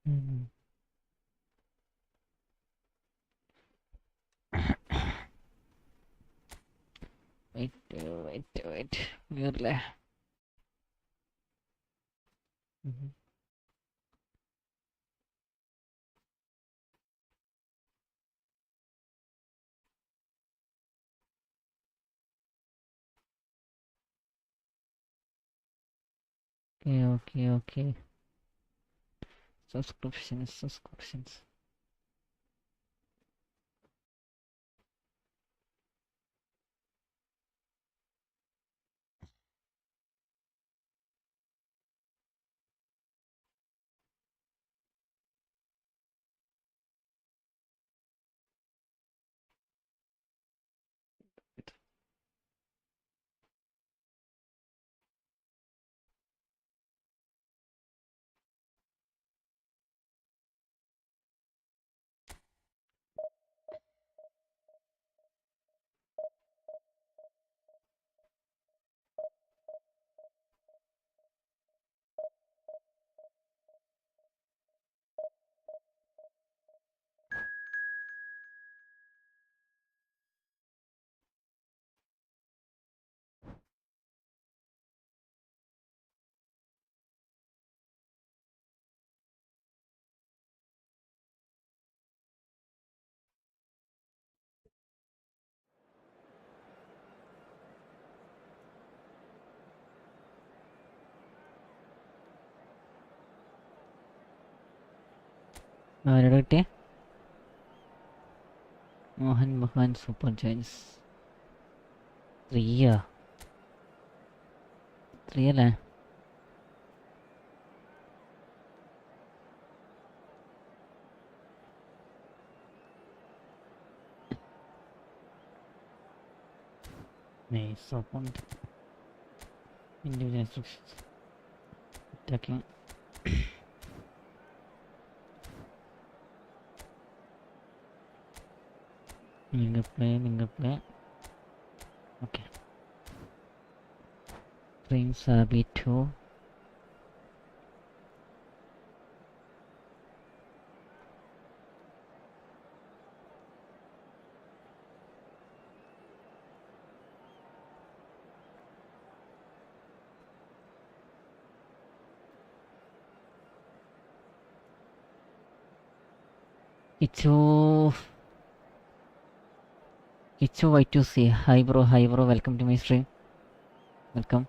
Mm. Wait. Nearly. Mhm. Okay. Subscriptions. ആരുടെ കിട്ടിയേ? Mohan Bagan super giants 3 3 അല്ലേ? Nice opponent. Individual instructions. Attacking. Finger play. Okay. Prince B2. Kichu Y2C. Hi bro. Welcome to my stream. Welcome.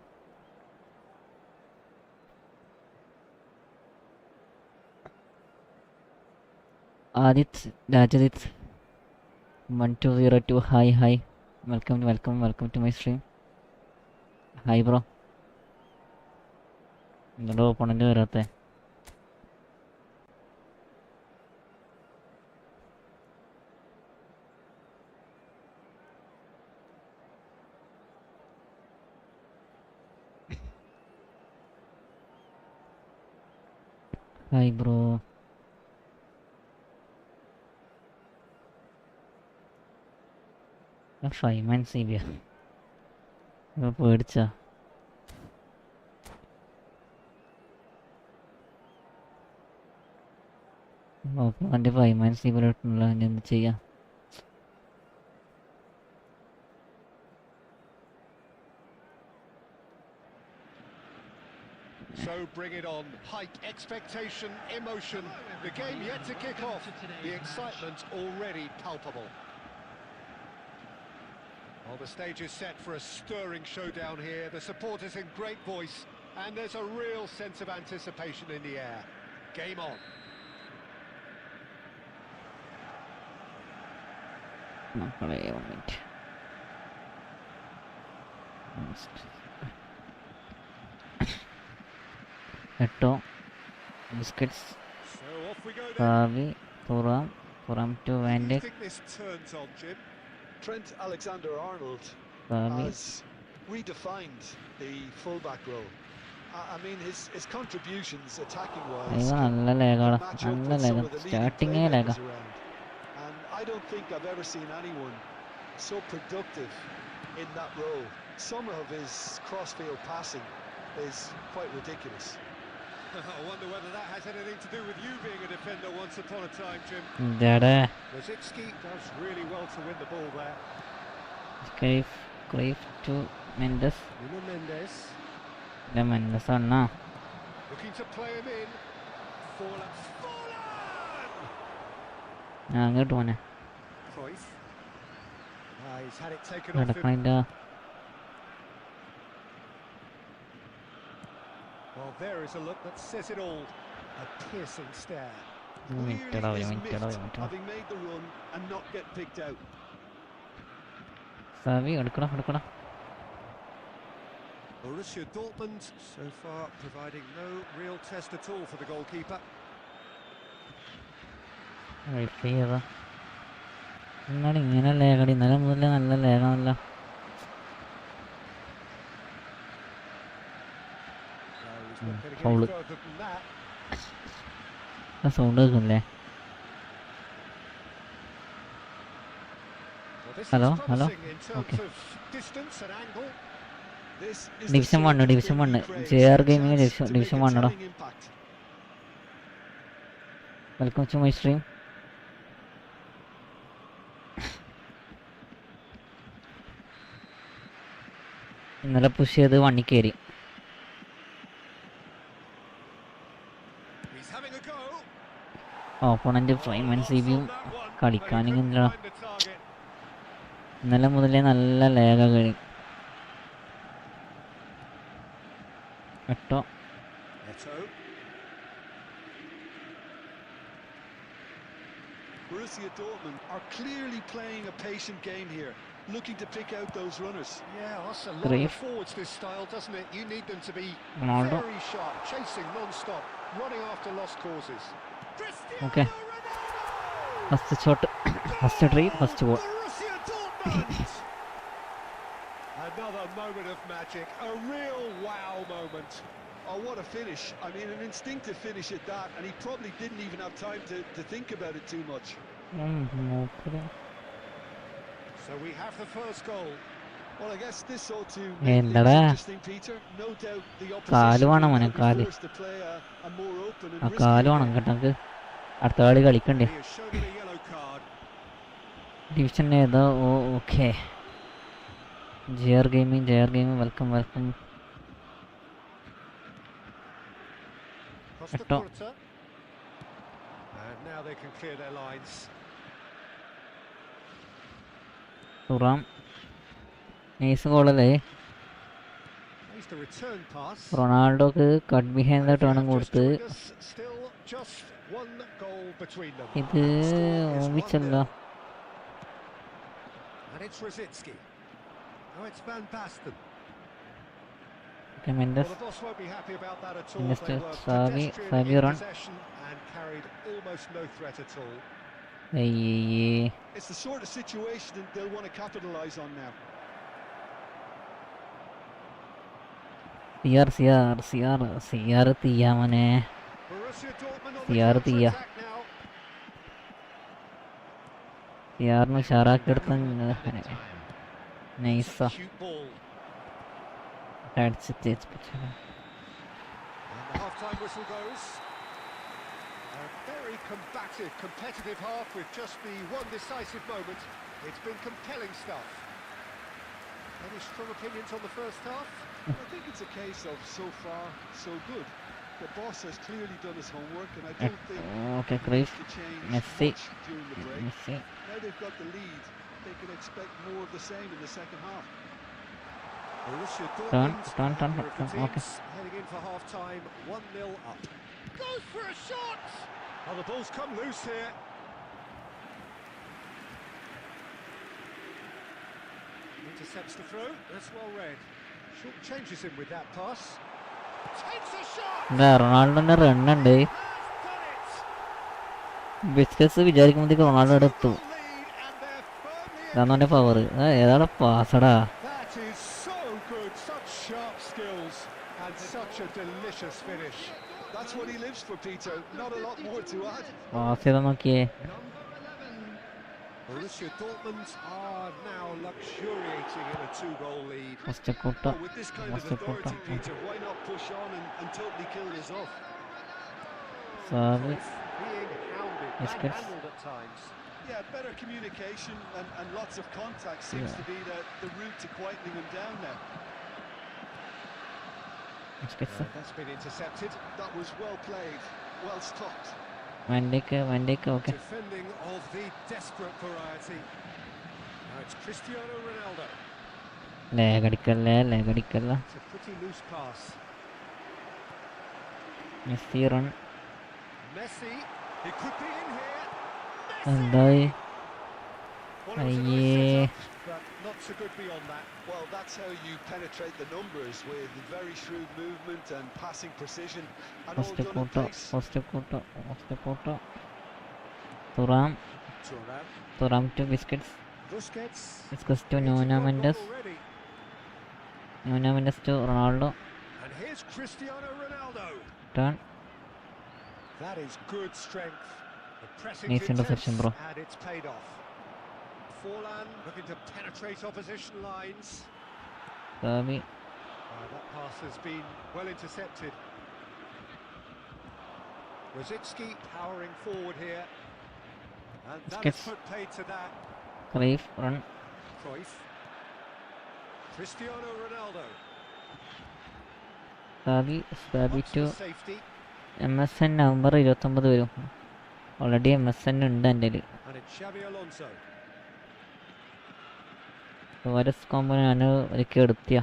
Adit Rajadit 1202. Hi. Welcome to my stream. Hi bro. നിങ്ങളുടെ opponent വരാത്തെ? Hi bro. ഫൈമാൻ സീബിയ പേടിച്ചാ? Opponent ഫൈമാൻ സീബിയ ഇട്ടുള്ള എന്ത് ചെയ്യാ? So bring it on. Hype, expectation, emotion. The game yet to kick off. The excitement already palpable. Well, the stage is set for a stirring showdown here. The supporters in great voice, and there's a real sense of anticipation in the air. Game on. എട്ടോ biscuits കാവി പുറം to വാൻഡെ. Trent Alexander-Arnold has redefined the fullback role. I mean, his contributions attacking-wise നല്ല ലേഖാണ്. match up നല്ല with some ലേഖ. of the leading സ്റ്റാർട്ടിങ്ങേ ലേഖ. playmakers around. And I don't think I've ever seen anyone so productive in that role. Some of his cross-field passing is quite ridiculous. I wonder whether that has anything to do with you being a defender once upon a time, Jim. ജടെ Rosicki does really well to win the ball there. ക്രീഫ് to Mendes. Nuno Mendes Mendes അണ്ണാ looking to play him in. Forlan. അങ്ങോട്ട് പോനെ. Cruyff. He's had it taken off him. നടക്കണില്ല. Well, there is a look that says it all. A piercing stare. മിനിറ്റടാ ഒരു മിനിറ്റടാ. Having made the run and not get picked out. Xavi എടുക്കണം. Borussia Dortmund so far providing no real test at all for the goalkeeper. Wait ചെയ്താ എന്നാലും ഇങ്ങനെ ലേഖടി ഇന്നലെ മുതലേ നല്ല ലേഖനമല്ല. ഫൗള് സൗണ്ട് കേൾക്കുന്നില്ലേ? Hello okay. Division 1 JR gaming division 1 welcome to my stream. ഇന്നലെ പുഷ് ചെയ്ത് വണ്ണി കയറി. ഓപ്പോണന്റ് ഫ്രൈമൻ സിബിയും കളിക്കാനില്ല. ഇന്നലെ മുതലേ നല്ല ലേഖ കഴിയും കേട്ടോ. Borussia Dortmund are clearly playing a patient game here, looking to pick out those runners. Yeah, that's a lot of forwards this style, doesn't it? You need them to be very sharp, chasing non-stop, running after lost causes. Okay. First shot, first try, first goal. Another moment of magic, a real wow moment. Oh, what a finish. I mean, an instinctive finish at that, and he probably didn't even have time to think about it too much. So we have the first goal. Well, I guess this ought to make things interesting, Peter. No doubt the opposition will be forced to play a more open and risky game. അടുത്ത കളി കളിക്കണ്ടേ? Division ഏതാ? Okay. JR gaming welcome കേട്ടോ. Thuram nice ഗോളല്ലേ? റൊണാൾഡോക്ക് cut behind the ടേണും കൊടുത്ത് ഇത് ഓമിച്ചല്ലോ. Mendes Savi run. It's the sort of situation that they'll want to capitalize on now. CR തീയ മോനെ. CRന് ഷാറാക്കെടുത്ത നൈസാ അടിച്ചിട്ട്. Half-time whistle goes. A very combative, competitive half with just the one decisive moment. It's been compelling stuff. Any strong opinions on the first half? I think it's a case of so far, so good. The boss has clearly done his homework, and I don't think to change much during the break. Now they've got the lead, they can expect more of the same in the second half. Okay. Heading in for half-time, 1-0 up. Goes for a shot! Oh, the ball's come loose here. Intercepts the throw, that's well read. Short changes him with that pass. Takes a shot! റൊണാൾഡോന്റെ റണ്ണുണ്ട്. Busquets വിചാരിക്കുമ്പോഴത്തേക്ക് Ronaldo എടുത്തു. അതാണ് power. ഏതാണ് പാസടാ? And such a delicious finish. That's what he lives for, Peter. Not a lot more to add. Pass ചെയ്താ നോക്കിയേ. Borussia Dortmund are now luxuriating in a 2-goal lead. With this kind of authority, Peter, why not push on and totally kill this off? Savi. Being hounded, Biscuits. manhandled at times. Yeah, better communication and lots of contact seems to be the route to quietening them down now. Biscuits. That's been intercepted. That was well played, well stopped. Vandeke, okay. Defending of the desperate variety. Now it's Cristiano Ronaldo. Leg അടിക്കല്ലേ. It's a pretty loose pass. Messi run. Messi, he could be in here. എന്തായി? Well, it was a nice അയ്യേ. setup, but not so good beyond that. Well, that's how you penetrate the numbers, with very shrewd movement and passing precision, and all done in pace. Post കൂട്ടോ. Thuram to biscuits. Busquets. Biscuits to Nuno Mendes. Already. Nuno Mendes to Ronaldo. And here's Cristiano Ronaldo. Turn. That is good strength. The pressing Nice interception, bro. and it's paid off. Forlan looking to penetrate opposition lines. Savi. That pass has been well intercepted. Rosicki powering forward here. And that Busquets. has put paid to that. Cruyff run. Cruyff. Cristiano Ronaldo. Savi Wants to the safety. MSN November 29 വരും. Already MSN ഉണ്ട് എൻ്റെ കയ്യിൽ. And it's Xabi Alonso. Virus combo ഞാൻ ഒരിക്കൽ എടുത്തിയ.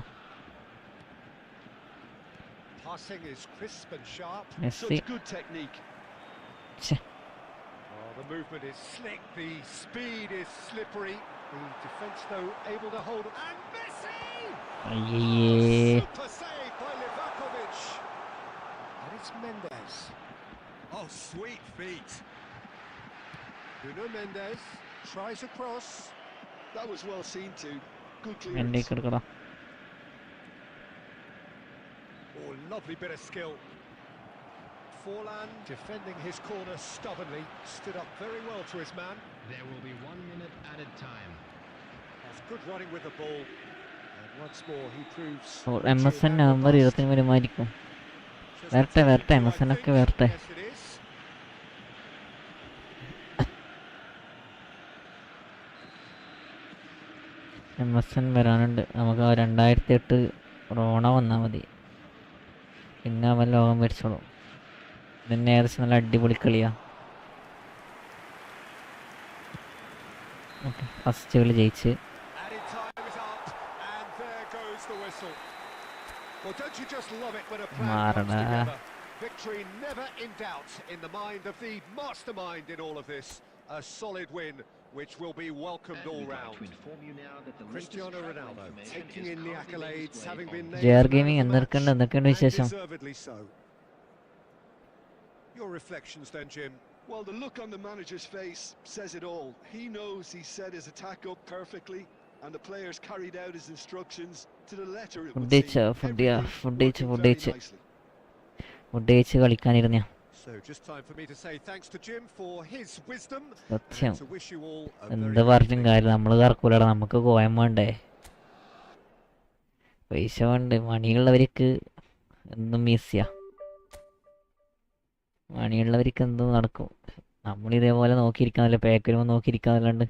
Passing is crisp and sharp. Messi. Such good technique. The movement is slick, the speed is slippery. The defence, though, able to hold it. And Messi! അയ്യേ. Super save by Livakovic. And it's Mendes. Oh, sweet feet. Nuno Mendes tries a cross. That was well seen too. Good എൻ്റെ clearance. എടുക്കടാ. Oh, lovely bit of skill. Forlan defending his corner stubbornly, stood up very well to his man. There will be 1 minute added time. That's good running with the ball. And once more he proves... MSN November 20 വരുമായിരിക്കും. വരട്ടെ MSN ഒക്കെ വരട്ടെ. Yes, it is. MSN വരാനുണ്ട്. നമുക്ക് 2008 corona വന്നാൽ മതി. പിന്നെ അവൻ ലോകം ഭരിച്ചോളും. പിന്നെ ഏകദേശം നല്ല അടിപൊളി കളിയാ. ഓക്കെ, ഫസ്റ്റ് കളി ജയിച്ച്. Added time is up, and there goes the whistle. Well, don't you just love it when a plan comes Marada. together? Victory never in doubt in the mind of the mastermind in all of this. A solid win, which will be welcomed all round. Cristiano Ronaldo taking in the accolades, having been named JR man of Gaming the match, എന്തൊക്കെയുണ്ട് and വിശേഷം? deservedly so. Your reflections then, Jim. Well, the look on the manager's face says it all. He knows he set his attack up perfectly, and the players carried out his instructions to the letter. It would seem. Food Everything working very nicely. കഴിച്ച് കളിക്കാനിരുന്ന. So just time for me to say thanks to Jim for his wisdom സത്യം. and to wish you all a എന്ത് very പറഞ്ഞും good കാര്യം, നമ്മള് കറക്കൂലടാ, നമുക്ക് കോയം വേണ്ടേ, പൈസ വേണ്ടേ. മണിയുള്ളവർക്ക് എന്തും ഈസിയാ, മണിയുള്ളവർക്ക് എന്തും നടക്കും. നമ്മളിതേപോലെ നോക്കിയിരിക്കാന്നല്ല, പേക്കരുമ്പോൾ നോക്കിയിരിക്കാന്നല്ലാണ്ട്.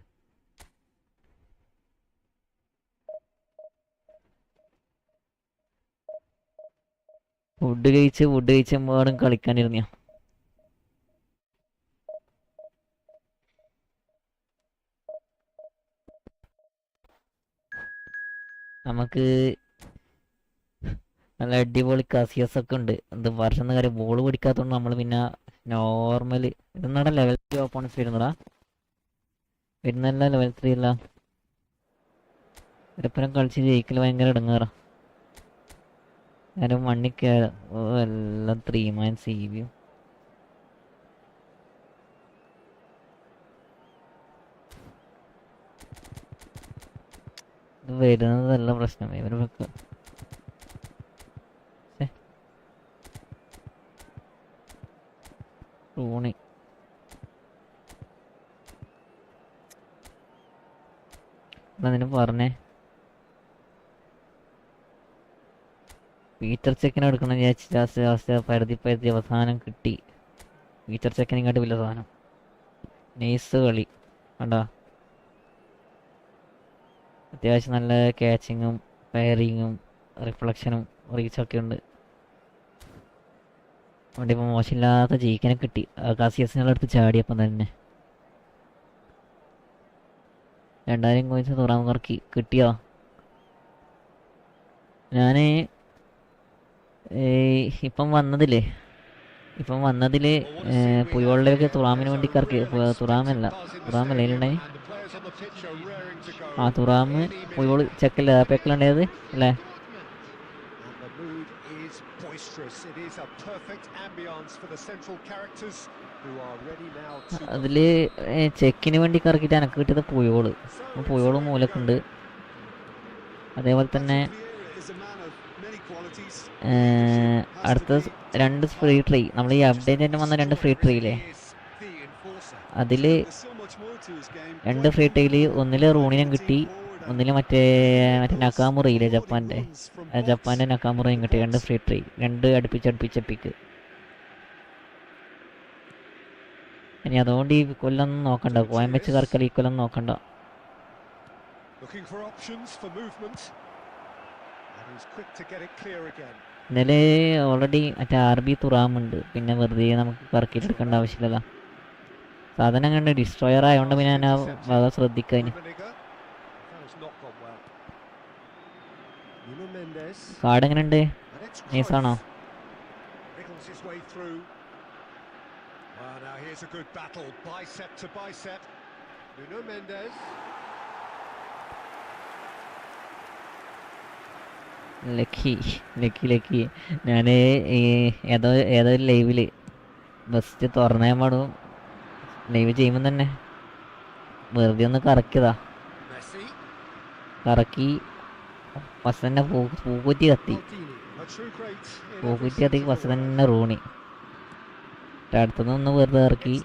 ഫുഡ് കഴിച്ച് എമ്പാടും കളിക്കാനിരുന്ന. നമുക്ക് നല്ല അടിപൊളി കസിയസ് ഒക്കെ ഉണ്ട്. എന്ത് വർഷം കാര്യം ബോൾ പിടിക്കാത്തതുകൊണ്ട് നമ്മൾ പിന്നെ നോർമൽ ഇതെന്നാടാ ലെവൽ 3 ഓപ്പോണൻസ് വരുന്നടാ, വരുന്നല്ല ലെവൽ 3 അല്ല. ഇവരെപ്പരം കളിച്ച് ജയിക്കൽ ഭയങ്കര ഇടങ്ങാറാ. ഞാനും മണ്ണിൽ കയറാം. എല്ലാം 3 man CBയും. ഇത് വരുന്നതല്ല പ്രശ്നം, ഇവരൊക്കെ റൂണി അതിന് പറഞ്ഞേ. പീറ്റർ ചെക്കിനെ എടുക്കണം വിചാരിച്ച് ലാസ്റ്റ് പരുതി അവസാനം കിട്ടി. ഫീച്ചർ ചെക്കനിങ്ങായിട്ട് വലിയ സാധനം. നൈസ് കളി കണ്ടോ, അത്യാവശ്യം നല്ല ക്യാച്ചിങ്ങും ഫയറിങ്ങും റിഫ്ലക്ഷനും റീച്ചൊക്കെ ഉണ്ട്. അതുകൊണ്ട് ഇപ്പോൾ മോശമില്ലാത്ത ജയിക്കാനെ കിട്ടി. കാസിയസിനുള്ള അടുത്ത് ചാടിയപ്പം തന്നെ 2000 കോയിൻസ് തുറാമുഖർക്ക് കിട്ടിയോ? ഞാൻ ഇപ്പം വന്നതിൽ പുയോളിലേക്ക് തുറാമിന് വേണ്ടി കറക്കി. തുറാമല്ല ഇതിലുണ്ടായി. ആ തുറാമ് പുയോൾ ചെക്കല്ലേ പെക്കലുണ്ടായത് അല്ലേ? അതിൽ ചെക്കിന് വേണ്ടി കറക്കിയിട്ട് എനക്ക് കിട്ടിയത് പുയോള് മൂലക്കുണ്ട്. അതേപോലെ തന്നെ അടുത്ത 2 ഫ്രീ ട്രൈ, നമ്മൾ ഈ അപ്ഡേറ്റ് തന്നെ വന്ന 2 ഫ്രീ ട്രൈയില്ലേ, അതിൽ 2 ഫ്രീ ട്രൈയിൽ ഒന്നിൽ റൂണിനും കിട്ടി, ഒന്നിൽ മറ്റേ നക്കാമുറയില്ലേ ജപ്പാൻ്റെ നക്കാമുറയും കിട്ടി. 2 ഫ്രീ ട്രൈ, 2 അടുപ്പിച്ച പിക്ക്. ഇനി അതുകൊണ്ട് ഈ കൊല്ലൊന്നും നോക്കണ്ട, കോയം വെച്ച് കറക്കൽ ഈ കൊല്ലം നോക്കണ്ട. ഇന്നലെ ഓൾറെഡി മറ്റേ RB തുറാമുണ്ട്, പിന്നെ വെറുതെ നമുക്ക് കറക്കിയിട്ടെടുക്കേണ്ട ആവശ്യമില്ലല്ലോ. സാധനം കണ്ട് ഡിസ്ട്രോയർ ആയതുകൊണ്ട് പിന്നെ ഞാൻ ആ വക ശ്രദ്ധിക്കാൻ. കാർഡ് എങ്ങനെയുണ്ട്? നൈസാണോ? ലക്കി ഞാൻ ഏതോ ലൈവിൽ ബസ്റ്റ് തുറന്നേ പാടും, ലൈവ് ചെയ്യുമ്പോൾ തന്നെ വെറുതെ ഒന്ന് കറക്കി ഫസ്റ്റ് തന്നെ പൂക്കുറ്റി കത്തി ഫസ്റ്റ് തന്നെ റൂണി. അടുത്തുനിന്ന് ഒന്ന് വെറുതെ ഇറക്കി,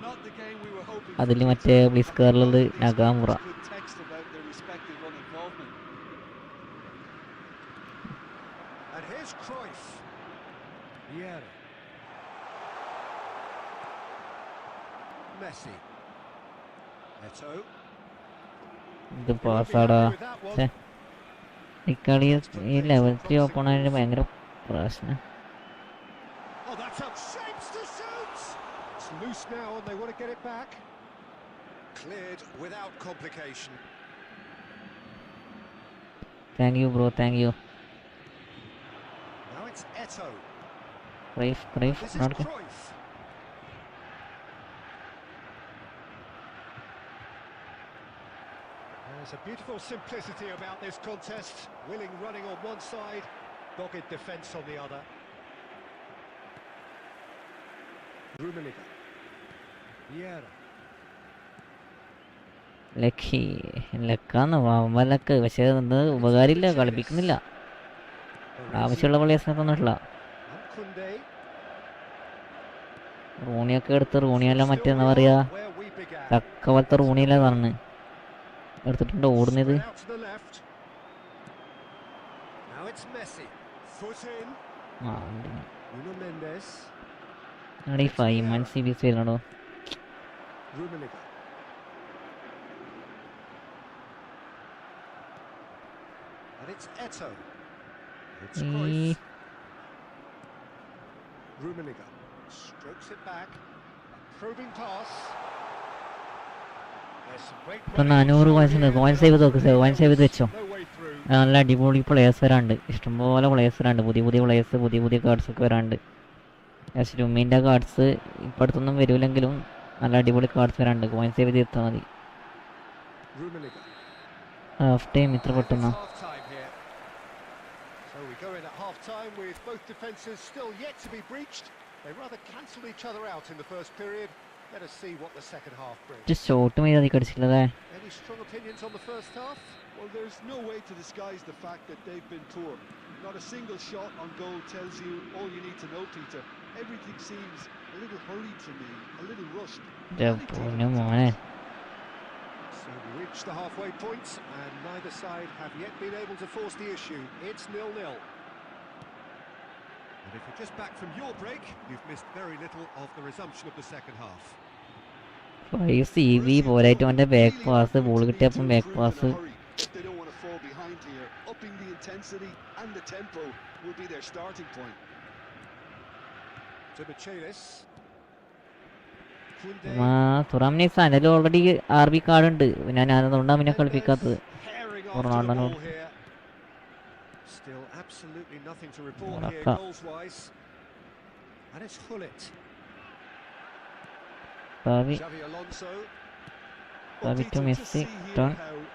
അതിൽ മറ്റേ ബ്ലിസ്കറിലുള്ളത് നഗാമുറ. ഇത് പാസ്സാടാ. ഈ കളി ഈ ലെവൽ 3 ഓപ്പണായിട്ട് ഭയങ്കര പ്രശ്നം. Thank you bro, thank you. There's a beautiful simplicity about this contest. Willing running on one side, dogged defence on the other. Rummenigge. Vieira. ലക്കാന്ന് വമ്പലക്ക്, പക്ഷേ അത് ഉപകാരമില്ല, കളിപ്പിക്കുന്നില്ല. ആവശ്യമുള്ള പ്ലേയേഴ്സിനെ തന്നിട്ടില്ല. റൂണിയൊക്കെ എടുത്ത് റൂണിയെല്ലാം മറ്റേന്താ പറയാ ചക്ക പോലത്തെ റൂണിയല്ലേ പറഞ്ഞ് എടുത്തിട്ടുണ്ട് ഓടുന്നത്. ഈ 5 man സീരീസ് വരുന്നോ? ഇപ്പം 400 കോയിൻസ് കോയിൻ സേവ് ചെയ്ത് വെച്ചോ. നല്ല അടിപൊളി പ്ലേയേഴ്സ് വരാണ്ട്, ഇഷ്ടംപോലെ പ്ലേയേഴ്സ് വരാണ്ട്, പുതിയ പ്ലേയേഴ്സ്, പുതിയ കാർഡ്സ് ഒക്കെ വരാണ്ട്. ലുമിൻ്റെ കാർഡ്സ് ഇപ്പം അടുത്തൊന്നും വരില്ലെങ്കിലും നല്ല അടിപൊളി കാർഡ്സ് വരാണ്ട്. കോയിൻ സേവ് ചെയ്ത് എത്താൽ മതി. ഹാഫ് ടൈം ഇത്ര പെട്ടെന്നോ? ഷോട്ട് മതി കടിച്ചില്ലതേ. Well, there's no way to disguise the fact that they've been poor. Not a single shot on goal tells you all you need to know, Peter. Everything seems a little hurried to me, a little rushed. So we reach the halfway point, and neither side have yet been able to force the issue. It's 0-0. And if you're just back from your break, you've missed very little of the resumption of the second half. CV പോരായിട്ട് അവൻ്റെ back pass ball കിട്ടിയപ്പം back pass They don't want to fall behind here. Upping the intensity and the tempo will be their starting point. To Michelis. തുറാമിനെ സനൽ already RB card ഉണ്ട്. ഞാൻ അതുകൊണ്ടാണ് പിന്നെ കളിപ്പിക്കാത്തത്. Ronaldo Still absolutely nothing to report here goals-wise. And it's Hullet. Xavi Alonso. Xavi to Messi. Turn.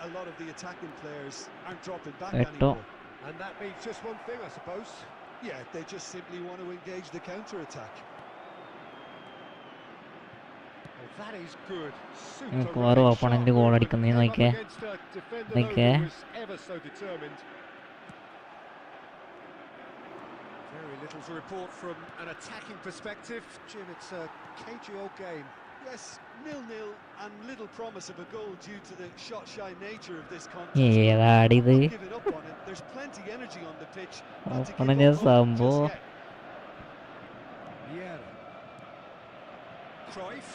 A lot of the attacking players aren't dropping back Eto. anymore. And that means just one thing, I suppose. Yeah, they just simply want to engage the counter-attack. Oh, that is good. മിക്കവാറും opponent goal അടിക്കുന്നേ നോക്കിയേ. Ever so determined. Very little to report from an attacking perspective. Jim, it's a cagey old game. Yes, 0-0 and little promise of a goal due to the shot-shy nature of this contest. ഏതാടിത് Not giving up on it. There's plenty energy on the pitch. Not to give opponent up hope സംഭവം. just yet. Vieira. Cruyff.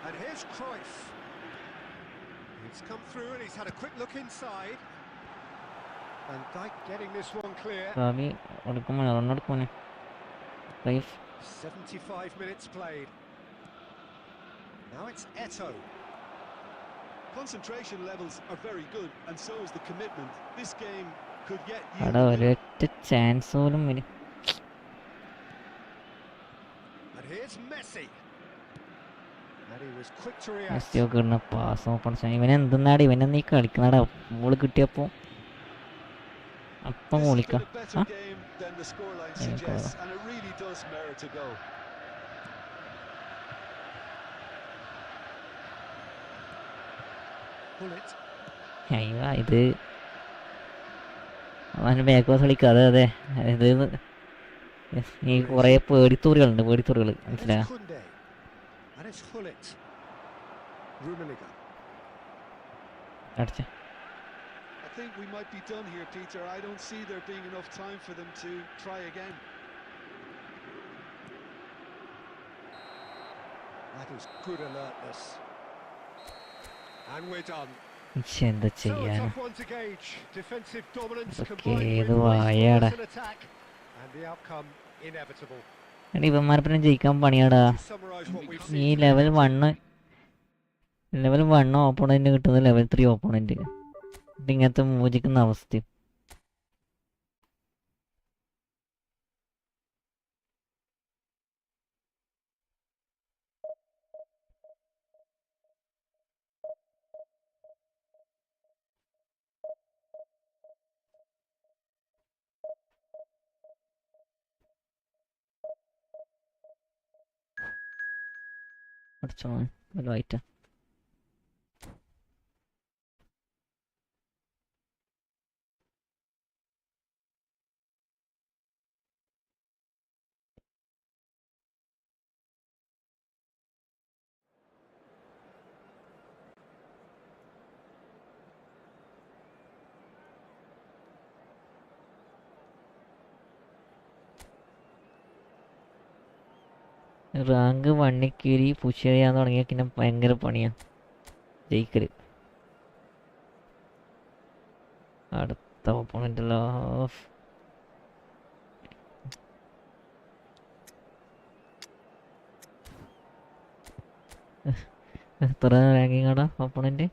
And here's Cruyff. He's come through and he's had a quick look inside. And Dyke getting this one clear. സ്വാമി എടുക്കുമോ റണ്ണെടുക്കുമോനെ 75 minutes played. Now it's Eto. Concentration levels are very good, and so is the commitment. This game could get അവിടെ you. ഒരൊറ്റ chance പോലും വരും. And here's Messi. And he was quick to react. മെസ്സിയൊക്കെ ഇടുന്ന pass open ഇവനെന്തെന്നാടി ഇവനെന്നീ കളിക്കണടാ ball കിട്ടിയപ്പോൾ അപ്പം This has വിളിക്കാം. been a better game than the scoreline suggests, and it really does merit a go. Hullet. അയ്യോ ഇത് അവൻ്റെ back pass കളിക്കുക അതെ അതെ ഇത് ഈ കുറേ പേടിത്തൂറികളുണ്ട് മനസ്സിലായ And it's Koundé. And it's Hullet. Rummenigge. അടിച്ച I think we might be done here, Peter. I don't see there being enough time for them to try again. That is good alertness. And we're done. എന്താ So a ചെയ്യാൻ tough one to gauge. Defensive dominance Okay, combined with ഇത് വായാടാ. resource and attack. And the outcome inevitable. എടാ ഇവന്മാരപ്പം ജയിക്കാൻ പണിയാടാ. To summarise what we've ഈ seen. Level 1 opponent കിട്ടുന്നത് level 3 opponent ഇങ്ങനത്തെ മോചിക്കുന്ന അവസ്ഥ. പഠിച്ചോൻ വലുതായിട്ട് റാങ്ക് 1 കയറി പുഷ് ചെയ്യാൻ തുടങ്ങിയ പിന്നെ ഭയങ്കര പണിയാണ് ജയിക്കല്. അടുത്ത ഓപ്പോണൻ്റല്ലോ എത്ര റാങ്കിങ് ആടാ ഓപ്പോണൻ്റ്?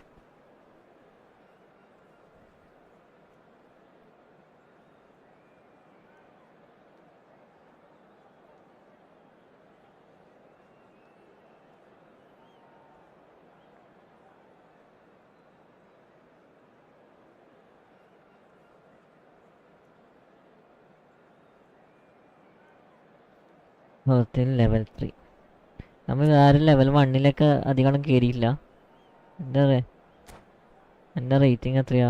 ലെവൽ 3 നമ്മൾ ആരും ലെവൽ 1 അധികം കയറിയില്ല. എൻ്റെ റേറ്റിംഗ് എത്രയാ?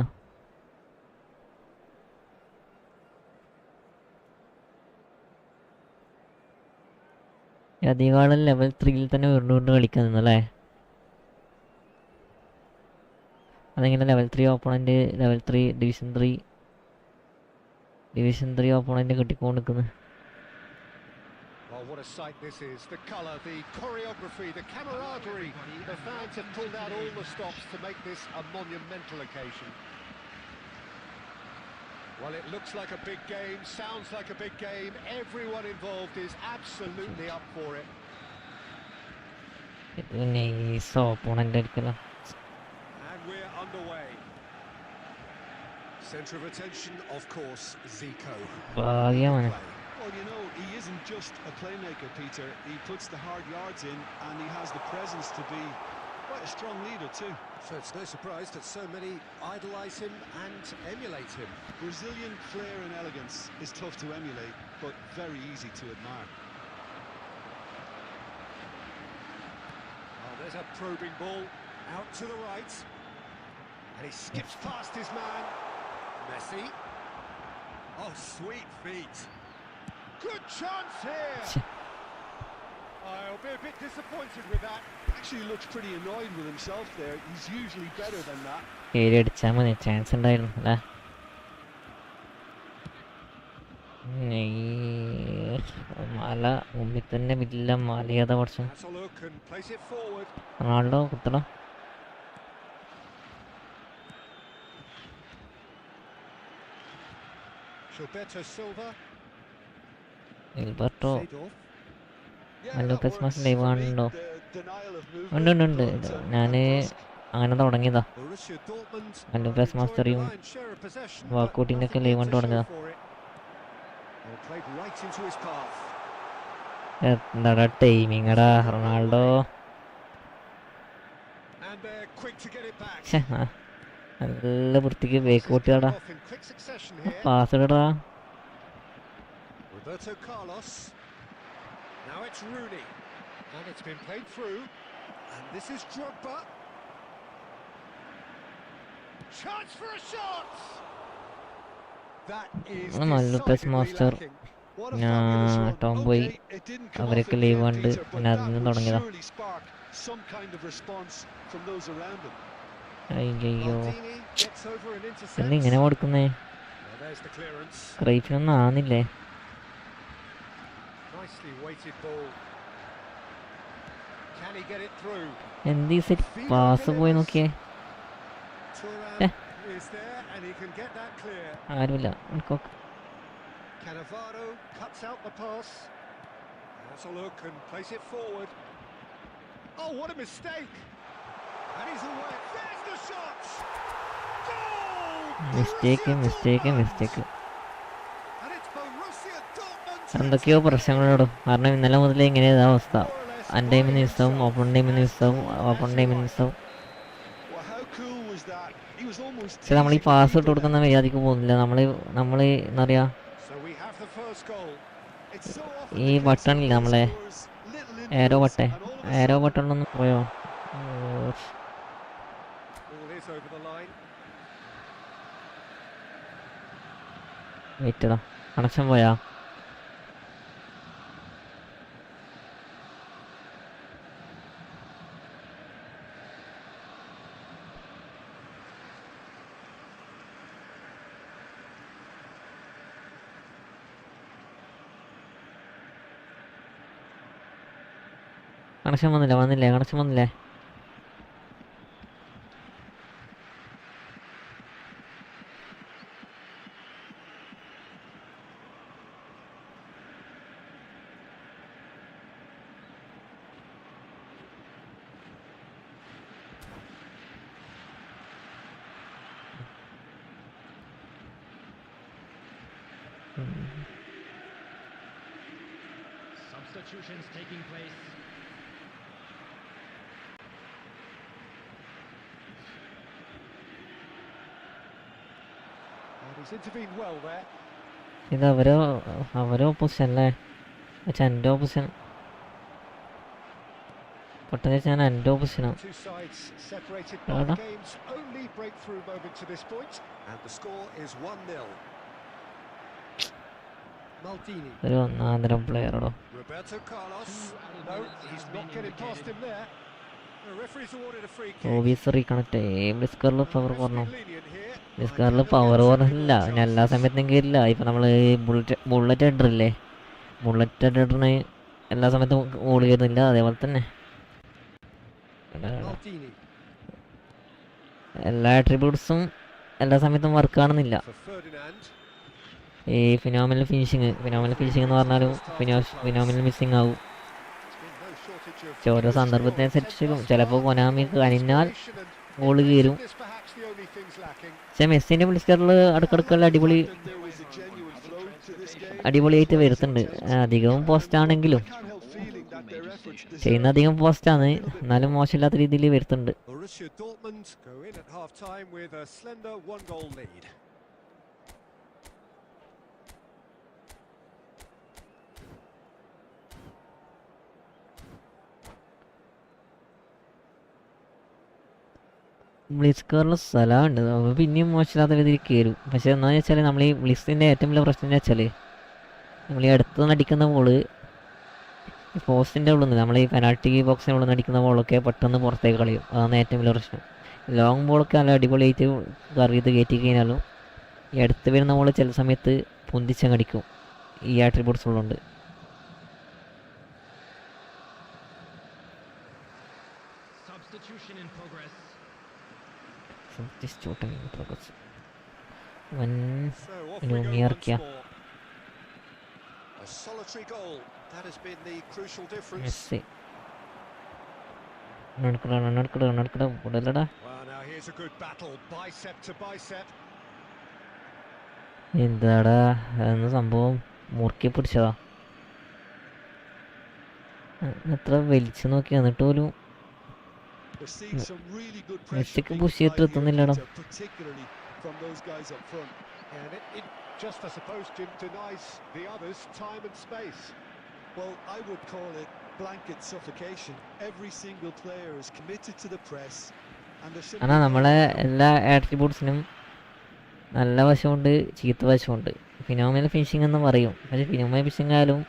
അധികം ലെവൽ 3 തന്നെ വീണ്ടും കളിക്കാൻ നിന്നല്ലേ. അതിങ്ങനെ level 3 opponent, level 3 division 3 opponent കിട്ടിക്കൊണ്ട് നിൽക്കുന്നത്. Oh, what a sight this is. The colour, the choreography, the camaraderie. The fans have pulled out all the stops to make this a monumental occasion. Well, it looks like a big game, sounds like a big game. Everyone involved is absolutely up for it. Nice opponent ആയിരിക്കല്ലോ. And we're underway. Centre of attention, of course, Zico. ഭാഗ്യമാണ്. Well, you know, he isn't just a playmaker, Peter. He puts the hard yards in, and he has the presence to be quite a strong leader too. So it's no surprise that so many idolise him and emulate him. Brazilian flair and elegance is tough to emulate, but very easy to admire. Oh, there's a probing ball out to the right, and he skips past his man. Messi. Oh, sweet feet. Good chance here. I'll be a bit disappointed with that. Actually looks pretty annoyed with himself there. He's usually better than that. കയറി അടിച്ചാൽ മതി, chance ഉണ്ടായിരുന്നു അല്ലേ. മല മുമ്പിൽ തന്നെ villa മലയത കുറച്ച്. That's a look and place it forward. Ronaldo കുത്തണം. Gilberto Silva. എൽബർട്ടോ Seedorf. ലൂക്കസ് മാസ് ലൈവ് കാണുന്നുണ്ടോ? The denial of ഉണ്ട് movement. ഉണ്ട് ഉണ്ട്. ഞാൻ അങ്ങനെ തുടങ്ങിയതാ. Borussia Dortmund. ലൂക്കസ് മാസ്റ്ററിയും Enjoying the lion's share of possession, but വാക്കൗട്ടിൻ്റെ ഒക്കെ nothing ലൈവ് yet കണ്ടു to show തുടങ്ങിയതാ. for it. Well, played right into his path. എന്താടാ ടൈമിങ്ങടാ Ronaldo. And they're quick to get it back. നല്ല വൃത്തിക്ക് back പൊട്ടിയാടാ. Off in quick succession here. Pass ഇടടാ. Roberto Carlos. Now it's Rooney. And it's been played through. And this is Drogba. Chance for a shot. That is Lucas Master. lacking. What a Yeah, fabulous run. Tom Boy. Okay, it didn't come off അവരൊക്കെ in leave the end, കണ്ട് Peter, but പിന്നെ അതിൽ that നിന്ന് would തുടങ്ങിയതാ. surely spark some kind of response from those around him. അയ്യോ Maldini gets over and intercepts. എന്താ ഇങ്ങനെ കൊടുക്കുന്നേ? Well, there's the clearance. ക്രൈഫിനൊന്നും ആവുന്നില്ലേ? Nicely weighted ball. Can he get it through? എന്ത് ഈ സെറ്റ് പാസ് പോയി നോക്കിയേ. Thuram is there and he can get that clear. ആരുമില്ല. Cannavaro cuts out the pass. Has a look and place it forward. Oh, what a mistake! And he's away. There's the shot! Goal! Mistake mistake mistake. And it's Borussia Dortmund. എന്തൊക്കെയോ പ്രശ്നങ്ങളോടും. കാരണം ഇന്നലെ മുതലേ ഇങ്ങനെയാ അവസ്ഥ. അൺ ടൈമിന് മിസ്സാവും, open ടൈമിന് മിസ്സാവും, open ടൈമിന് മിസ്സാവും. Well, how cool was that? He was almost പക്ഷെ നമ്മൾ ഈ പാസ് ഇട്ട് കൊടുക്കുന്ന മര്യാദക്ക് പോകുന്നില്ല. നമ്മൾ എന്താ പറയാ, So we have the first goal. It's so often ഈ the case ബട്ടണില്ല that നമ്മളെ scores little arrow influence button, and all of a arrow sudden ബട്ടണിലൊന്നും പോയോ? ball is over the line. വെയിറ്റടാ, കണക്ഷൻ പോയാ? കണക്ഷൻ വന്നില്ലേ? കണക്ഷൻ വന്നില്ലേ? Substitutions taking place. And he's intervened well there. ഇത് അവരെ ഓപ്പോസിഷൻ അല്ലേ? പക്ഷെ എൻ്റെ ഓപ്പോസിഷൻ പെട്ടെന്ന് വെച്ചാൽ ഞാൻ എൻ്റെ ഓപ്പോസിഷനാണ്. Two sides separated by the game's only breakthrough moment to this point, and the score is 1-0. Maldini. ഒരു ഒന്നാന്തരം പ്ലെയറോടോ. Roberto Carlos. No, he's not getting past him there. The referee's awarded a free kick. Obvious reconnect ബ്ലിസ്കറിൽ power Must കുറഞ്ഞു. be lenient here. ബ്ലിസ്കറിൽ power കുറഞ്ഞില്ല, ഞാൻ എല്ലാ സമയത്തും കയറില്ല. ഇപ്പം നമ്മൾ ബുള്ളറ്റ് ഹെഡറില്ലേ, ബുള്ളറ്റ് ഹെഡറിന് എല്ലാ സമയത്തും ഗോൾ കയറുന്നില്ല. അതേപോലെ തന്നെ Maldini എല്ലാ ആട്രിബ്യൂട്ട്സും എല്ലാ സമയത്തും വർക്ക് ആണെന്നില്ല. for Ferdinand. ഈ ഫിനോമിനൽ ഫിനിഷിങ് എന്ന് പറഞ്ഞാലും ഫിനോമിനൽ മിസ്സിങ് ആവും. There's been no shortage of ഓരോ goals സന്ദർഭത്തിനനുസരിച്ച് scored. ചിലപ്പോൾ കൊനാമി കനിഞ്ഞാൽ Desperation and ഗോള് കയറും. aggressiveness perhaps the only things lacking. പക്ഷേ മെസ്സിൻ്റെ ബ്ലിസ്കറിൽ അടുക്കടുക്കുള്ള There was a genuine flow to this game. അടിപൊളിയായിട്ട് വരുത്തുന്നുണ്ട്. അധികവും പോസ്റ്റ് ആണെങ്കിലും, I can't help feeling that their efforts ചെയ്യുന്ന deserve അധികം പോസ്റ്റാണ്, എന്നാലും മോശമില്ലാത്ത രീതിയിൽ വരുത്തുന്നുണ്ട്. Borussia Dortmund go in at half-time with a slender one-goal lead. ബ്ലിസ്കറിൽ സ്ഥലമുണ്ട്, നമ്മൾ പിന്നെയും മോശമില്ലാത്ത രീതിയിൽ കയറും. പക്ഷേ എന്താണെന്ന് വെച്ചാൽ നമ്മൾ ഈ ബ്ലിസിൻ്റെ ഏറ്റവും വലിയ പ്രശ്നം എന്ന് വെച്ചാൽ നമ്മൾ ഈ അടുത്ത് നിന്ന് അടിക്കുന്ന ബോള് പോസ്റ്റിൻ്റെ ഉള്ളിൽ നിന്ന്, നമ്മൾ ഈ പെനാൾട്ടി ബോക്സിൻ്റെ ഉള്ളിൽ നിന്ന് അടിക്കുന്ന ബോളൊക്കെ പെട്ടെന്ന് പുറത്തേക്ക് കളയും. അതാണ് ഏറ്റവും വലിയ പ്രശ്നം. ലോങ് ബോളൊക്കെ നല്ല അടിപൊളിയായിട്ട് കറിയത് കയറ്റി കഴിഞ്ഞാലും ഈ അടുത്ത് വരുന്ന ബോൾ ചില സമയത്ത് പൊന്തിച്ചങ്ങടിക്കും ഈ ആട്രിബ്യൂട്ട്സ് ഉള്ളതുകൊണ്ട്. Substitution in progress. So off we go once ഇറക്കിയ more. A solitary goal. That has been the crucial difference. Messi നടക്കട ഉടലടാ. Well, now here's a good battle, bicep to bicep. എന്താടാ അതെന്ന് സംഭവം, മുറുക്കി പിടിച്ചതാ. എത്ര വലിച്ചു നോക്കി, എന്നിട്ട് പോലും We're seeing some really good Messi pressure ക്ക് being push ചെയ്തിട്ട് applied here, എത്തുന്നില്ലടാ. Peter, particularly from those guys up front. And it just, I suppose, denies the others time and space. Well, I would call it blanket suffocation. Every single player is committed to the press, and there's simply ஆனால் no നമ്മളെ way out. എല്ലാ ആട്രിബ്യൂട്ട്സിനും നല്ല വശമുണ്ട്, ചീത്ത വശമുണ്ട്. Phenomenal finishing എന്ന് പറയും, പക്ഷേ ഫിനോമിനൽ ഫിനിഷിംഗ് ആയാലും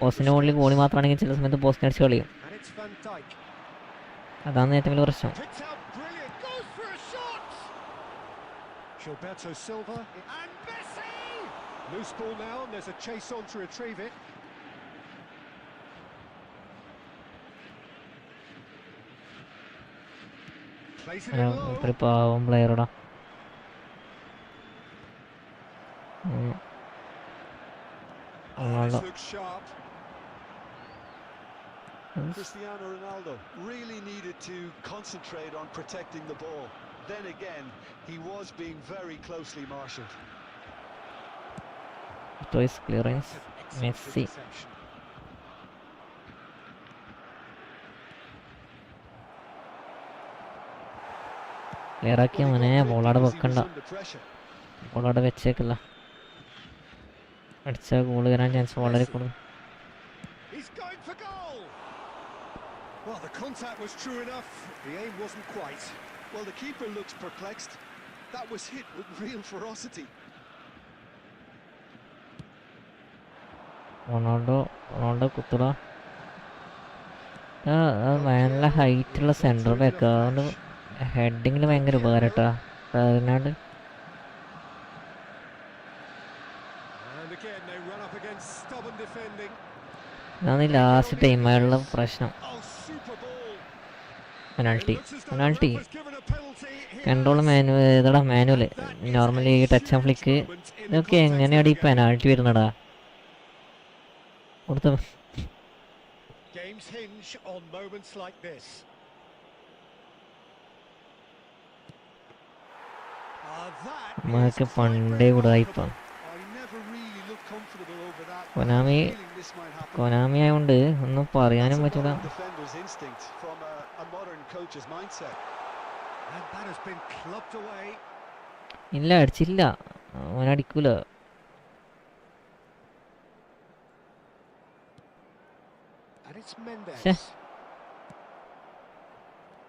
പോസ്റ്റിൻ്റെ മുകളിൽ ഗോളി മാത്രമാണെങ്കിൽ ചില സമയത്ത് പോസ്റ്റിന് അടിച്ച് കളയും. And it's Van Dijk. അതാണ് ഏറ്റവും വലിയ പ്രശ്നം. Picked out brilliant, goes for a shot! Gilberto Silva, and Messi! Loose ball now, and there's a chase on to retrieve it. Plays it in low. ഒരു പാവം പ്ലെയറോടാ. This looks sharp. Cristiano Ronaldo really needed to concentrate on protecting the ball. Then again, he was being very closely marshalled. Twice clearance, Excellent Messi. interception. ക്ലിയറാക്കിയ മോനെ, ബോളവിടെ വെക്കണ്ട, Under pressure. ബോളവിടെ വെച്ചേക്കല്ല. അടിച്ചാൽ goal വരാൻ chance വളരെ കൂടുതൽ. He's going for goal. Well, the contact was true enough. The aim wasn't quite. Well, the keeper looks perplexed. That was hit with real ferocity. Ronaldo കുത്തുട. നല്ല ഹൈറ്റുള്ള centre back, അതുകൊണ്ട് ഹെഡിങ്ങിൽ ഭയങ്കര ഉപകാരം കേട്ടോ Ferdinand. And again, they run up against stubborn defending. അതാണ് last ടൈമായുള്ള പ്രശ്നം. Oh, super ball. Penalty It looks as though the ref has given a penalty. Control ഇതടാ മാനുവൽ, നോർമലി ഈ ടച്ച് ആൻഡ് ഫ്ലിക്ക് ഇതൊക്കെ എങ്ങനെയാണ് ഈ പെനാൾട്ടി വരുന്നടാ കൊടുത്ത. Games hinge on moments like this. നമുക്ക് പണ്ടേ കൂടായിപ്പം I never really looked comfortable over that. Konami Feeling this might happen. Konami ആയതുകൊണ്ട് ഒന്നും പറയാനും That's a പറ്റൂല. modern defender's instinct from a modern coach's mindset. And that has been clubbed away. ഇല്ല, അടിച്ചില്ല, അവനടിക്കൂല. And it's Mendes. Sure.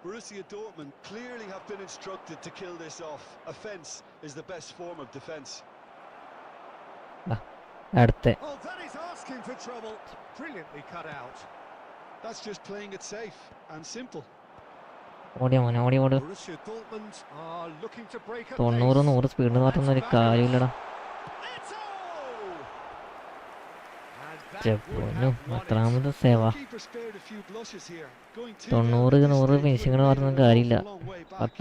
Borussia Dortmund clearly have been instructed to kill this off. Offence is the best form of defence. അടുത്ത Oh, that is asking for trouble. Brilliantly cut out. That's just playing it safe and simple. ഓടിയാ മോനെ, ഓടി ഓട്. Borussia Dortmund are looking to break at 90-100 speed മാറ്റുന്ന ഒരു കാര്യമില്ലടാ. ചെപ്പൊന്നു എത്രാമത് സേവാ. 90-100 ഫിനിഷിങ്ങിന് മാറ്റുന്ന കാര്യമില്ല.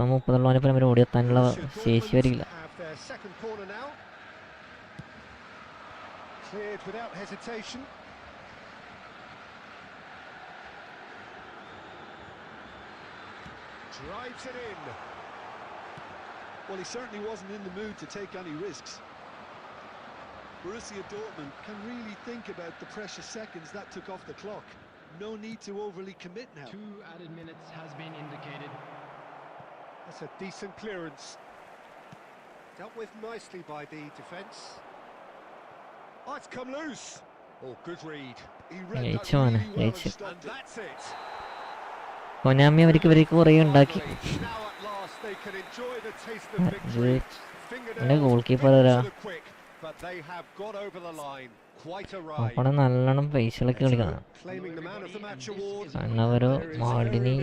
10-30 വരെ ഓടിയെത്താനുള്ള ശേഷി വരില്ല. Cleared without hesitation. Drives it in. Well, he certainly wasn't in the mood to take any risks. Borussia Dortmund can really think about the precious seconds that took off the clock. No need to overly commit now. 2 added minutes has been indicated. That's a decent clearance. Dealt with nicely by the defence. Oh, it's come loose. Oh, good read. He read that Jeichu ആണ്, really well and ജയിച്ചു. stopped And it. that's it. Konami അവർക്ക് കുറേ ഉണ്ടാക്കി. Now at last they can enjoy the taste of ഇത് victory. എൻ്റെ goal keeper Fingernails വരാ. to the quick, but they have got over the line. Quite a ride. അവിടെ നല്ലോണം പൈസകളൊക്കെ കളിക്കണം. Claiming the man of the match award. Cannavaro, Maldini,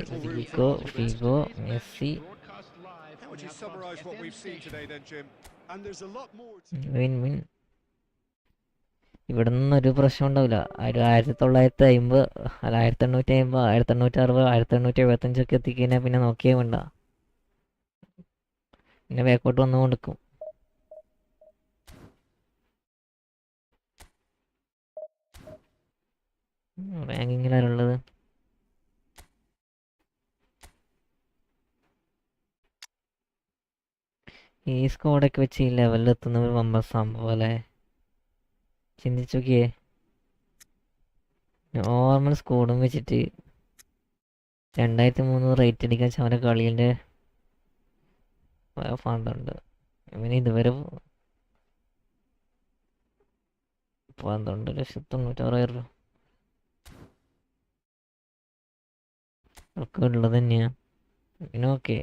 Figo, Messi. Broadcast live How would on you Efootball summarise what FM we've seen station. today then, Jim? And there's a lot more to win. ഇവിടെ നിന്നൊരു പ്രശ്നം ഉണ്ടാവില്ല. 1950 അല്ല 1850, 1860, 1875 എത്തിക്കഴിഞ്ഞാൽ പിന്നെ നോക്കിയേ വേണ്ട, പിന്നെ ബാക്കോട്ട് വന്നു കൊടുക്കും. റാങ്കിങ്ങിലാണുള്ളത്. ഈ സ്കോഡൊക്കെ വെച്ച് ഈ ലെവലിൽ എത്തുന്നവർ വമ്പ സംഭവം അല്ലേ. ചിന്തിച്ചു നോക്കിയേ, നോർമൽ സ്കോഡും വെച്ചിട്ട് 2300 റേറ്റ് അടിക്കാൻ അവരെ കളിയുടെ ഫണ്ടുണ്ട്. ഇവന് ഇതുവരെ 12,96,000 രൂപ ഒക്കെ ഉള്ളത് തന്നെയാണ്. പിന്നെ ഓക്കെ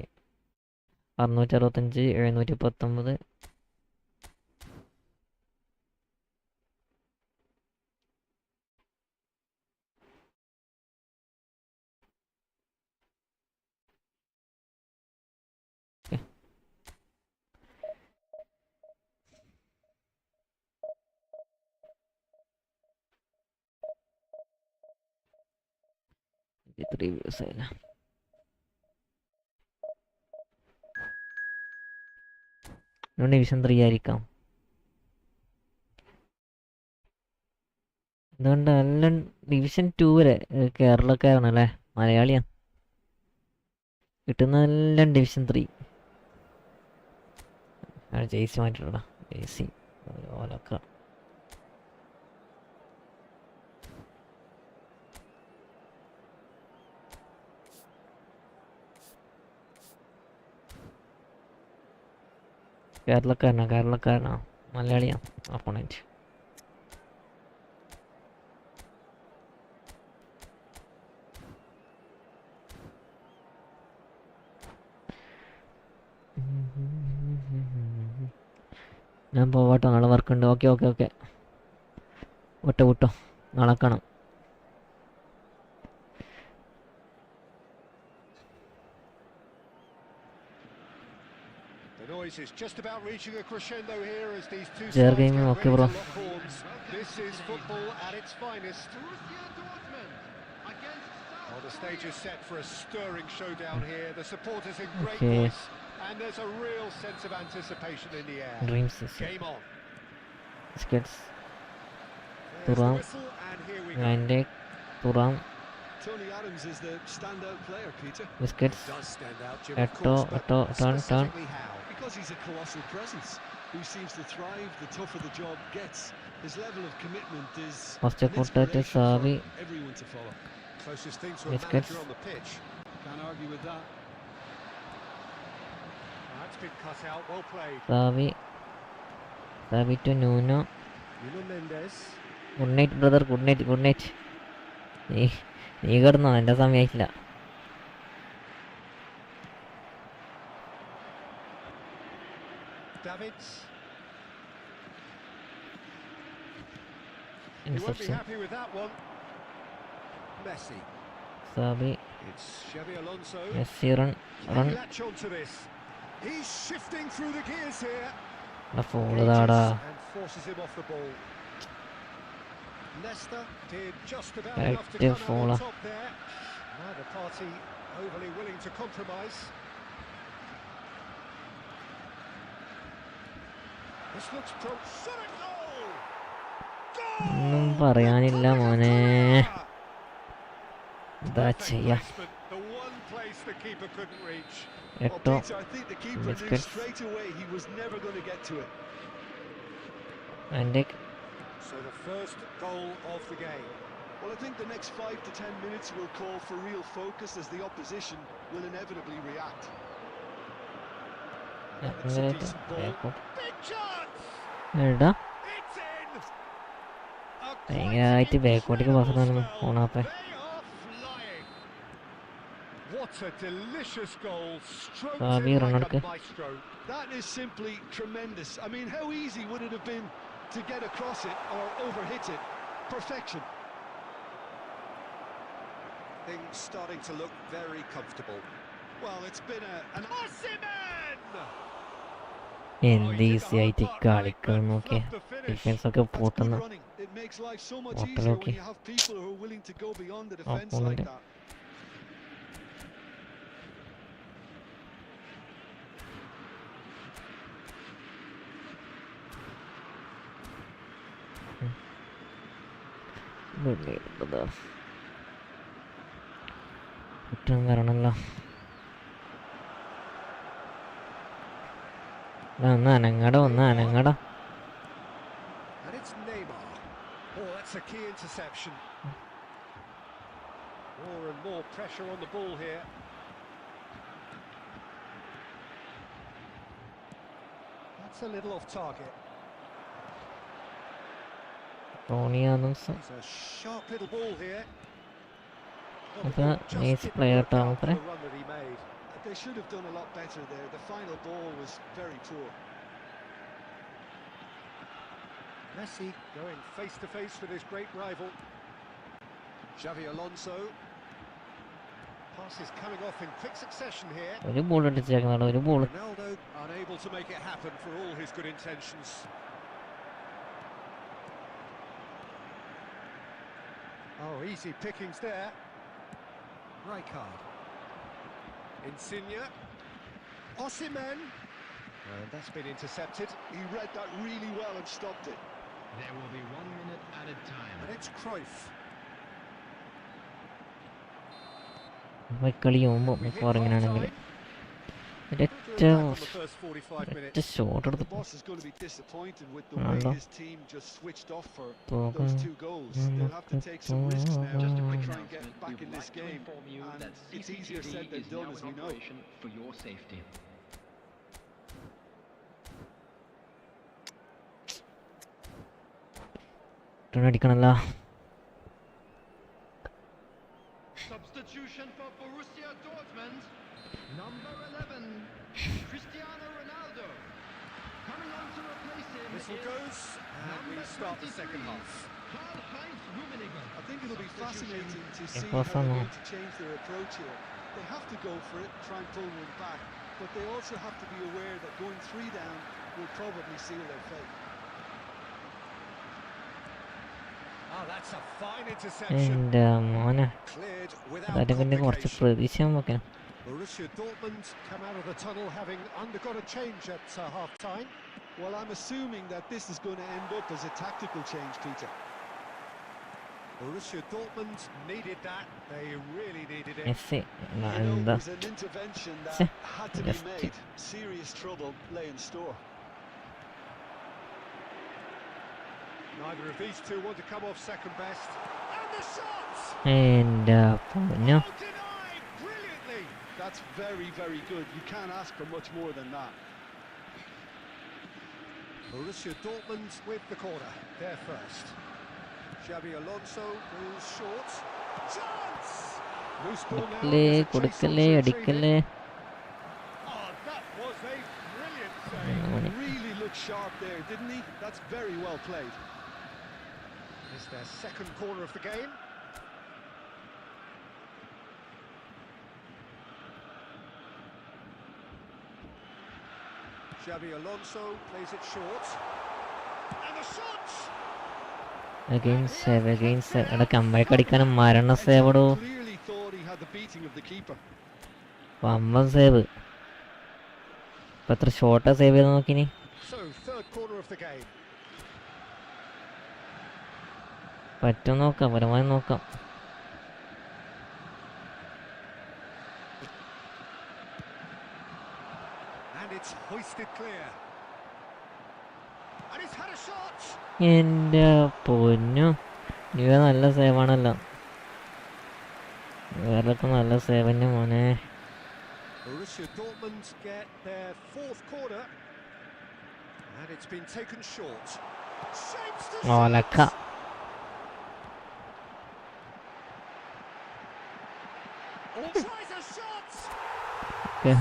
665, 719. റിവ്യൂസ് ആയില്ല. ഡിവിഷൻ 3 ആയിരിക്കാം. അതുകൊണ്ട് എല്ലാം ഡിവിഷൻ 2 വരെ കേരളക്കാരാണല്ലേ, മലയാളിയാണ് കിട്ടുന്ന എല്ലാം ഡിവിഷൻ 3. ജെയ്സി മാറ്റിട്ടാ, ജെയ്സി ഓലൊക്കെ. കേരളക്കാരനാ മലയാളിയാ ഓപ്പോണന്റ്. ഞാൻ പോവാട്ടോ, നാളെ വർക്കുണ്ട്. ഓക്കെ വിട്ടോ നാളെ കാണാം. The noise is just about reaching a crescendo here as these two Zer sides game get okay, ready bro. to lock horns. This is football at its finest. Borussia Dortmund against Well, the stage is set for a stirring showdown here. The supporters in great Okay. voice, and there's a real sense of anticipation in the air. Dreams Game on. Biscuits There's the Turam. whistle, and here we go. അതിൻ്റെ Thuram Tony Adams is the standout player, Peter, biscuits Does stand out, Jim, of Etto, course, but turn. specifically how? because he's a colossal presence who seems to thrive the tougher the job gets. His level of commitment is first an quarter inspiration Xavi for everyone to follow. Closest thing to a Biscuits. manager on the pitch. Can't argue with that. That's been cut out, well played. Xavi to Nuno. Nuno Mendes. Good night brother, good night. നീ കിടന്നോ, എൻ്റെ സമയമായിട്ടില്ല. Davids. He won't be interception. happy with that one. Messi. Xabi It's Xavi Alonso. Messi run Can he latch onto this? He's shifting through the gears here. Foul താടാ. And forces him off the ball. Leicester did just about Correct enough to come out foul. on top there. Neither party overly willing to compromise. This looks promising. Goal! ഒന്നും പറയാനില്ല മോനെ. എന്താ ചെയ്യാ? The one place the keeper couldn't reach. Well, എട്ടോ Peter, I think the keeper knew biscuits. straight away he was never going to get to it. എൻ്റെ So the first goal of the game. Well, I think the next 5 to 10 minutes will call for real focus as the opposition will inevitably react. It's a decent ball. Big chance! എടാ It's in! A ഭയങ്കരമായിട്ട് quite ബാക്കോട്ടേക്ക് pass incredible spell. ഓണാപ്പേ. They are flying. What a delicious goal. Stroked Fabi, in like Ronaldo. a maestro. That is simply tremendous. I mean, how easy would it have been to get across it or overhit it? Perfection. Things starting to look very comfortable. Well, it's been an Osimhen! എന്ത് easy ആയിട്ട് കളിക്കാൻ നോക്കിയ defence ഒക്കെ That's good പൂട്ടുന്ന running. It makes life so much What easier lucky. when you have people who are willing to go beyond the defense like Opponent. that. കുറ്റം വരണല്ലോ. ഒന്ന് അനങ്ങട ഒന്ന് അനങ്ങട. And it's Neymar. Oh, that's a key interception. More and more pressure on the ball here. That's a little off target. Tony Adams It's a sharp little ball here. Okay, Just nice didn't player work out down for there. the run that he made. They should have done a lot better there. The final ball was very poor. Messi going face to face with his great rival. Xavi Alonso. Passes coming off in quick succession here. ഒരു ball അടിച്ചേക്കുന്നുണ്ട്. ഒരു ball Ronaldo unable to make it happen for all his good intentions. Oh, easy pickings there. Rijkaard. Insigne. Osimhen. And that's been intercepted. He read that really well and stopped it. There will be 1 minute added time. And it's Cruyff. കളി പോകുമ്പോൾ We hit പറഞ്ഞാണെങ്കിൽ half-time. ഒരൊറ്റ Good attack on the first 45 ഒരൊറ്റ minutes. Shot The എടുത്ത് boss is going to be disappointed with the Ronaldo. way his team just switched off for those 2 goals. They'll have to take some risks now Just a to quick try and get announcement. back We in would this like to game. inform you And that it's easier CCTV said than is done, now as in we know. operation for your safety. അടിക്കണല്ലോ. Substitution for Borussia Dortmund. Number 11, Cristiano Ronaldo. Coming on to replace him Whistle is goes, and we number start the 23, second half. Karl-Heinz Rummenigge. I think it'll be fascinating to Yeah, see how pass they're on going now. to change their approach here. They have to go for it, try and pull one back, but they also have to be aware that going 3 down will probably seal their fate. Ah, that's a fine interception. എൻ്റെ മോനെ Cleared without അതിൻ്റെ കുറച്ച് complication. പ്രതീക്ഷ നോക്കാം. Borussia Dortmund come out of the tunnel having undergone a change at half-time. Well, I'm assuming that this is going to end up as a tactical change, Peter. Borussia Dortmund needed that. They really needed it. Messi You know, it എന്താ was an intervention that See, had to be just- made. Serious trouble lay in store. Neither of these two want to come off second best. And the shots! എൻ്റെ പൊന്നോ. Oh, denied brilliantly. That's very, very good. You can't ask for much more than that. Borussia Dortmund with the corner. They're first. Xavi Alonso goes short. Chance! Loose ball now. കൊടുക്കലേ There's a chase on കൊടുക്കലേ to retrieve അടിക്കലേ. it. Oh, that was a brilliant save. മോനെ. Really looked sharp there, didn't he? That's very well played. It's their second corner of the game. Xavi Alonso plays it short. And the shot! Against save against save. എടാ കമ്പൈക്ക് അടിക്കാനും മരണ save ഇടൂ. Clearly thought he had the beating of the keeper. വമ്പൻ save. ഇപ്പം എത്ര ഷോട്ടാ save ചെയ്ത് നോക്കിനി. So, third corner of the game. പറ്റും നോക്കാം, പരമാവധി നോക്കാം. And it's hoisted clear. And he's had a shot! എൻ്റെ പൊന്നു, ഇവ നല്ല സേവാണല്ലോ. വേറൊക്കെ നല്ല സേവ് തന്നെ മോനെ. Borussia Dortmund get their fourth corner. And it's been taken short. Shapes the ഓലക്ക. shot! Tries a shot!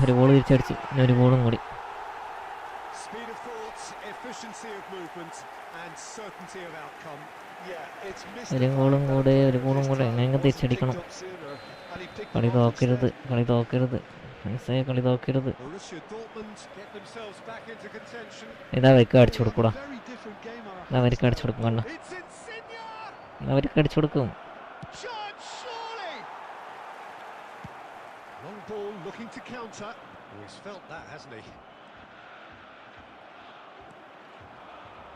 ഒരു ഗോൾ തിരിച്ചടിച്ച്, ഇനി ഒരു ഗോളും കൂടി. Speed of thought, efficiency of movement, and certainty of outcome. Yeah, it's missed ഒരു the ഗോളും fact കൂടെ, that ഒരു ഗോളും കൂടെ. എങ്ങനെ wasn't തിരിച്ചടിക്കണം. picked up sooner, and he picked കളി them off തോക്കരുത്, instead. കളി തോക്കരുത്. മനസ്സിലായി, കളി തോക്കരുത്. Borussia Dortmund get themselves back into contention. ഇതാ അവർക്ക് അടിച്ചു കൊടുക്കൂടാ. Very different game on our ഇതാ അവർക്ക് hands അടിച്ചു now. കൊടുക്കും. കണ്ടോ, It's Insigne! ഇതാ അവർക്ക് അടിച്ചു കൊടുക്കും. Shot, surely! Long ball looking to counter. Oh, he's felt that, hasn't he?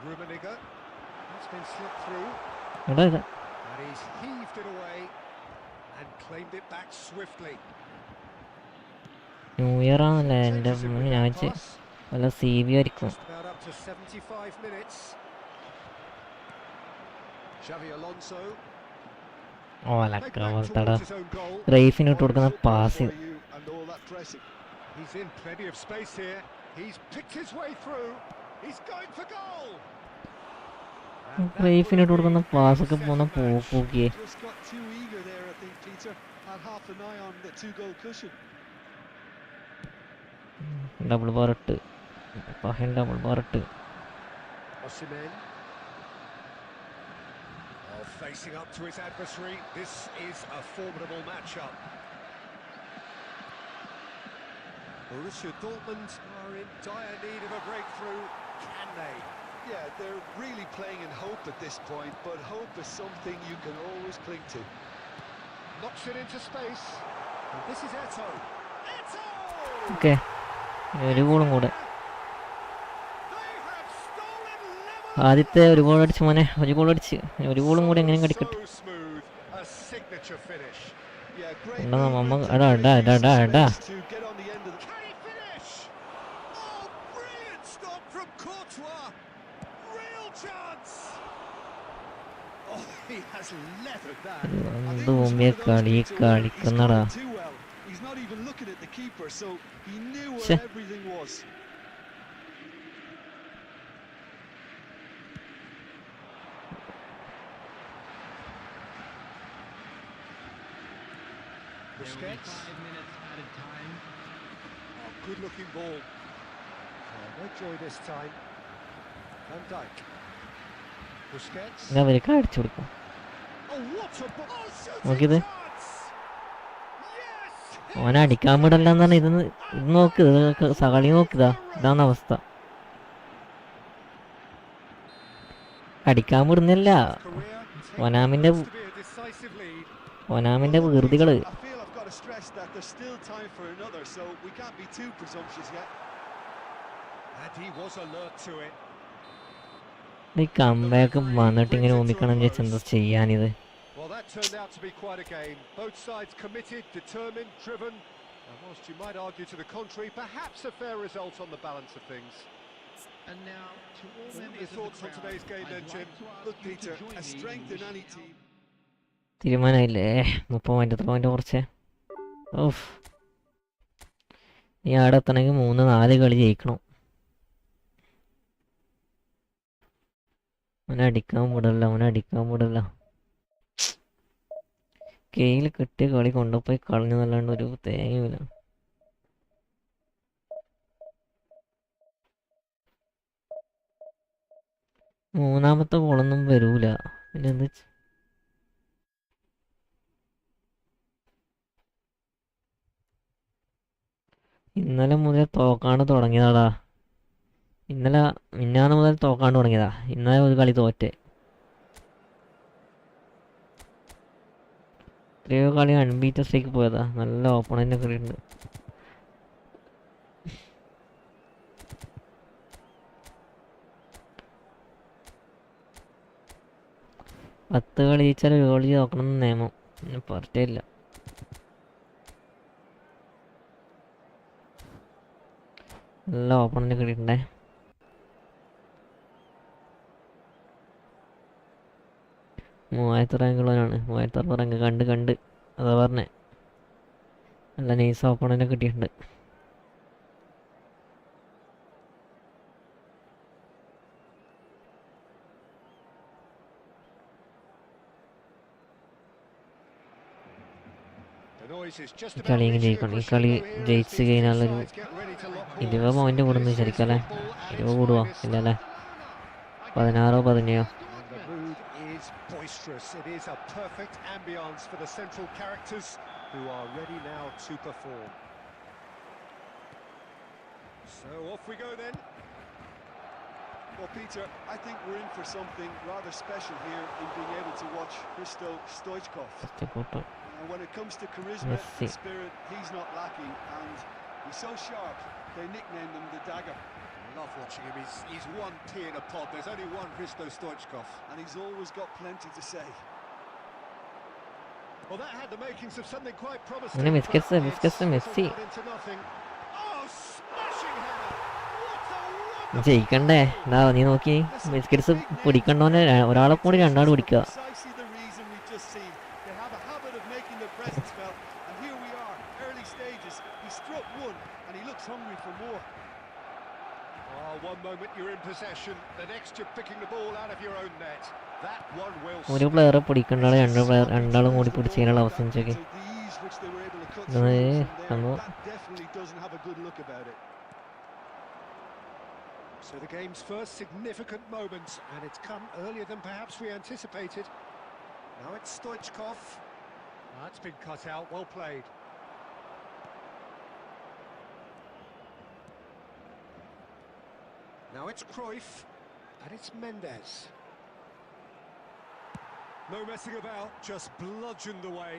Rummenigge. That's been slipped through. എടാ ഇതാ And he's heaved it away and claimed it back swiftly. New year ആണല്ലേ എൻ്റെ Changes it with ഞാൻ that വെച്ച് pass. വല്ല C B ആയിരിക്കും. Just about up to 75 minutes. Xavi Alonso. ഓലക്ക Played back പോലത്തടാ. towards his own goal. റൈഫിന് ഇട്ട് കൊടുക്കുന്ന Football pass. for you and all that pressing. He's in plenty of space here. He's picked his way through. He's going for goal. And that റൈഫിന് would ഇട്ട് കൊടുക്കുന്ന be പാസ്സൊക്കെ set പോകുന്ന match. പോക്കിയേ. Just got too eager there, I think, Peter. Had half an eye on the 2-goal cushion. Double bar ഇട്ട് പഹൻ double bar ഇട്ട്. Osimhen. Oh, facing up to his adversary. This is a formidable matchup. Borussia Dortmund are in dire need of a breakthrough. Can they? Yeah, they're really playing in hope at this point, but hope is something you can always cling to. Knocks it into space. And this is Eto. Eto! Okay, ഒരു ഗോളും കൂടെ. They have stolen level. ആദ്യത്തെ ഒരു goal അടിച്ച് മോനെ, ഒരു goal അടിച്ച് ഒരു ഗോളും കൂടി എങ്ങനെയും കടിക്കട്ടെ. So smooth. A signature finish. Yeah, great എടാ നമ്മ movement എടാ and എടാ great എടാ use എടാ of എടാ space to get on the end of the... Can he finish? Oh, brilliant stop from Courtois. Real chance. Oh, he has leathered that. I think എന്ത് it was one മുമ്പിയ of those, കളി Peter, where he's കളിക്കുന്നടാ. gone too well. He's not even looking at the keeper, so he knew ഛെ. where everything was. Busquets. 5 minutes added time. Oh, good looking ball. No joy this time. Van Dijk. Busquets. ഞാൻ അവർക്ക് അടിച്ചു കൊടുക്കും. Oh, what a ball. Oh, shooting നോക്കിയത് chance. Yes. ഓനെ അടിക്കാൻ വിടല്ലെന്ന് പറഞ്ഞാൽ ഇത് നോക്ക്, ഇത് കളി നോക്കിതാ, ഇതാണ് അവസ്ഥ. അടിക്കാൻ വിടുന്നില്ല. Career taking ഒനാമിന്റെ what looks to be a decisive lead. ഒനാമിന്റെ വികൃതികള്. I feel I've got to stress that there's still time for another, so we can't be too presumptuous yet. And he was alert to it. ഈ comeback വന്നിട്ട് ഇങ്ങനെ ഒന്നിക്കണം ചോദിച്ചാൽ എന്താ ചെയ്യാനിത്. Well, that turned out to be quite a game. Both sides committed, determined, driven. And whilst you might argue to the contrary, perhaps a fair result on the balance of things. And now, to all Your members of the thoughts on crowd, today's game then, I'd Jim? like to ask Look, you to Peter, join a me in strength in any wishing team. തീരുമാനമായില്ലേ? 30 point, എത്ര point കുറച്ച്? Of, ഈ ആടെ എത്തണമെങ്കിൽ 3-4 കളി ജയിക്കണം. അവനെ അടിക്കാൻ വിടല്ല. കെയിൽ കിട്ടിയ കളി കൊണ്ടുപോയി കളഞ്ഞതല്ലാണ്ട് ഒരു തേങ്ങയില്ല. മൂന്നാമത്തെ ഗോളൊന്നും വരൂല. പിന്നെ എന്ത് ഇന്നലെ മുതൽ തോക്കാണ്ട് തുടങ്ങിയതാടാ. ഇന്നലെ മിന്നാന്ന് മുതൽ തോക്കാണ്ട് തുടങ്ങിയതാ. ഇന്നലെ ഒരു കളി തോറ്റ്. എത്രയോ കളി അൺബീറ്റഡ് സ്ട്രൈക്ക് പോയതാ. നല്ല ഓപ്പണൻ്റ് ഒക്കെ ഉണ്ട്. പത്ത് കളി ജയിച്ചാൽ ഒരു ഗോൾ നോക്കണം എന്ന് നിയമം. പിന്നെ പറഞ്ഞില്ല. നല്ല ഓപ്പണൻ്റ് ഒക്കെ ഇടണ്ടേ. മൂവായിരത്തി റാങ്കുള്ളവനാണ്. 3600 റാങ്ക് കണ്ട് അതാ പറഞ്ഞേ. നല്ല നൈസ് ഓപ്പണൻ്റ് കിട്ടിയിട്ടുണ്ട്. ഈ കളി എങ്ങനെ ജയിക്കണം? ഈ കളി ജയിച്ച് കഴിഞ്ഞാലൊരു 20 പോയിന്റ് കൂടുന്നു ശരിക്കല്ലേ? 20 കൂടുവോ? ഇല്ലല്ലേ? 16 17. It is a perfect ambience for the central characters who are ready now to perform. So off we go then. Well, Peter, I think we're in for something rather special here in being able to watch Hristo Stoichkov. And when it comes to charisma and spirit, he's not lacking, and he's so sharp, they nicknamed him the Dagger. I love watching him. He's one pea in a pod. There's only one Hristo Stoichkov. And he's always got plenty to say. Well, that had the makings of something quite promising. അങ്ങനെ മിസ്കസ് Messi ജയിക്കണ്ടേ? എന്താ നീ നോക്കി biscuits പിടിക്കണ്ടോന്നെ ഒരാളെ കൂടി രണ്ടാൾ പിടിക്കുക. ഒരു പ്ലെയറെ പിടിക്കണ്ടാളെ രണ്ടാളും കൂടി പിടിച്ചതിനുള്ള അവസ്ഥ ചോദിക്കും. So the game's first significant moment, and it's come earlier than perhaps we anticipated. Now it's Stoichkov. That's been cut out, well played. Now it's Cruyff, and it's Mendes. No messing about, just bludgeoned away.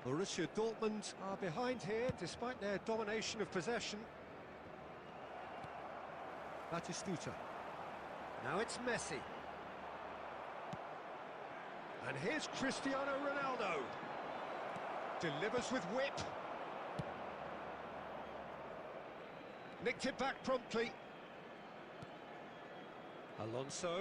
Borussia Dortmund are behind here, despite their domination of possession. Batistuta. Now it's Messi. And here's Cristiano Ronaldo. Delivers with whip. Nicked it back promptly. Alonso.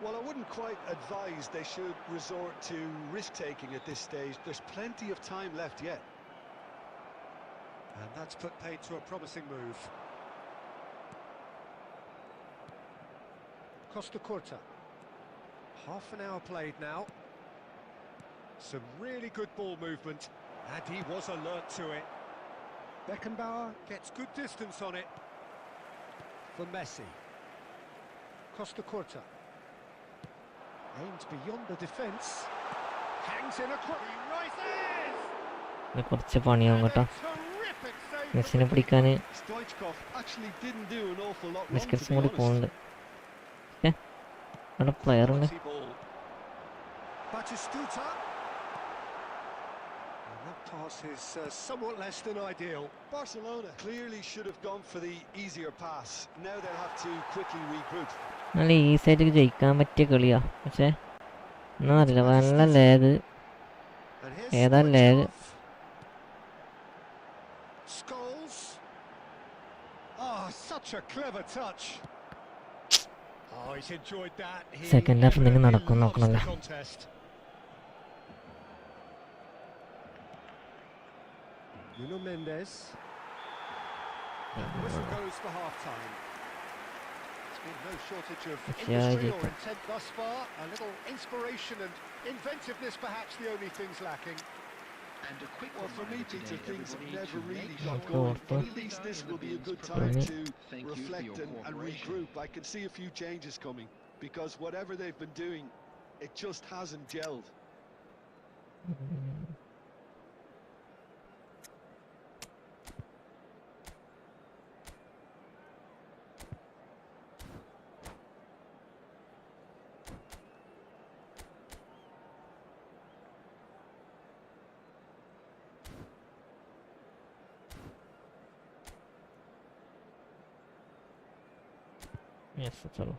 Well, I wouldn't quite advise they should resort to risk-taking at this stage. There's plenty of time left yet. And that's put paid to a promising move. Costa Curta. Half an hour played now. Some really good ball movement, and he was alert to it. Beckenbauer gets good distance on it. For Messi. Costa Curta. Aims beyond the defence. Hangs in a he rises. കുറച്ച് പണിയാവും കേട്ടോ മെസ്സിനെ പിടിക്കാൻ. ബിസ്ക്കറ്റ്സും കൂടി പോകുന്നുണ്ട്. അവിടെ player ഉണ്ട്. Batistuta. And that pass is somewhat less than ideal. Barcelona clearly should have gone for the easier pass. Now they'll have to quickly regroup. നല്ല ഈസിയായിട്ട് ജയിക്കാൻ പറ്റിയ കളിയാ. പക്ഷേ എന്നാ അറിയില്ല, നല്ല ലാഗ്. ഏതാ ലാഗ്? സെക്കൻഡ് ഹാഫ് എന്തെങ്കിലും നടക്കും നോക്കണല്ലോ. Mendes. Whistle goes for half time. No shortage of industry or intent thus far. A little inspiration and inventiveness, perhaps the only things lacking. And a quick well, for me, Peter, things have never really got Okay. going. But at least this will be a good time to Thank you for reflect your and cooperation. regroup. I can see a few changes coming because whatever they've been doing, it just hasn't gelled. Yes, चलो.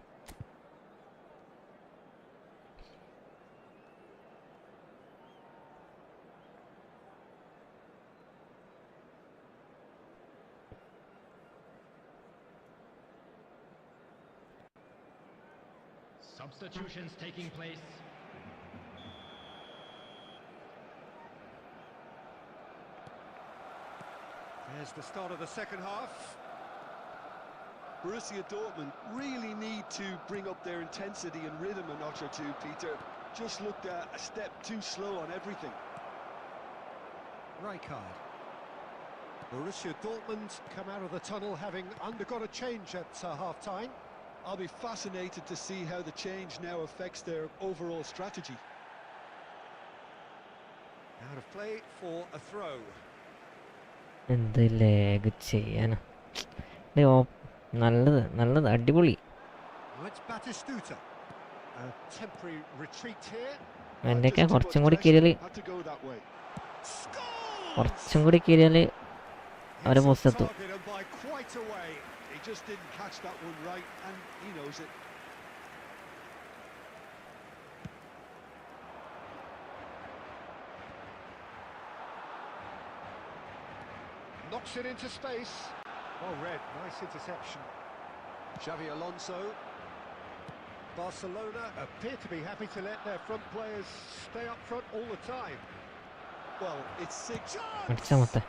Substitutions taking place. There's the start of the second half. Borussia Dortmund really need to bring up their intensity and rhythm a notch or two, Peter. Just looked a step too slow on everything. Rijkaard. Borussia Dortmund come out of the tunnel having undergone a change at half-time. I'll be fascinated to see how the change now affects their overall strategy. Out of play for a throw. എന്ത് lag ചെയ്യാനാ. നല്ലത് അടിപൊളി. Now it's Batistuta. A temporary retreat here. എന്റെയൊക്കെ കുറച്ചും കൂടി കീഴില് അവരെ post എത്തും. Targeted by quite a way. He just didn't catch that one right, and he knows it. Knocks it into space. Well read, nice interception. Xavi Alonso. Barcelona appear to be happy to let their front players stay up front all the time. Well, it's six. അടിച്ചാമത്തെ.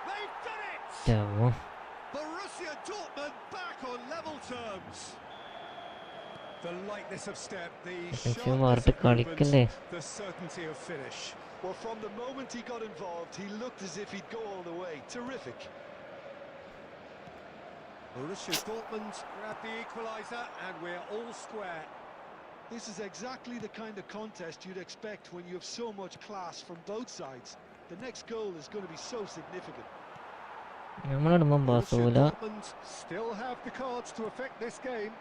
They've done it! Chao. Borussia Dortmund back on level terms. The lightness of step, the sharpness of movement, the certainty of finish. Well, from the moment he got involved, he looked as if he'd go all the way. Terrific. Borussia Dortmund grab the equaliser, and we're all square. This is exactly the kind of contest you'd expect when you have so much class from both sides. The next goal is going to be so significant. Borussia Dortmund still have the cards to affect this game.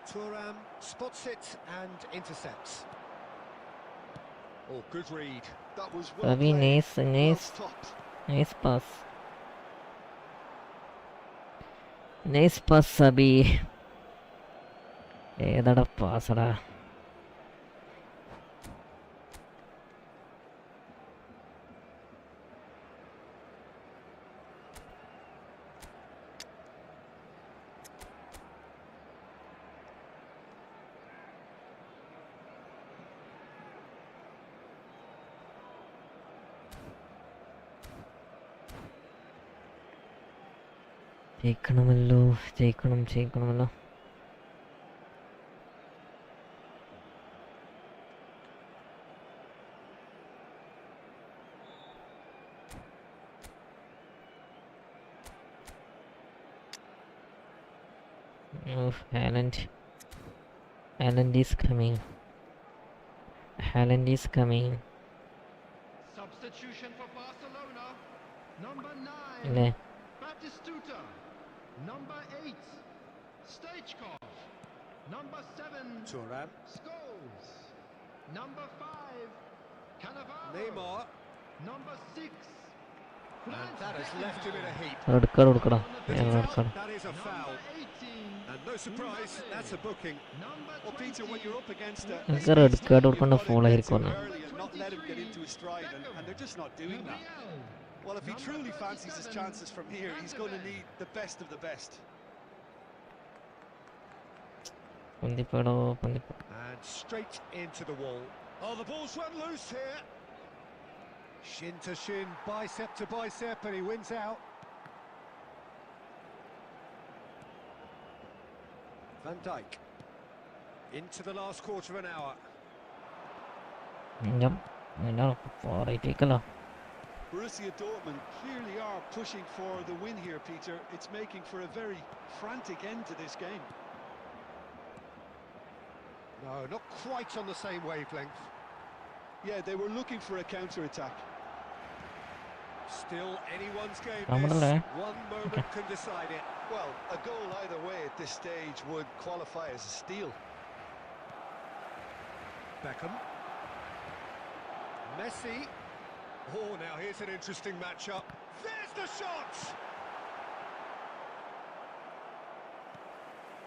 Thuram spots it and intercepts. Oh, good read. That was well played. Well stopped. Nice pass. Nice pass, Sabi. ഏതാടാ പാസടാ. ജയിക്കണമല്ലോ. Haaland is coming. Substitution for Barcelona. Number 9. ഇല്ലേ? Batistuta. Number 8. Stoichkov. Number 7. Thuram. Scholes. Number 5. Cannavaro. Neymar. Number 6. And that has left him in a heap. കൊടുക്കടാ. That is a foul. And no surprise, that's a booking. Well, Peter, when you're up against a red card കൊടുക്കണ്ട foul ആയിരിക്കും. not let him get into his stride, and they're just not doing that. Well, if he truly fancies his chances from here, he's going to need the best of the best. And straight into the wall. Oh, the ball's run loose here. Shin to shin, bicep to bicep, and he wins out. Van Dijk. Into the last quarter of an hour. Borussia Dortmund clearly are pushing for the win here, Peter. It's making for a very frantic end to this game. No, not quite on the same wavelength. Yeah, they were looking for a counter-attack. Still anyone's game One this. One moment can decide it. Well, a goal either way at this stage would qualify as a steal. Beckham. Messi. Oh, now here's an interesting matchup. There's the shot!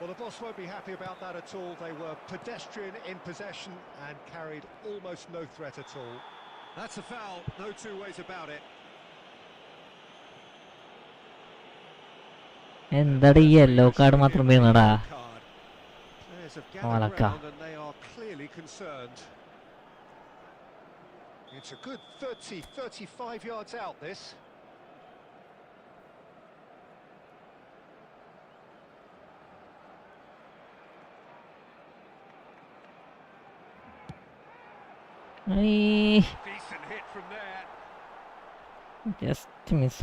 Well, the boss won't be happy about that at all. They were pedestrian in possession and carried almost no threat at all. That's a foul, no two ways about it. എന്താടി ഈ yellow card മാത്രം വീണടാ? Players have gathered round and they are clearly concerned. It's a good 35 yards out, this. Decent hit from there. Just miss.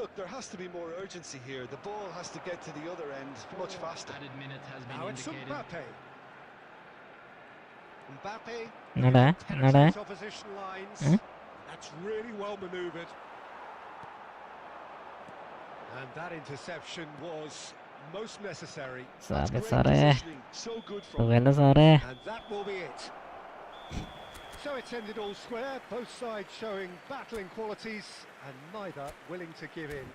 Look, there has to be more urgency here. The ball has to get to the other end much faster. Added minute has been Now it's indicated. Mbappe. Nada. Penetrates opposition lines. That's really well manoeuvred. And that interception was most necessary. Sorry. So good from And that will be it. So it's ended all square, both sides showing battling qualities and neither willing to give in.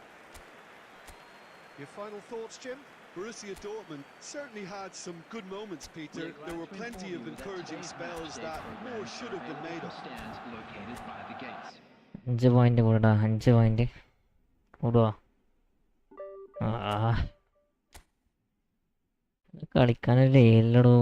Your final thoughts, Jim? Borussia Dortmund certainly had some good moments, Peter. There were plenty of encouraging spells that more should have been made of. Stands located by the gates. 5 point കൂടാ, 5 point കൂടുവാ. കളിക്കാനല്ലേ എല്ലടോ.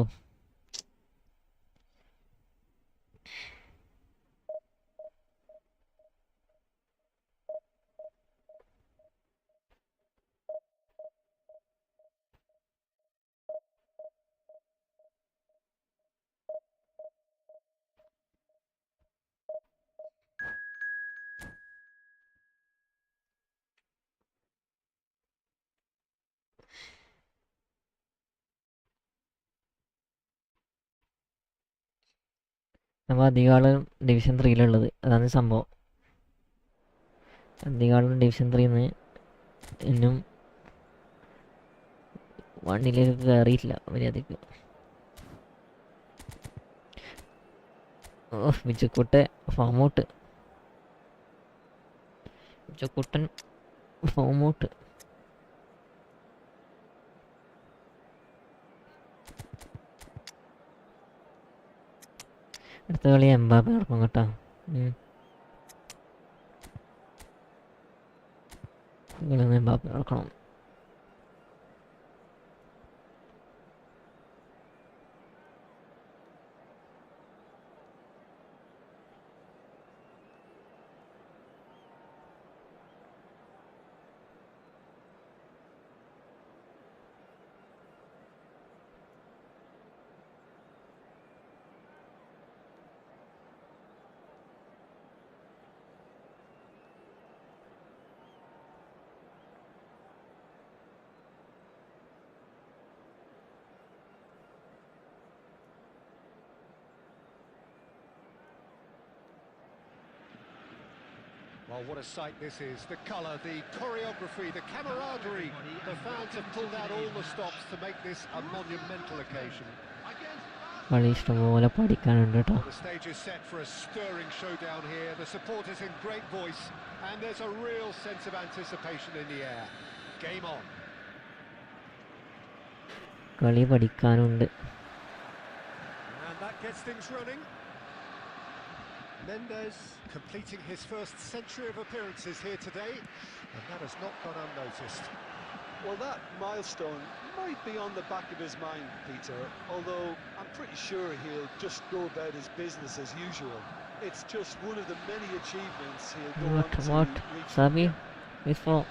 നമ്മൾ അധികം ആളും division 3-ലുള്ളത്, അതാണ് സംഭവം. അധികം ആളും division 3-ന്ന് ഇന്നും 1-ലേക്ക് കയറിയിട്ടില്ല മര്യാദക്ക്. വിജക്കുട്ടെ ഫോമൗട്ട്. വിജക്കുട്ടൻ ഫോമൗട്ട്. അടുത്ത കളി എംബാപ്പെ നടക്കും കേട്ടോ. എംബാപ്പെ നടക്കണം. Well, what a sight this is. The colour, the choreography, the camaraderie. The fans have pulled out all the stops to make this a monumental occasion. കളി ഇഷ്ടംപോലെ പഠിക്കാനുണ്ട് കേട്ടോ. The stage is set for a stirring showdown here. The supporters in great voice, and there's a real sense of anticipation in the air. Game on. കളി പഠിക്കാനുണ്ട്. And that gets things running. Mendes completing his first century of appearances here today, and that has not gone unnoticed. Well, that milestone might be on the back of his mind, Peter, although I'm pretty sure he'll just go about his business as usual. It's just one of the many achievements he'll go on to reach. Sabi, before.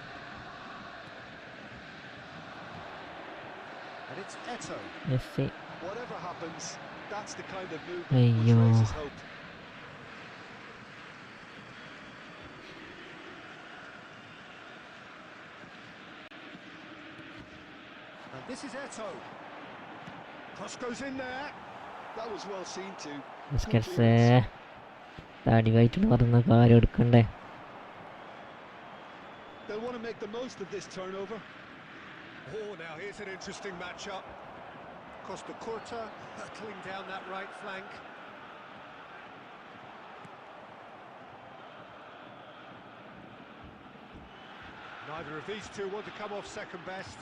And it's Eto. Let's see. Whatever happens, that's the kind of movement which raises hope. This is Eto. Cross goes in there. That was well seen too. Biscuits തടി white പറഞ്ഞ കാര്യം എടുക്കണ്ടേ. They'll want to make the most of this turnover. Oh, now here's an interesting matchup. Costa Curta hurtling down that right flank. Neither of these two want to come off second best.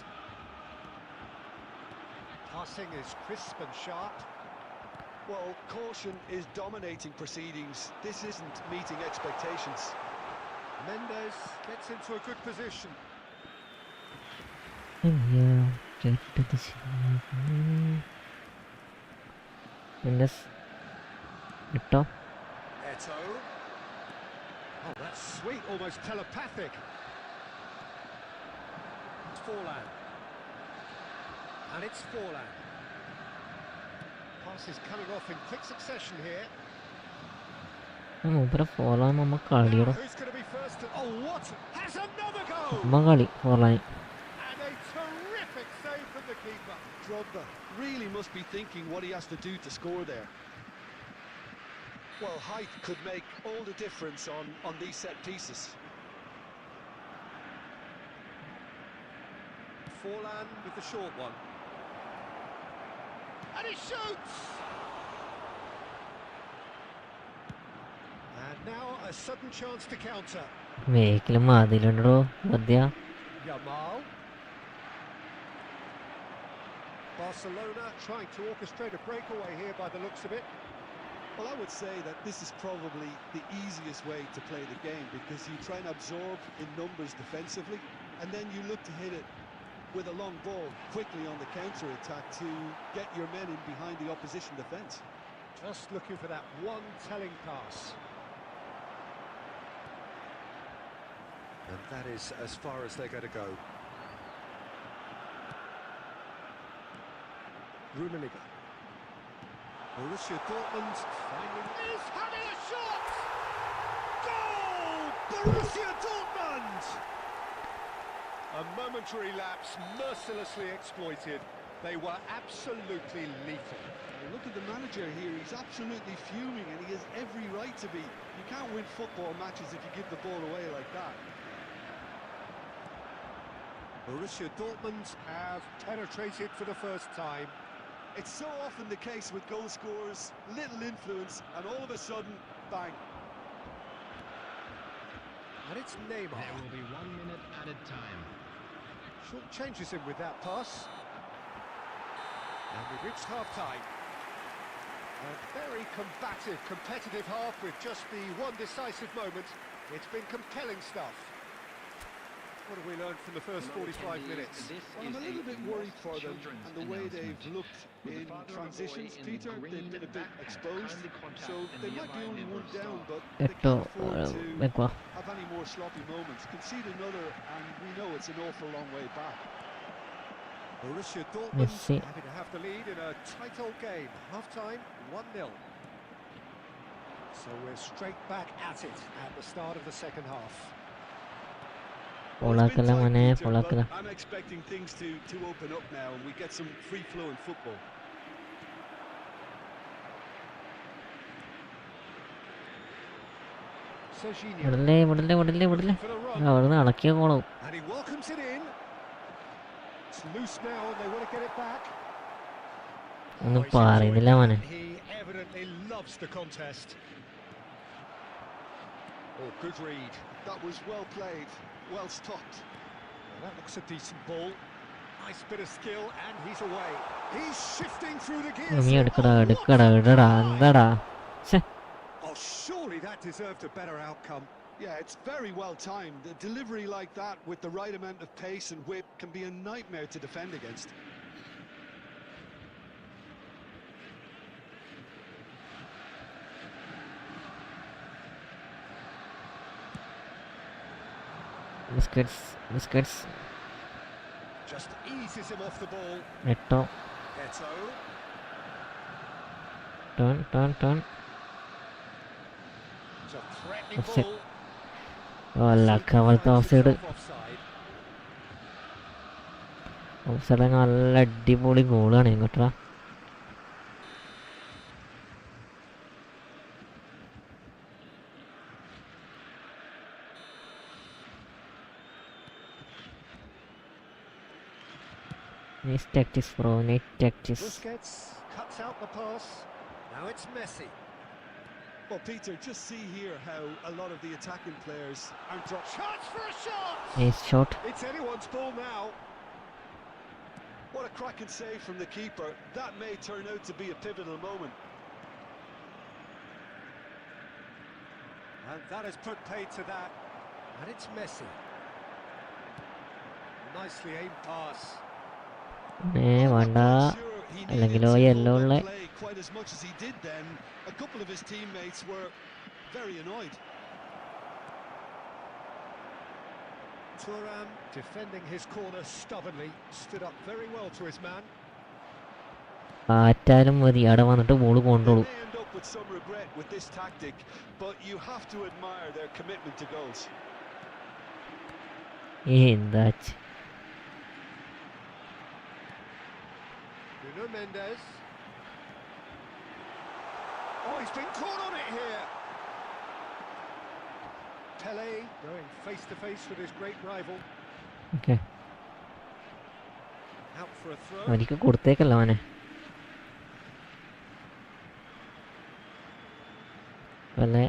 Passing is crisp and sharp. Well, caution is dominating proceedings. This isn't meeting expectations. Mendes gets into a good position. ഇട്ടോ Eto. Oh, that's sweet, almost telepathic. It's Forlan. And it's Forlan. Pass is coming off in quick succession here. മൂപ്പരെ Forlan നമ്മ കളിയടോ Who's going to be first? Oh, what? Has another goal! നമ്മ കളി Forlan. And a terrific save from the keeper. Drogba really must be thinking what he has to do to score there. Well, height could make all the difference on these set pieces. Forlan with the short one. And he shoots! And now a sudden chance to counter. വേക്കിലും മതിലുണ്ടോ സദ്യ. Yamal. Barcelona trying to orchestrate a breakaway here by the looks of it. Well, I would say that this is probably the easiest way to play the game, because you try and absorb in numbers defensively, and then you look to hit it with a long ball quickly on the counter-attack to get your men in behind the opposition defence. Just looking for that one telling pass. And that is as far as they're going to go. Rummenigge. Borussia Dortmund finding... Is having a shot! Goal! Borussia Dortmund! A momentary lapse mercilessly exploited. They were absolutely lethal. Look at the manager here, he's absolutely fuming, and he has every right to be. You can't win football matches if you give the ball away like that. Borussia Dortmund have penetrated for the first time. It's so often the case with goal scorers, little influence, and all of a sudden, bang. And it's Neymar. There will be 1 minute added time. Short changes him with that pass. And we've reached half-time. A very combative, competitive half with just the one decisive moment. It's been compelling stuff. What have we learned from the first 45 minutes? Well, I'm a little bit worried for them and the way they've looked in transitions, Peter. They've been a bit exposed, so they might be only one down, but they എട്ടോ can't afford to വെക്കുക. have any more sloppy moments. Concede another, and we know it's an awful long way back. Borussia Dortmund Messi. happy to have the lead in a tight old game. Half-time, 1-0. So we're straight back at it at the start of the second half. Well, it's been പൊളാക്കല tight, മോനെ Peter, പൊളാക്കല. but I'm expecting things to open up now, and we get some free-flowing football. Serginho വിടല്ലേ വിടല്ലേ വിടല്ലേ വിടല്ലേ. for the run, അവിടുന്ന് അടക്കിയ കോളും. and he welcomes it in. It's loose now, and they want to get it back. ഒന്നും Oh, he's പറയുന്നില്ല enjoying മോനെ. that. He evidently loves the contest. Oh, good read. That was well played, well stopped. Well, that looks a decent ball. Nice bit of skill, and he's away. He's shifting through the gears. നീ here. എടുക്കടാ Oh, എടുക്കടാ what? ഇടടാ എന്താടാ. ഛെ. Oh, surely that deserved a better outcome. Yeah, it's very well timed. A delivery like that with the right amount of pace and whip can be a nightmare to defend against. Busquets Busquets. Just eases him off the ball. Eto Eto. Turn turn turn. It's a threatening Offside. ball. അല്ല കവലത്തെ offside. Offside. Offside നല്ല അടിപൊളി ഗോളാണ് ഇങ്ങോട്ടാ. Nice tactics bro, nice tactics. Busquets cuts out the pass. Now it's Messi. Well, Peter, just see here how a lot of the attacking players are dropped. Chance for a shot! Nice shot. It's anyone's ball now. What a cracking save from the keeper. That may turn out to be a pivotal moment. And that has put paid to that. And it's Messi. Nicely aimed pass. വേണ്ട He അല്ലെങ്കിലോ needed to yellow hold ഉള്ള that play quite as much as he did then. A couple of his teammates were very annoyed. Thuram defending his corner stubbornly, stood up very well to his man. ആറ്റാലും മതി അവിടെ വന്നിട്ട് ball They കൊണ്ടോളൂ. may end up with some regret with this tactic, but you have to admire their commitment to goals. എന്താ Nuno Mendes. Oh, he's been caught on it here. Pele going face to face with his great rival. Okay Out for a throw. അവനിക്ക് കൊടുത്തേക്കല്ല അവനെ. വല്ലേ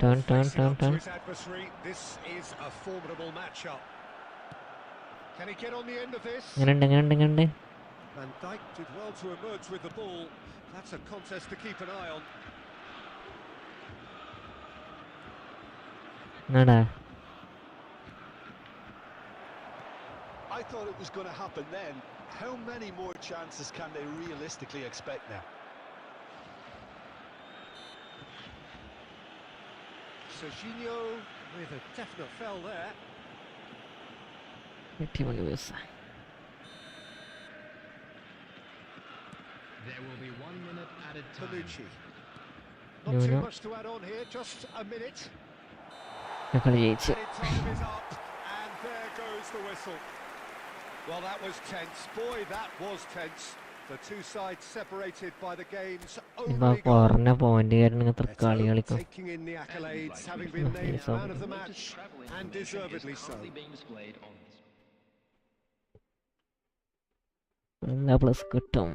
turn turn Facing turn up to turn. his adversary. This is a formidable matchup. Can he get on the end of this? എങ്ങനെയുണ്ട് Van Dijk did well to emerge with the ball. That's a contest to keep an eye on. എന്നാടാ I thought it was going to happen then. How many more chances can they realistically expect now? Serginho with a definite foul there. അടിപൊളി bus. There will be 1 minute added time. Panucci. Not Nuno. too much to add on here, just a minute. കളി ജയിച്ച്. Added time is up, and there goes the whistle. Well, that was tense. Boy, that was tense. The two sides separated by the game's ഇപ്പൊ only goal. കുറഞ്ഞ point കാരണം ഇത്ര കളി Beto കളിക്കും. taking in the accolades, having been named man of the match, and deservedly so. എല്ലാ plus കിട്ടും.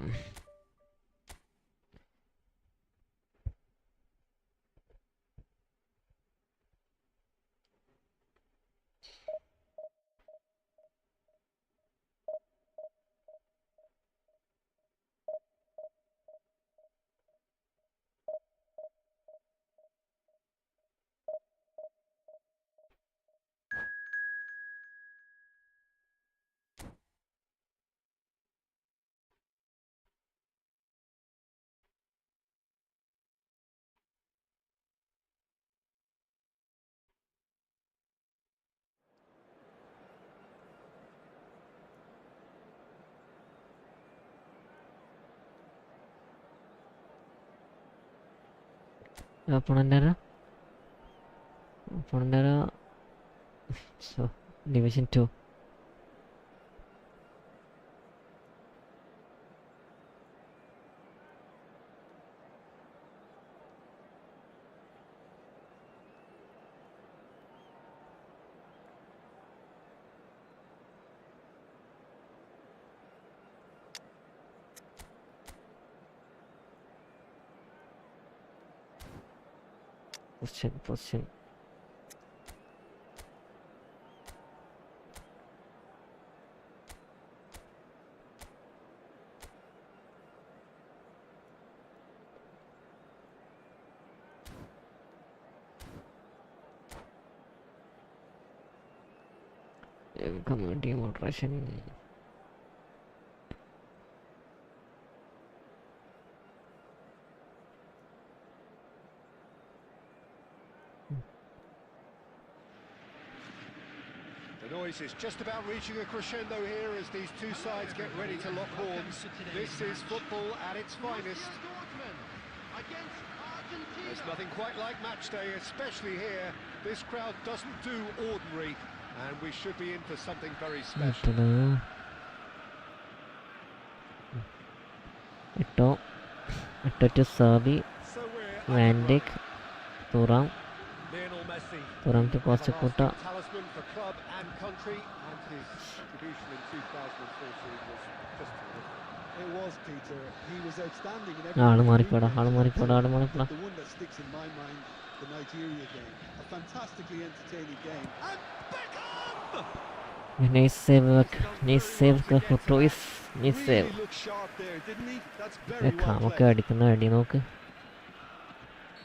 Opponent so division 2. Position. Community moderation. The noise is just about reaching a crescendo here as these two sides get ready to lock horns. This is football at its finest. There's nothing quite like match day, especially here. This crowd doesn't do ordinary, and we should be in for something very special. to Sabi, So Van Dijk, Thuram, Lionel Messi, Thuram to Costa. talisman for club and country, and his contribution in 2014 was just terrific. It was Peter. He was outstanding in ആള് every മാറിപ്പോടാ movement. ആള് മാറിപ്പോടാ ആള് മാറിപ്പോടാ. The one that sticks in my mind, the Nigeria game. A fantastically entertaining game. And Beckham! Nice save, nice save, Courtois, nice save. Really looked sharp there, didn't he? That's very well കാമൊക്കെ played. അടിക്കുന്ന അടി നോക്ക്.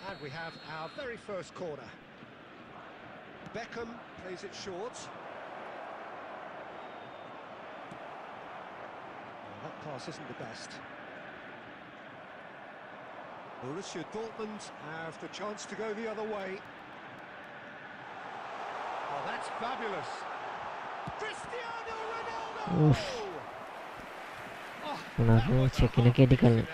And we have our very first corner. Beckham plays it short. Well, that pass isn't the best. Borussia Dortmund have the chance to go the other way. Oh, that's fabulous. Cristiano Ronaldo! Oof. Oh, ചെക്കിനൊക്കെ അടിക്കണം.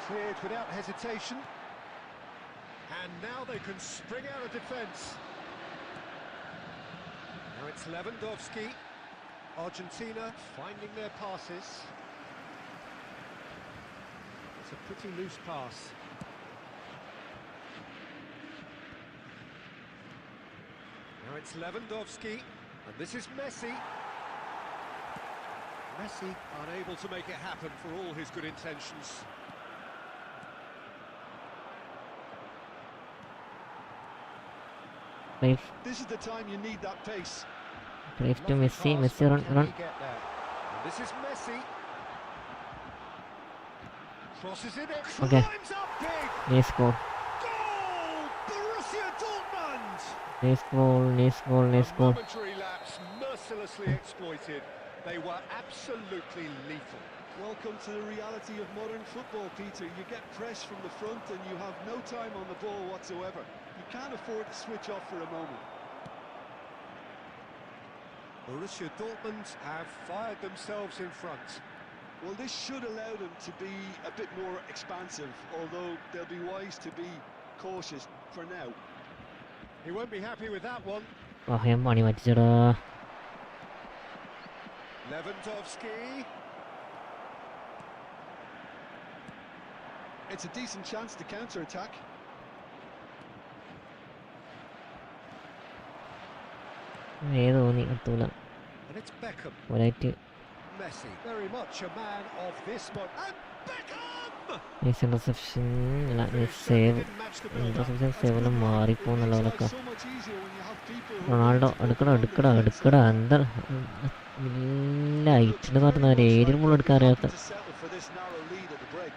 Cleared without hesitation. And now they can spring out of defence. Now it's Lewandowski. Argentina finding their passes. It's a pretty loose pass. Now it's Lewandowski. And this is Messi. Messi unable to make it happen for all his good intentions. This is the time you need that pace. Drive to Messi, Messi run. And this is Messi. Crosses it in. Okay. Climbs up big. Nice goal, Goal! Borussia Dortmund! nice goal, nice goal, nice A goal. momentary lapse mercilessly exploited. They were absolutely lethal. Welcome to the reality of modern football, Peter. You get press from the front and you have no time on the ball whatsoever. You can't afford to switch off for a moment. Borussia Dortmund have fired themselves in front. Well, this should allow them to be a bit more expansive, although they'll be wise to be cautious for now. He won't be happy with that one. ഞാൻ പണി പറ്റിച്ചടാ. Lewandowski. It's a decent chance to counter-attack. തോന്നി എത്തൂല. And it's Beckham. ഒരായിട്ട് Messi. Very much a man of this moment. And Beckham! Nice interception, nice save. Interception സേവെല്ലാം മാറിപ്പോന്നുള്ള പോലൊക്കെ. So much easier when you have people who Ronaldo എടുക്കടാ എന്താ ഇല്ല ഹൈറ്റിൽ പറഞ്ഞ ഒരു ഏരിയൽ ബോൾ എടുക്കാൻ അറിയാത്ത. to settle for this narrow lead at the break.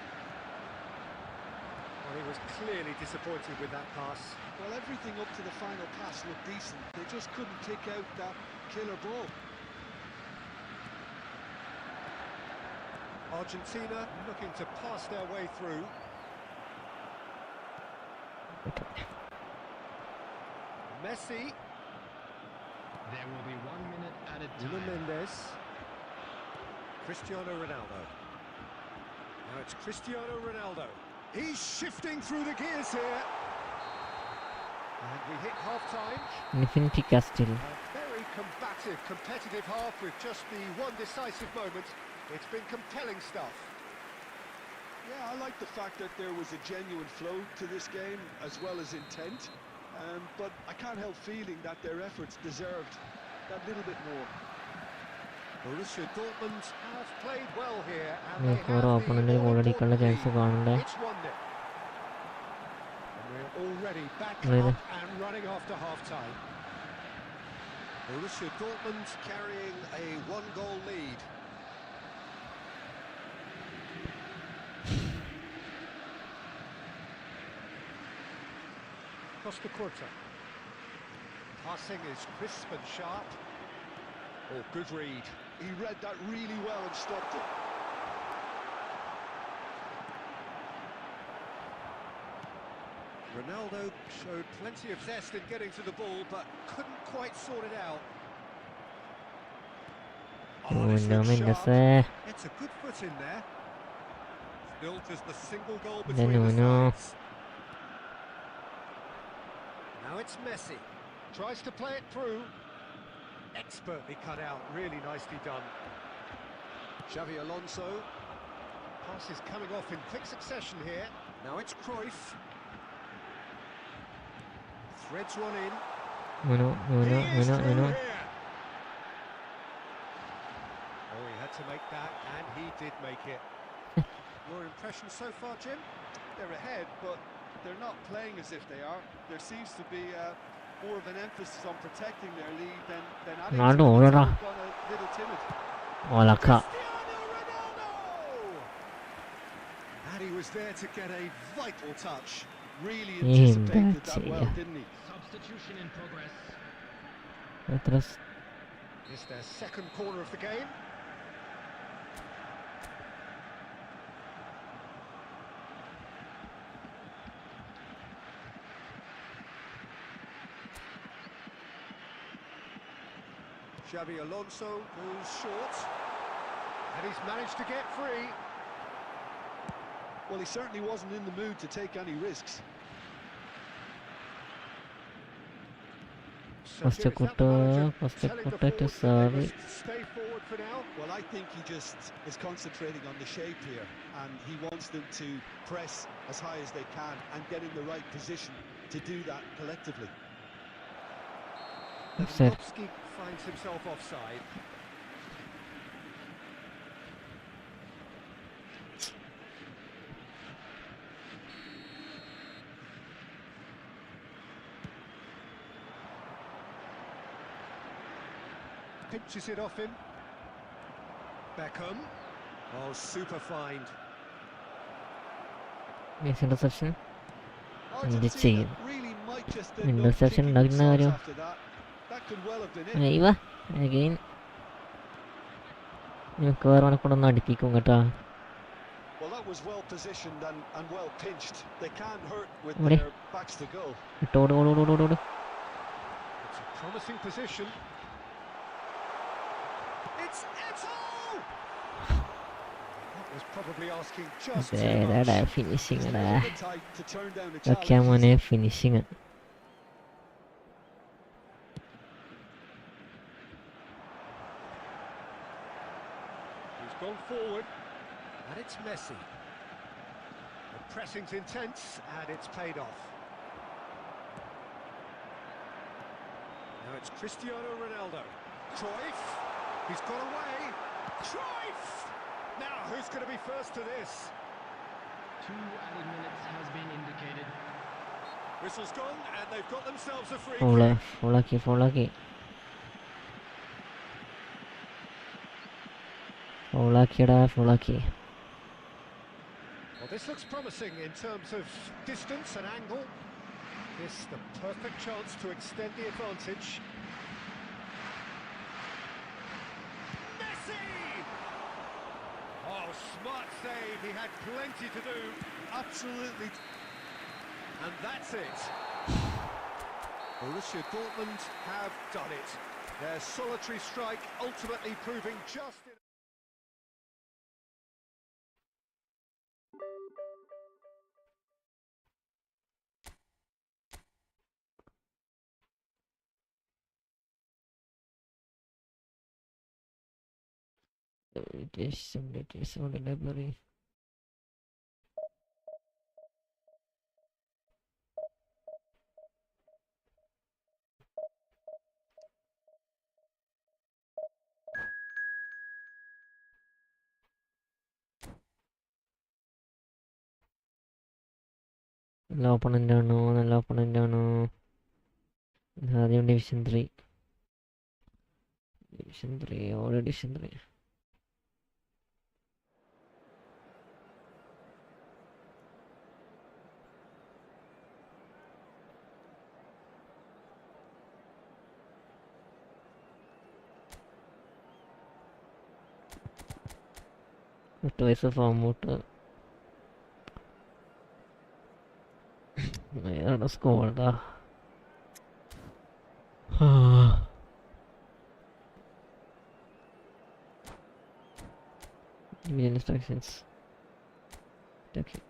Well, he was clearly disappointed with that pass. Well, everything up to the final pass looked decent. They just couldn't pick out that killer ball. Argentina looking to pass their way through. Messi. There will be 1 minute added Nuno time. Mendes. Cristiano Ronaldo. Now it's Cristiano Ronaldo. He's shifting through the gears here. And we hit half-time. Infinity castle. A very combative, competitive half with just the one decisive moment. It's been compelling stuff. Yeah, I like the fact that there was a genuine flow to this game as well as intent. But I can't help feeling that their efforts deserved that little bit more. Borussia Dortmund have played well here, and they have ഓരോ ഓപ്പണന്റിന് goal അടിക്കാനുള്ള chance കാണണ്ടേ. It's 1-0. And we're already back Really? up and running after half-time. Borussia Dortmund carrying a one-goal lead. Costa Curta. Passing is crisp and sharp. Oh, good read. He read that really well and stopped it. Ronaldo showed plenty of zest in getting to the ball, but couldn't quite sort it out. This No, looks Mendes. sharp. It's a good foot in there. Still just the single goal between the No. sides. Now it's Messi. Tries to play it through. Expertly cut out, really nicely done. Xavi Alonso. Pass is coming off in quick succession here. Now it's Cruyff. Threads one in. Muno. He is through here. Oh, he had to make that, and he did make it. Your impression so far, Jim? They're ahead, but they're not playing as if they are. There seems to be more of an emphasis on protecting their lead than adding to it. They've gone a little timid. Olaka. Cristiano Ronaldo! And he was there to get a vital touch. Really anticipated that well, didn't he? Substitution in progress. It's their second corner of the game. Xavi Alonso goes short, and he's managed to get free. Well, he certainly wasn't in the mood to take any risks. First quarter to serve. Stay forward for now. Well, I think he just is concentrating on the shape here, and he wants them to press as high as they can and get in the right position to do that collectively. Lewandowski finds himself offside. Pinches it off him. Beckham. Oh, super find. Yes, interception. Argentina really might just end up Interception kicking ഉണ്ടാക്കുന്ന themselves കാര്യം. after that. That could well have been it. അയ്യോ again മിക്കവാറും കൊണ്ടൊന്ന് അടുപ്പിക്കും കേട്ടോ. Well, that was well positioned and well pinched. They can't hurt with Ready? their backs to goal. ഓട്. It's a promising position. It's Eto! That was probably asking just too ഏതാടാ much. Finishing Just എടാ. a little tight to turn down a ഒക്കെ challenge. മോനെ finishing. He's gone forward, and it's Messi. The pressing's intense, and it's paid off. Now it's Cristiano Ronaldo. Cruyff, he's got away. Cruyff! Now, who's going to be first to this? 2 added minutes has been indicated. Whistle's gone, and they've got themselves a free ഫോളാക്കി kick. ഫോളാക്കി. Well, this looks promising in terms of distance and angle. This the perfect chance to extend the advantage. Messi! Oh, smart save. He had plenty to do. Absolutely. And that's it. Borussia Dortmund have done it. Their solitary strike ultimately proving just... Library. നല്ല opponent ആണോ ആദ്യം division 3 ഓരോ division 3 8 വയസ്സ് ഫോമൗട്ട് ഏതാണ് സ്കോൾഡാ instructions. Okay.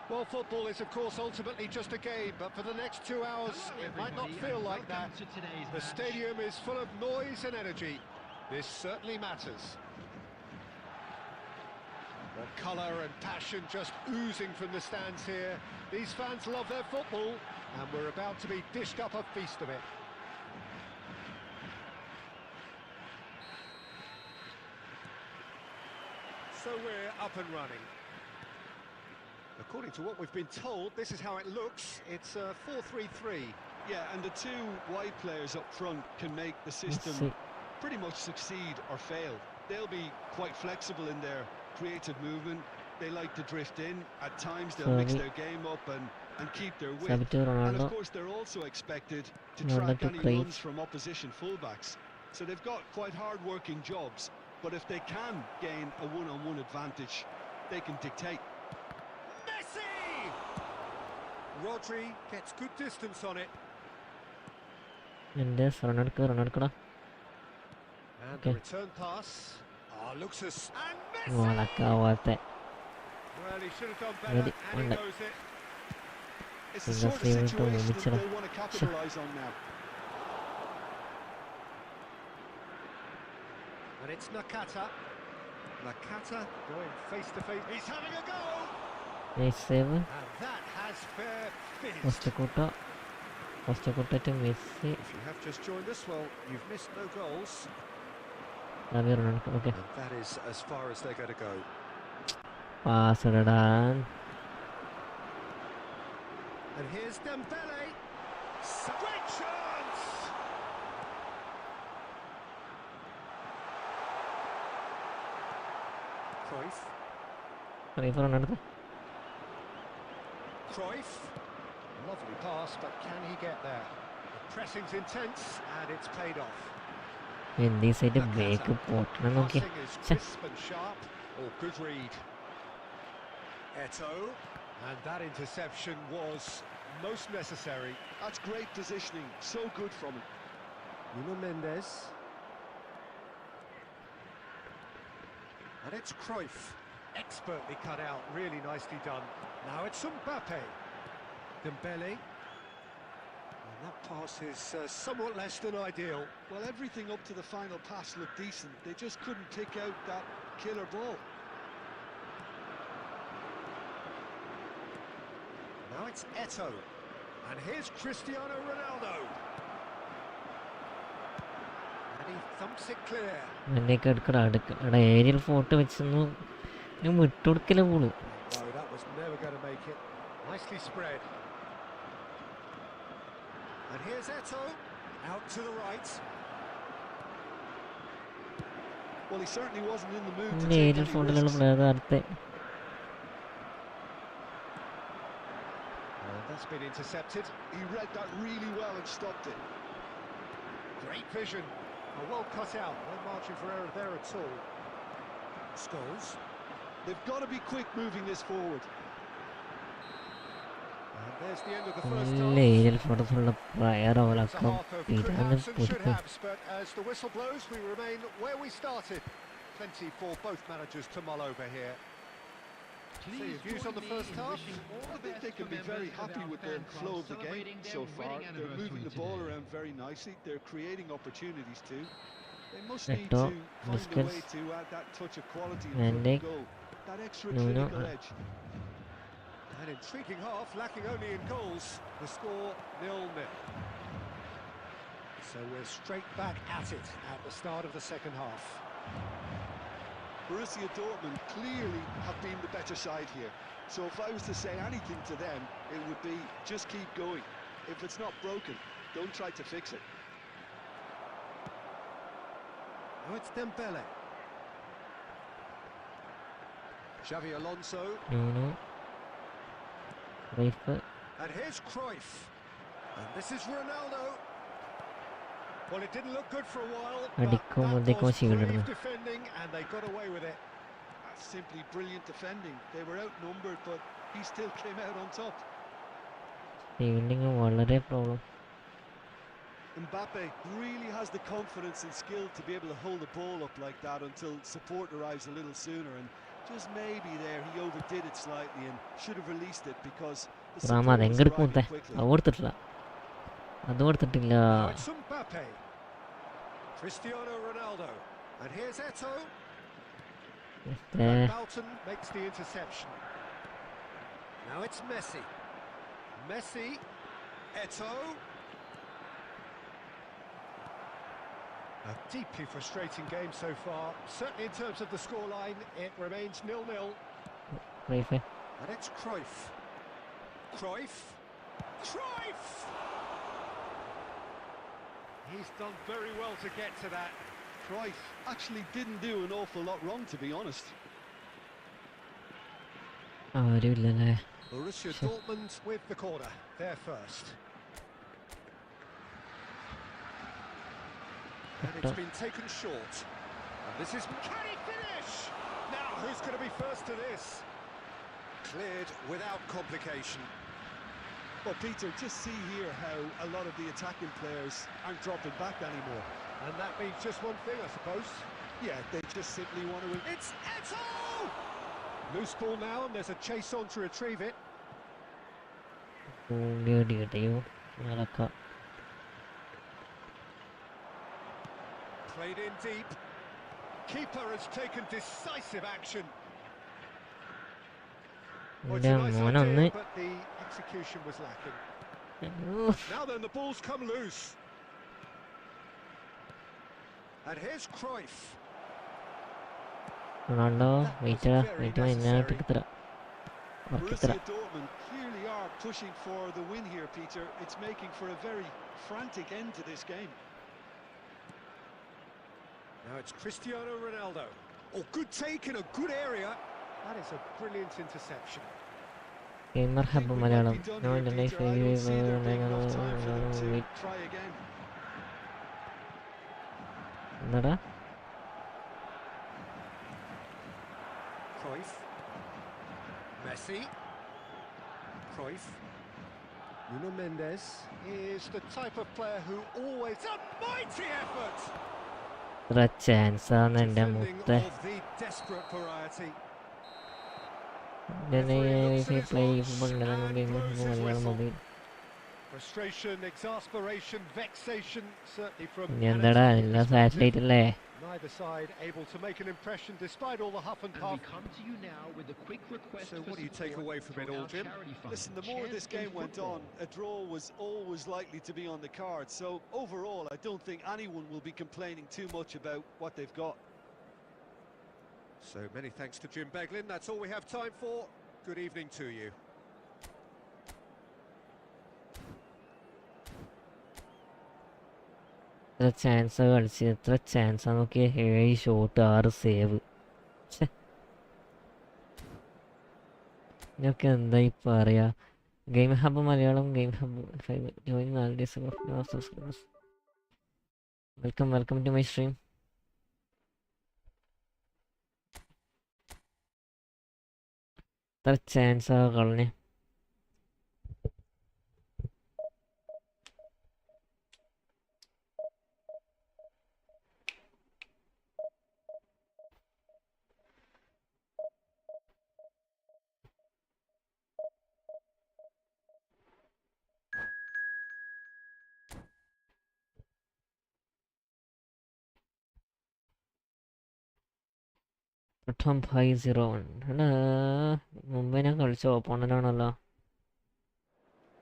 Well, football is, of course, ultimately just a game, but for the next 2 hours, it might not feel like that. The stadium is full of noise and energy. This certainly matters. Well, colour and passion just oozing from the stands here. These fans love their football, and we're about to be dished up a feast of it. So we're up and running. According to what we've been told, this is how it looks. It's a 4-3-3. Yeah, and the two wide players up front can make the system pretty much succeed or fail. They'll be quite flexible in their creative movement. They like to drift in. At times they'll mix their game up and keep their width. And of course they're also expected to track any runs from opposition fullbacks. So they've got quite hard-working jobs. But if they can gain a one-on-one advantage, they can dictate. Messi! Rodri gets good distance on it. And the return pass. Looks as... And Oh, Messi! well, He should have done better, and he knows it. It's the sort of situation that they want to capitalise on now. And it's Nakata. Nakata going face to face. He's having a go! nice save. And that has fair finish. First to Messi. If you have just joined us, well, you've missed no goals. Okay. And that is as far as they're going to go. Pass done. And here's Dembele. Great chance! Cruyff. Cruyff. Lovely pass, but can he get there? The pressing's intense, and it's paid off. In this side, break pot. Passing is crisp and sharp. Oh, good read. Eto. And that interception was most necessary. That's great positioning, so good from him. Nuno Mendes. And it's Cruyff. Expertly cut out, really nicely done. Now it's Mbappe. Dembele. And that pass is somewhat less than ideal. Well, everything up to the final pass looked decent. They just couldn't pick out that killer ball. Now it's Eto. And here's Cristiano Ronaldo. And he thumps it clear. Aerial photo which no വിട്ടുകൊടുക്കല പോള്. No, that was never going to make it. Nicely spread. And here's Eto. Out to the right. Well, he certainly wasn't in the mood to take aerial any ഫോട്ടിലുള്ള risks. Player അടുത്ത്. That's been intercepted. He read that really well and stopped it. Great vision. Well cut out. No margin for error there at all. Scholes. They've got to be quick moving this forward. And there's the end of the first half. Aerial ഫോട്ടോസുള്ള player It's a അവളൊക്കെ half of പിരാന്ന് could haves and should കൊടുക്കും. haves, but as the whistle blows, we remain where we started. Plenty for both managers to mull over here. So your views on the first half? I think they can be very happy with the flow of the game so far. They're moving the ball around very nicely. They're creating opportunities too. They must need Neto, to find a Busquets, way to add that touch of quality in Van front of Dijk, goal. That extra Nuno, clinical edge. An intriguing half, lacking only in goals. The score 0-0. So we're straight back at it at the start of the second half. Borussia Dortmund clearly have been the better side here. So if I was to say anything to them, it would be just keep going. If it's not broken, don't try to fix it. Now it's Dembele. Xavi Alonso. Nuno. Cruyff. And here's Cruyff. And this is Ronaldo. Well, it didn't look good for a while, but that was brave defending, and they got away with it. That's simply brilliant defending. They were outnumbered, but he still came out on top. Fielding വളരെ problem. Mbappe really has the confidence and skill to be able to hold the ball up like that until support arrives a little sooner, and just maybe there he overdid it slightly and should have released it because the support was arriving quickly. Now it's Mbappe. Cristiano Ronaldo. And here's Eto'o. And Dalton makes the interception. Now it's Messi. Messi. Eto'o. A deeply frustrating game so far. Certainly in terms of the scoreline, it remains 0-0. And it's Cruyff. Cruyff. Cruyff! He's done very well to get to that. Cruyff actually didn't do an awful lot wrong, to be honest. Borussia Dortmund with the corner. They're first. And it's been taken short. And this is... Can he finish? Now, who's going to be first to this? Cleared without complication. Well, Peter, just see here how a lot of the attacking players aren't dropping back anymore. And that means just one thing, I suppose. Yeah, they just simply want to win. It's Eto'o! Loose ball now, and there's a chase on to retrieve it. Played in deep. Keeper has taken decisive action. Well, it's a nice idea, but the execution was lacking. Now then, the ball's come loose. And here's Cruyff. Borussia Dortmund clearly are pushing for the win here, Peter. It's making for a very frantic end to this game. Now it's Cristiano Ronaldo. Oh, good take in a good area. That is a brilliant interception. Marhaba Malayalam. No, the nice Try again. Cruyff. Messi. Cruyff. Nuno Mendes is the type of player who always... A mighty effort! Chance Defending of the desperate variety. Frustration, exasperation, vexation, certainly from neither side able to make an impression despite all the huff and puff. So what do you take away from it all, Jim? Listen, the more this game went on, a draw was always likely to be on the card. So overall, I don't think anyone will be complaining too much about what they've got. So many thanks to Jim Beglin. That's all we have time for. Good evening to you. Chance chance okay, hey, short or save. Okay, Game Hub Malayalam, Game Hub. If I join all this, subscribers. Welcome to my stream. Chance കളഞ്ഞേ Tom 5-0 മുംബൈനെ കളിച്ച opponent ആണല്ലോ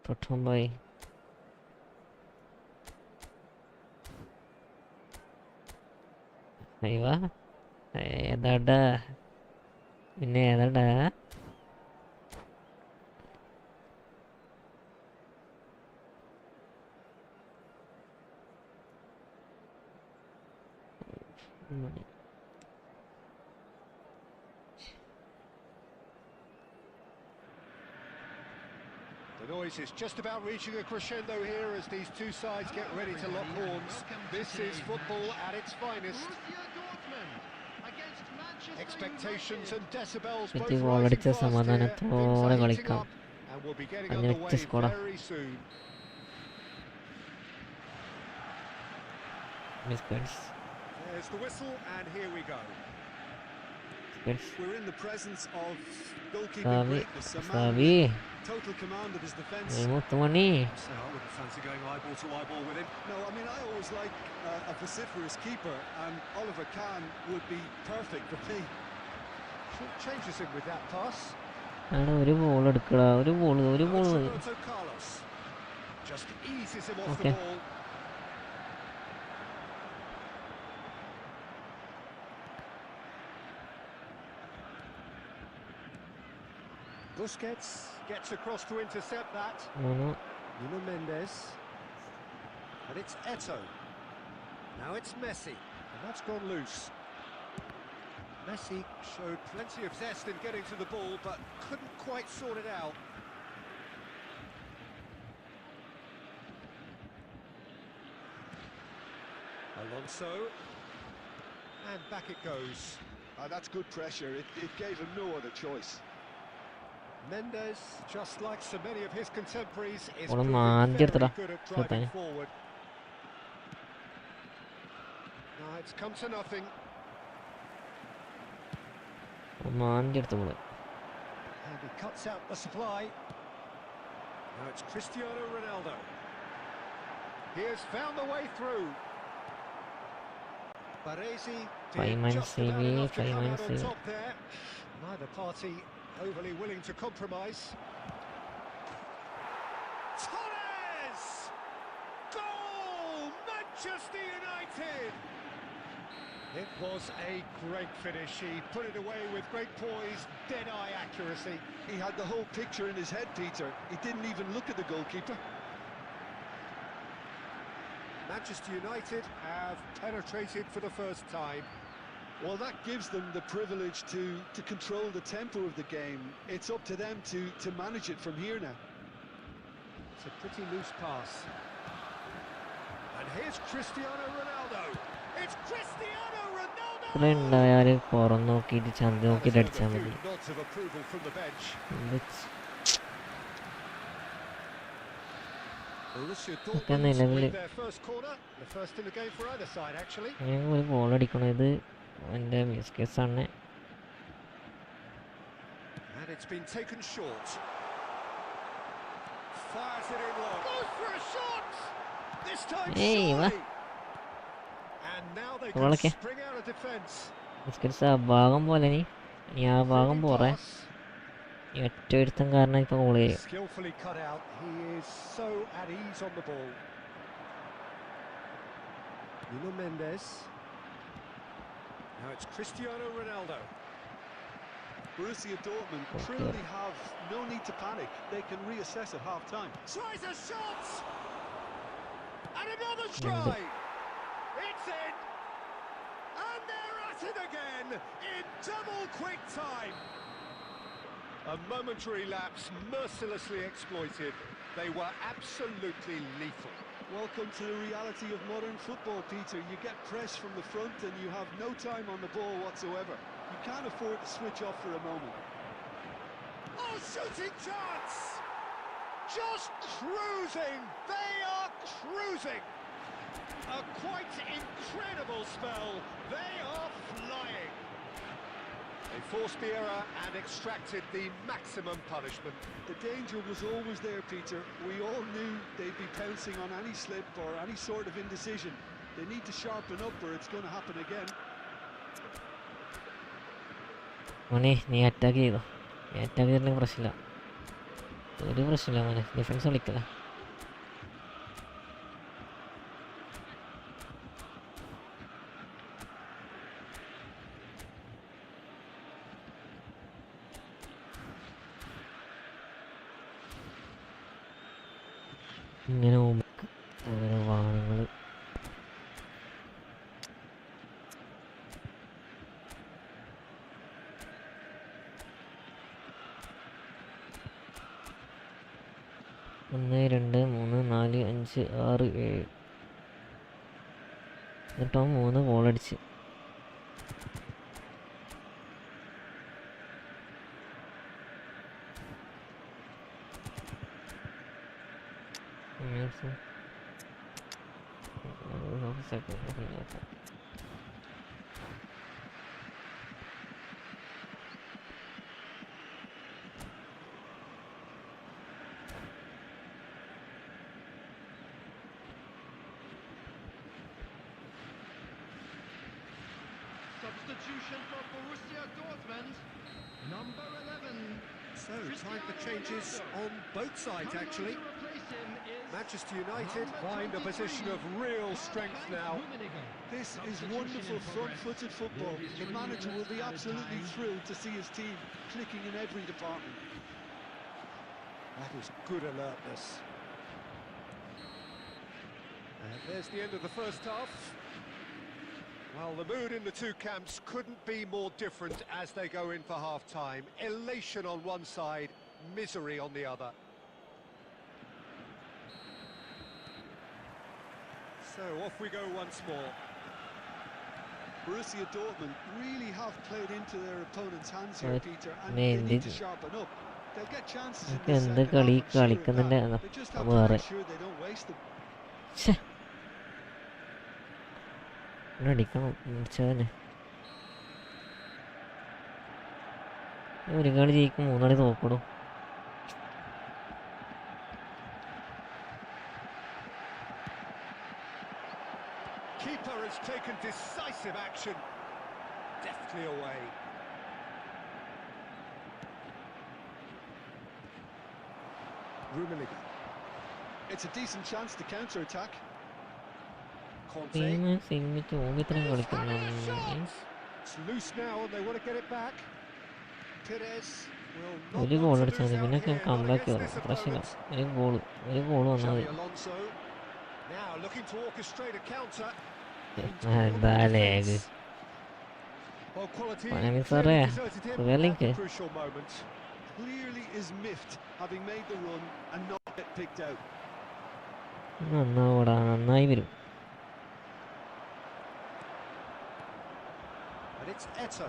പ്രഥം ഭായ് അയ്യോ ഏതാടാ പിന്നെ ഏതാടാ The noise is just about reaching a crescendo here as these two sides get ready to lock horns. This is football at its finest. Expectations and decibels both rising fast here. Things are heating up and we'll be getting underway very soon. Biscuits. There's the whistle, and here we go. Biscuits. We're in the presence of goalkeeping Savi. greatness. A man Savi. with total command of his defence. Muthumani. So I wouldn't fancy going eyeball to eyeball with him. No, I mean, I always like a vociferous keeper, and Oliver Kahn would be perfect for me. Changes him with that pass. ഒരു ball എടുക്കടാ, ഒരു ball Now മതി. it's Roberto Carlos. Just eases him off Okay. the ball. Busquets gets across to intercept that. മൂന്ന്. Nuno Mendes. And it's Eto'o. Now it's Messi. And that's gone loose. Messi showed plenty of zest in getting to the ball, but couldn't quite sort it out. Alonso. And back it goes. That's good pressure. It gave him no other choice. Mendes, just like so many of his contemporaries, is Oğlum, proving manca very എടുത്തടാ. good at Şurada. driving forward. Now it's come to nothing. മാന്തി എടുത്ത ball. And he cuts out the supply. Now it's Cristiano Ronaldo. He has found the way through. Baresi did Feynman just about CV, enough to come Feynman out on CV. top there. Neither party overly willing to compromise. Torres! Goal! Manchester United! It was a great finish. He put it away with great poise, dead-eye accuracy. He had the whole picture in his head, Peter. He didn't even look at the goalkeeper. Manchester United have penetrated for the first time. Well, that gives them the privilege to control the tempo of the game. It's up to them to manage it from here now. It's a pretty loose pass. And here's Cristiano Ronaldo. It's Cristiano Ronaldo! ഇവിടെ ഉണ്ടായാൽ പുറം നോക്കിയിട്ട് ചന്ത നോക്കിയിട്ട് That has അടിച്ചാൽ earned a മതി. few nods of approval from the bench. Borussia Okay, Dortmund നിലവില് with their first corner. The first in the game for either side, actually. ഞാൻ ഒരു ബോൾ അടിക്കണം. ഇത് എൻ്റെ മിസ്കേസ് ആണ്. And it's been taken short. Fires it in low. Goes for a shot! This time Hey, surely. And now they can Okay. spring out of defence. മിസ്കേസ് ആ ഭാഗം പോലെ നീ ആ ഭാഗം പോറേ. Pass. ഈ ഒറ്റ എടുത്തം കാരണം ഇപ്പൊ ഗോൾ ചെയ്യും. Skillfully cut out. He is so at ease on the ball. Nuno Mendes. Now it's Cristiano Ronaldo. Borussia Dortmund truly have no need to panic. They can reassess at half-time. Tries a shot! And another try! It's in! And they're at it again in double quick time! A momentary lapse mercilessly exploited. They were absolutely lethal. Welcome to the reality of modern football, Peter. You get press from the front and you have no time on the ball whatsoever. You can't afford to switch off for a moment. Oh, shooting chance! Just cruising! They are cruising! A quite incredible spell. They are flying. They forced the error and extracted the maximum punishment. The danger was always there, Peter. We all knew they'd be pouncing on any slip or any sort of indecision. They need to sharpen up or it's going to happen again. മോനെ നീ attack ചെയ്തോ. നീ attack ചെയ്തില്ലെങ്കിൽ പ്രശ്നമില്ല. ഒരു പ്രശ്നമില്ല മോനെ. Defence കളിക്കല. ഇങ്ങനെ നമുക്ക് ഓരോ വാഹനങ്ങൾ ഒന്ന് രണ്ട് മൂന്ന് നാല് അഞ്ച് ആറ് ഏഴ് എന്നിട്ടോ 3 ഗോളടിച്ച്. Substitution for Borussia Dortmund. Number 11. So, time for changes on both sides, actually. Manchester United find a position of real strength now. This is wonderful front-footed football. The manager will be absolutely thrilled to see his team clicking in every department. That is good alertness. And there's the end of the first half. Well, the mood in the two camps couldn't be more different as they go in for half-time. Elation on one side, misery on the other. So off we go once more. Borussia Dortmund really have played into their opponent's hands here, Right. Peter, and Nee, they need to this- sharpen up. They'll get chances in നമുക്ക് the എന്ത് second half, കളി I'm sure of that. കളിക്കുന്നുണ്ട് They just have to വേറെ make sure they don't waste them. അടിക്കണം മുറിച്ചതന്നെ ഒരു കളി ജയിക്കും മൂന്നാളി തോക്കടും Keeper has taken decisive action. Deftly away. Rummenigge. It's a decent chance to counter-attack. Conte. Team സിമ്മി തോന്നിത്രയും കളിക്കുന്നു It's loose now and they want to get it back. Perez will not ഒരു want goal to അടിച്ചാൽ lose മതി out പിന്നെ here, not comeback against വരും this പ്രശ്നമില്ല opponent. ഒരു ഗോൾ വന്നാൽ Xabi മതി Alonso now looking to orchestrate a counter. എന്താ ലേഗ് Well, quality പണമി clearly സാറേ deserted him at സുഖലിക്ക് the crucial moment. Clearly is miffed, having made the run and not get picked out. നന്നാവൂടാ നന്നായി വരും And it's Eto.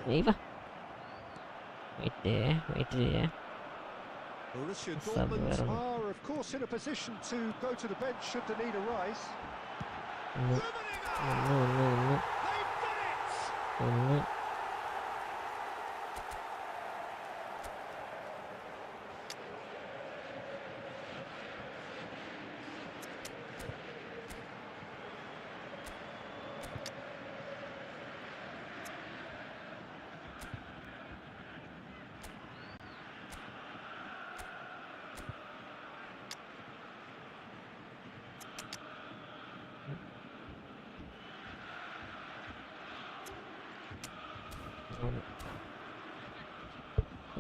Wait ചെയ്യേ Borussia Sub Dortmund verano. are, of course, in a position to go to the bench should the need arise. ഒന്ന് Rummenigge! ഒന്ന് ഒന്ന് ഒന്ന് They've done it! ഒന്ന്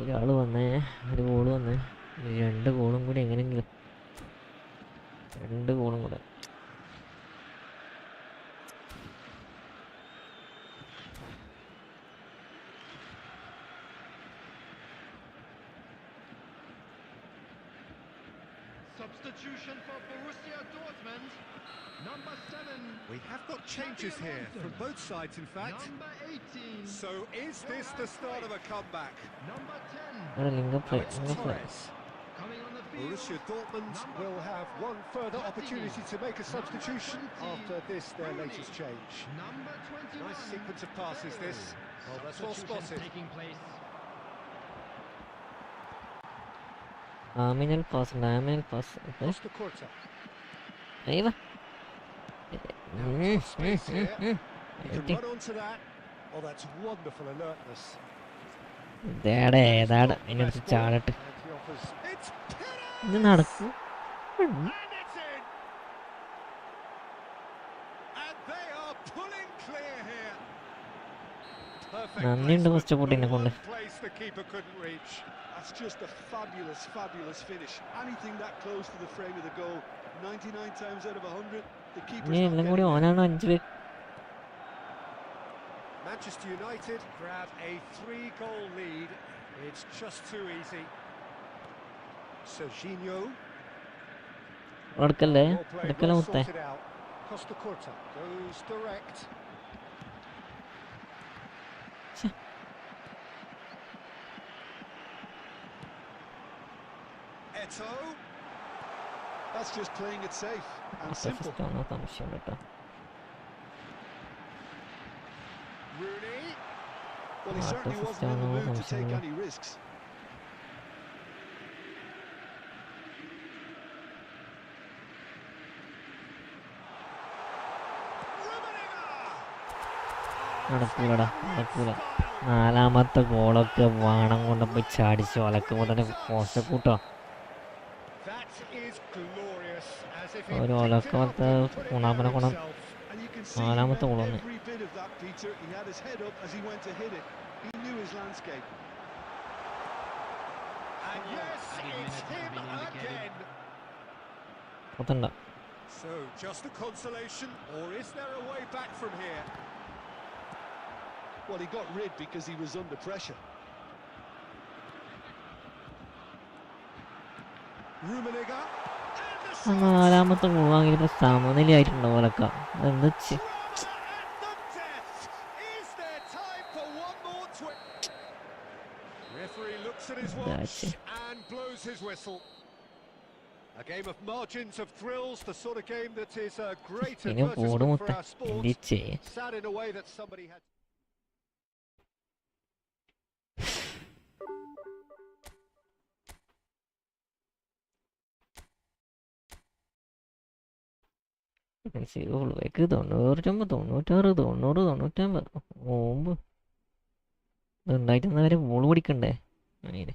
ഒരാൾ വന്നേ ഒരു ഗോള് വന്നേ രണ്ട് ഗോളും കൂടി എങ്ങനെയെങ്കിലും രണ്ട് ഗോളും കൂടെ Substitution for Borussia Dortmund. Number 7. We have got changes here from both sides, in fact. Number 18. So is this the start of a comeback? Number 10. അവിടെ linkup Now it's Torres. Coming on the field. Borussia Dortmund will have one further opportunity to make a substitution after this, their latest change. Number 21. Nice sequence of passes, this. Well, that's well Substitution spotted. taking place. ആമിനൽ pass ഉണ്ട് ആമിനൽ pass Costa Curta. അയ്യവ Space here. He can run onto that. Oh, that's wonderful alertness. ഇതേടെ ഏതാടെ അതിൻ്റെ അടുത്ത് ചാടട്ട് And he offers. It's Perez! ഇത് നടക്കും And it's in! And they are pulling clear here. Perfect നന്ദിയുണ്ട് placement, first കൂട്ടിനെ the കൊണ്ട് one place the keeper couldn't reach. That's just a fabulous, fabulous finish. Anything that close to the frame of the goal, 99 times out of 100, the keeper's ഇനി not എല്ലാം getting കൂടി it. ഓനാണ് 5 പേര് Manchester United grab a 3-goal lead. It's just too easy. Serginho. എടുക്കല്ലേ Well played, എടുക്കല്ലേ well മുത്തേ sorted out. Costa Curta goes direct. Eto. That's just playing it safe and simple. First സംശയം കേട്ടോ Rooney. Well, he certainly wasn't in the mood to take any risks. നടക്കൂലടാ നടക്കൂല. നാലാമത്തെ ഗോളൊക്കെ വാണം കൊണ്ട് പോയി ചാടിച്ചു ഒലക്കുമ്പോൾ തന്നെ പോസ്റ്റ് കൂട്ടോ. ഒരു ഒലക്കത്തെ ഗുണാപന ഗുണം നാലാമത്തെ ഗോളൊന്ന്. പത്തണ്ട. So just a consolation, or is there a way back from here? Well, he got rid because he was under pressure. Rummenigge. നാലാമത്തെ ഗോൾ വാങ്ങിയപ്പോൾ സമനിലയായിട്ടുണ്ടോ ഒലക്ക? എന്താ Referee looks at his watch and blows his whistle. A game of margins of thrills, the sort of game that is a great advertisement for our sport. Sad in a way that somebody had. ഉള്ളിലേക്ക് 99, 96, 90, 99 ഓമ്പ് ഇതുണ്ടായിട്ടുന്നവരെ ball പിടിക്കണ്ടേ അതിന്.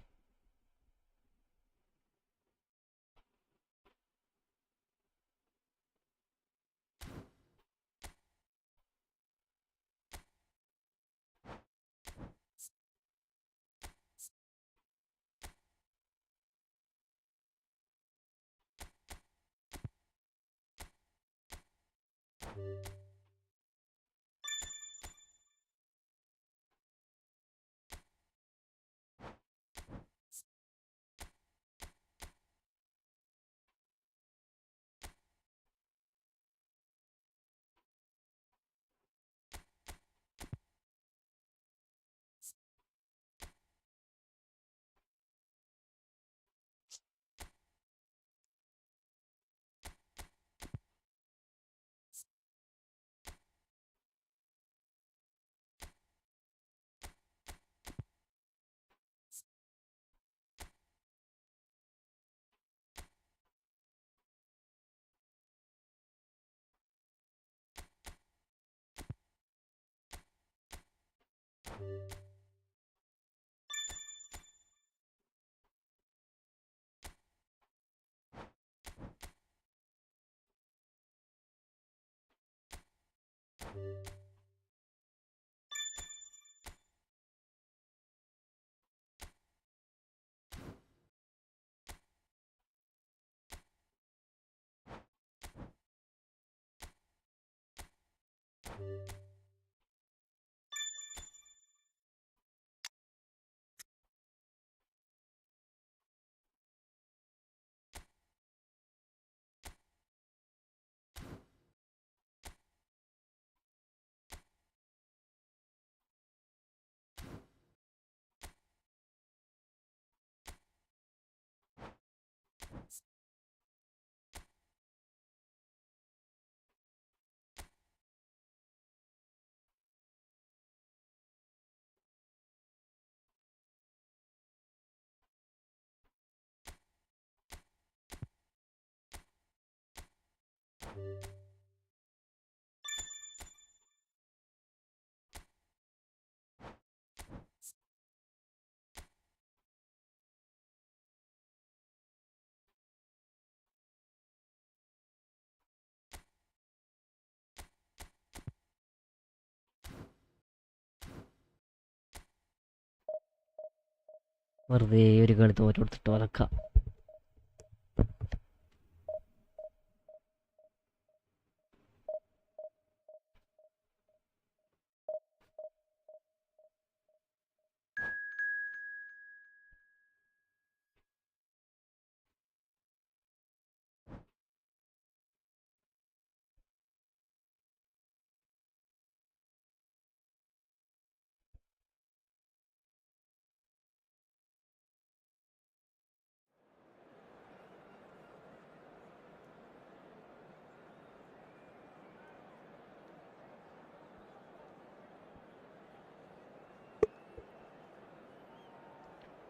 വെറുതെ ഒരു കളി തോറ്റു കൊടുത്തിട്ട് ഒലക്ക.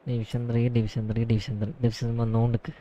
Division 3 division വന്നുകൊണ്ടിരിക്ക്.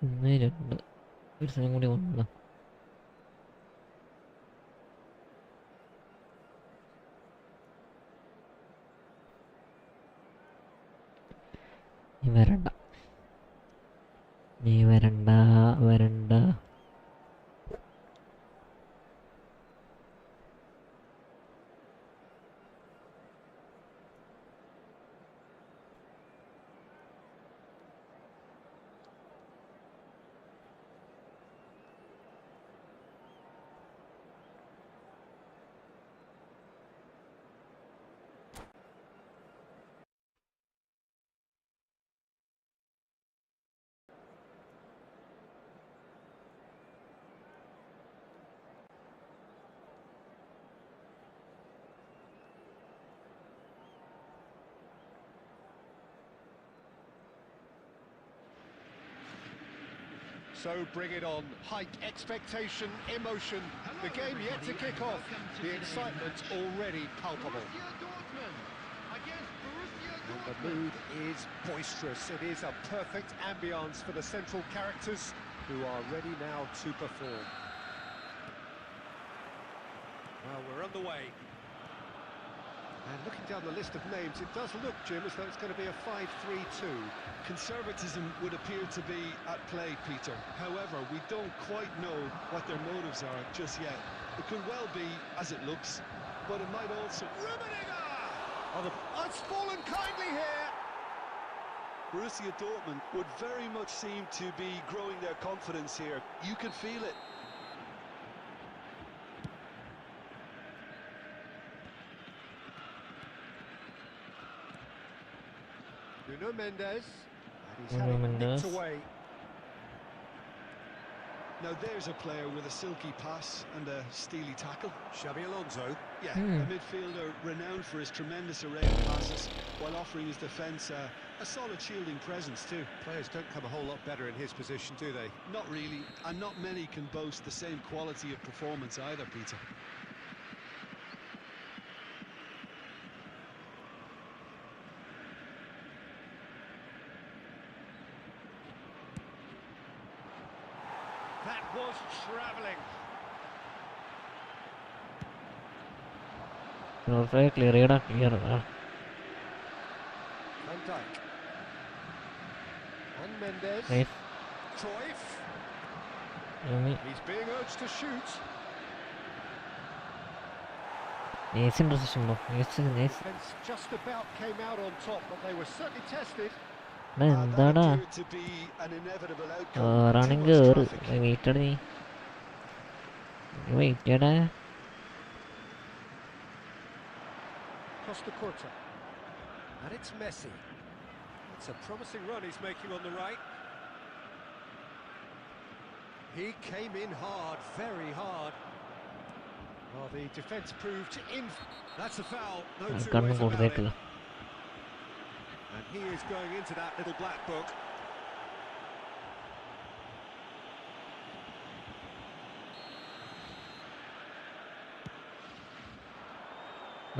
ഒന്ന് രണ്ട് ഒരു സ്ഥലം കൂടി വന്നു. നീ വരണ്ട. So bring it on. Height, expectation, emotion. The game yet to kick off. The excitement already palpable. And the mood is boisterous. It is a perfect ambience for the central characters who are ready now to perform. Well, we're underway. And looking down the list of names, it does look, Jim, as though it's going to be a 5-3-2. Conservatism would appear to be at play, Peter. However, we don't quite know what their motives are just yet. It could well be as it looks, but it might also... Oh, it's fallen kindly here! Borussia Dortmund would very much seem to be growing their confidence here. You can feel it. Nuno Mendes, and he's had it nicked away. Now there's a player with a silky pass and a steely tackle. Xabi Alonso. Yeah, a midfielder renowned for his tremendous array of passes, while offering his defence a solid shielding presence too. Players don't come a whole lot better in his position, do they? Not really, and not many can boast the same quality of performance either, Peter. That was travelling. clear. Van Dijk. And Mendes. Nice. Cruyff. He's being urged to shoot. Nice interception. Nice. Defence just about came out on top, but they were certainly tested. എന്താടാ running കേറ് വെയിറ്റടാ Costa Curta. And it's Messi. It's a promising run he's making on the right. He came in hard, very hard. Well, the defence proved in. That's a foul. No two ways about it. And he is going into that little black book.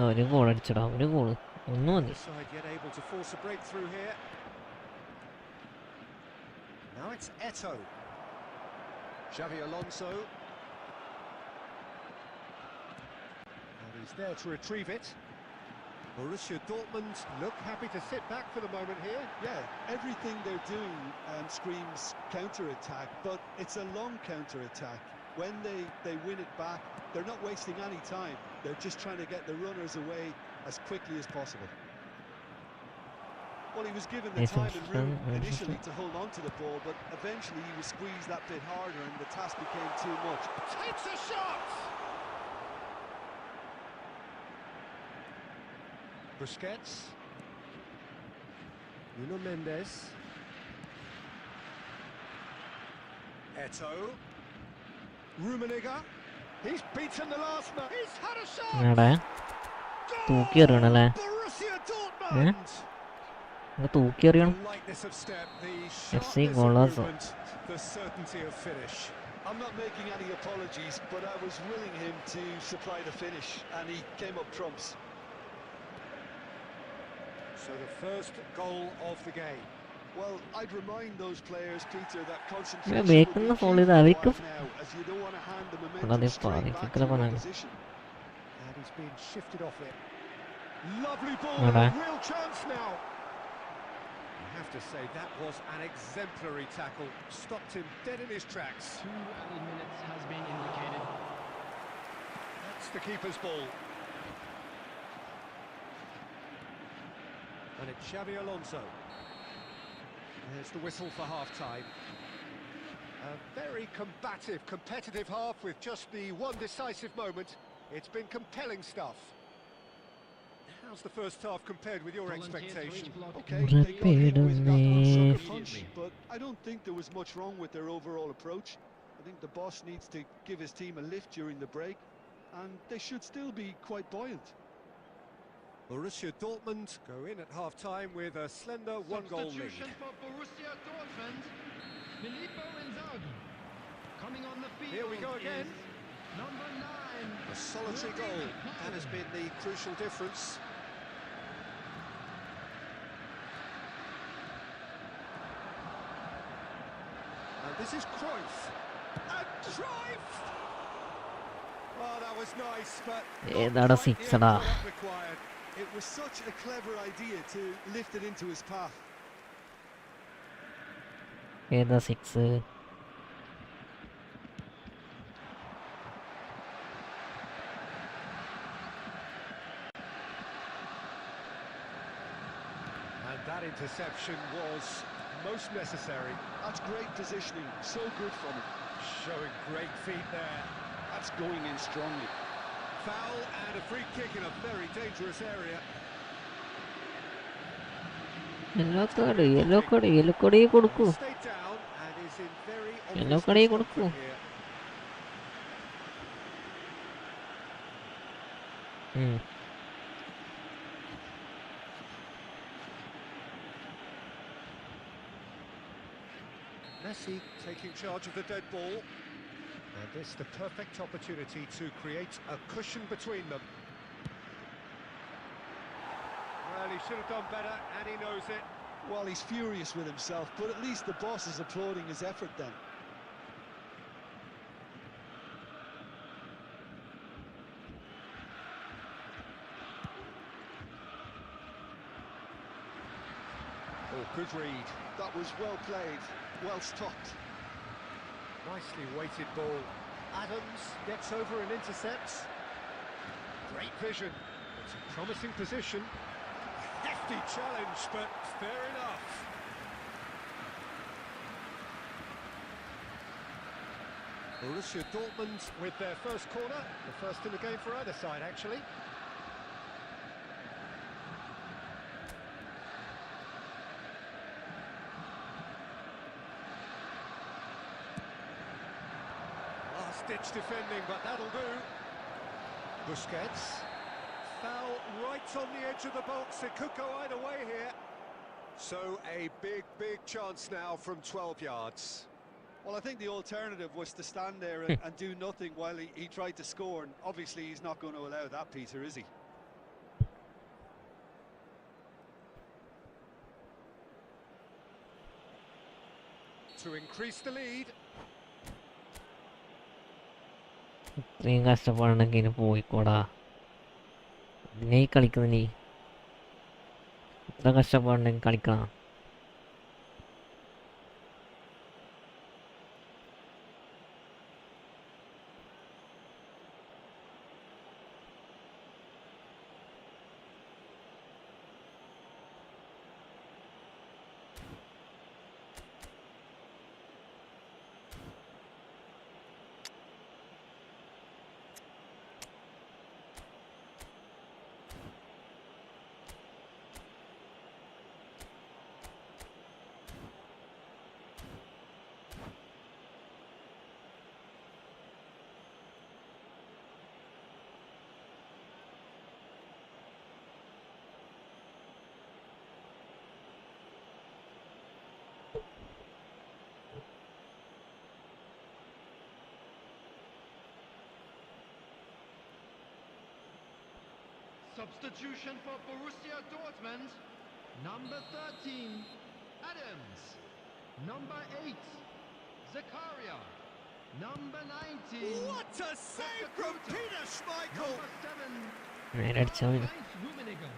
ഒരു goal അടിച്ചടാ ഒരു goal ഒന്നും മതി Side yet able to force a breakthrough here. Now it's Eto. Xabi Alonso. And he's there to retrieve it. Borussia Dortmund look happy to sit back for the moment here. Yeah, everything they're doing screams counter-attack, but it's a long counter-attack. When they win it back, they're not wasting any time. They're just trying to get the runners away as quickly as possible. Well, he was given the time and room initially to hold on to the ball, but eventually he was squeezed that bit harder and the task became too much. Takes a shot! Busquets. Nuno Mendes. Eto'o. Rummenigge. He's beaten the last man. He's had a shot! Borussia Dortmund! Lightness of step, the sharpness of movement, the certainty of finish. I'm not making any apologies, but I was willing him to supply the finish, and he came up trumps. So the first goal of the game. Well, I'd remind those players, Peter, that Yeah, concentration make will them be fall key in for a the while now, as you don't want to hand the momentum straight back to the opposition. And he's being shifted off it. Lovely ball, a real chance now. You have to say that was an exemplary tackle. Stopped him dead in his tracks. 2 added minutes has been indicated. That's the keeper's ball. And it's Xabi Alonso. There's the whistle for half-time. A very combative, competitive half with just the one decisive moment. It's been compelling stuff. How's the first half compared with your expectation? Okay, they got hit with that sucker punch, but I don't think there was much wrong with their overall approach. I think the boss needs to give his team a lift during the break, and they should still be quite buoyant. Borussia Dortmund go in at half-time with a slender one-goal lead. Substitution for Borussia Dortmund. Filippo Inzaghi. Coming on the field. Here we go again. Is number 9. A solitary goal. That has been the crucial difference. And this is Cruyff. And drive! Oh, that was nice, but not a six, required. It was such a clever idea to lift it into his path. The 6. And that interception was most necessary. That's great positioning, so good from him. Showing great feet there. That's going in strongly. Foul and a free kick in a very dangerous area. Yellow card കൊടുക്കൂ. Stayed down and is in very Yellow obvious card construction കൊടുക്കൂ. here. Messi taking charge of the dead ball. And this the perfect opportunity to create a cushion between them. Well, he should have done better, and he knows it. Well, he's furious with himself, but at least the boss is applauding his effort then. Oh, good read. That was well played, well stopped. Nicely weighted ball. Adams gets over and intercepts. Great vision. It's a promising position. Hefty challenge, but fair enough. Borussia Dortmund with their first corner. The first in the game for either side, actually. Last-ditch defending, but that'll do. Busquets. Foul right on the edge of the box. It could go either way here. So a big chance now from 12 yards. Well, I think the alternative was to stand there and do nothing while he tried to score, and obviously he's not going to allow that, Peter, is he? To increase the lead. ഇത്രയും കഷ്ടപ്പാടുണ്ടെങ്കിൽ പോയിക്കോടാ. നീ കളിക്കുന്ന നീ ഇത്ര കഷ്ടപ്പാടുണ്ടെങ്കിൽ കളിക്കണം. Substitution for Borussia Dortmund. Number 13, Adams. Number 8, Zakaria. Number 19. What a save from Peter Schmeichel! Number 7, നേരെ അടിച്ചാൽ മതി. Heinz Rummenigge.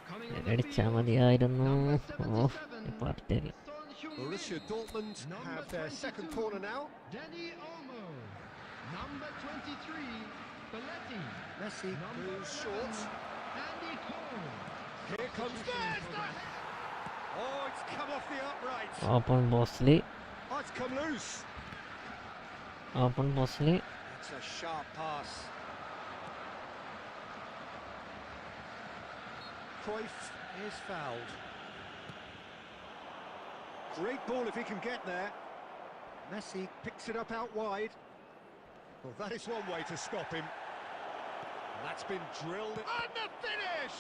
Coming on നേരെ the അടിച്ചാൽ field, മതിയായിരുന്നു. number oh 77, പാർട്ടിയില്ല. Son Heung-min. Borussia Dortmund have their second corner now. Danny Olmo. Number 23, Belletti. Messi Number moves 11, short. Andy Cole. Here comes there's that! Oh, it's come off the upright. Open ബോക്സിൽ Oh, it's come loose. Open ബോക്സിൽ It's a sharp pass. Cruyff is fouled. Great ball if he can get there. Messi picks it up out wide. Well, that is one way to stop him. That's been drilled. And the finish!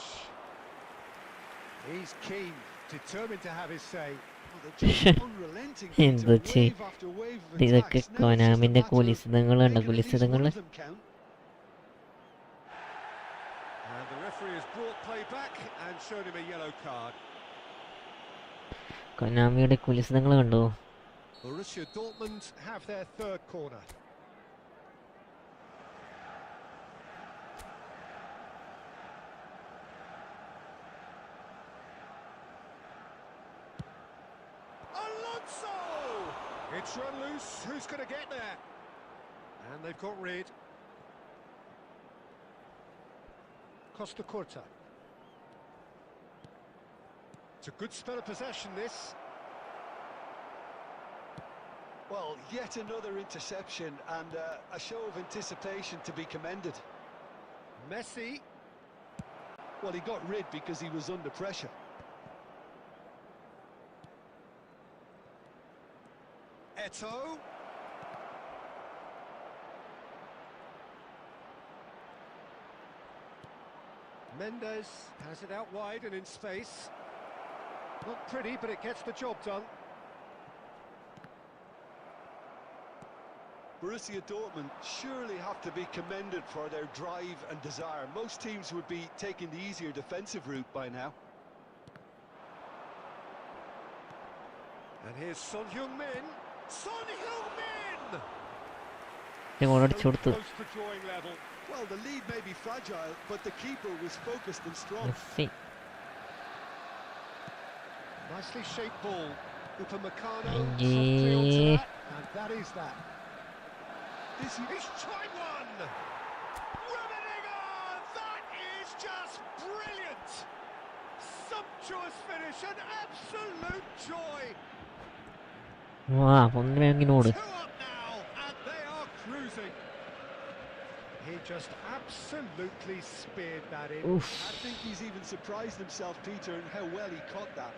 He's keen, determined to have his say. Well, they're just unrelenting. എന്ത് Wave after wave of ഇതൊക്കെ attacks. Now it's just a കൊനാമിന്റെ matter of കുലിസിതങ്ങളുണ്ട് making at least കുലിസിതങ്ങൾ. one of them count. And the referee has brought play back and shown him a yellow card. കൊനാമിയുടെ കുലിസിതങ്ങൾ കണ്ടോ? Borussia Dortmund have their third corner. Alonso! It's run loose. Who's going to get there? And they've got rid. Costa Curta. It's a good spell of possession, this. Well, yet another interception and a show of anticipation to be commended. Messi. Well, he got rid because he was under pressure. Eto'o. Mendes has it out wide and in space. Not pretty, but it gets the job done. Borussia Dortmund surely have to be commended for their drive and desire. Most teams would be taking the easier defensive route by now. And here's Son Heung-min. Son Heung-min! അടിച്ചു കൊടുത്തു. Close to drawing level. Well, the lead may be fragile, but the keeper was focused and strong. Messi Nicely shaped ball. Upamecano, Aye. something onto that, and that is that. This He's tried one! Rummenigge! That is just brilliant! Sumptuous finish, an absolute joy! വാ ഒന്നിനോട്. Two up now, and they are cruising. He just absolutely speared that in. Oof. I think he's even surprised himself, Peter, in how well he caught that.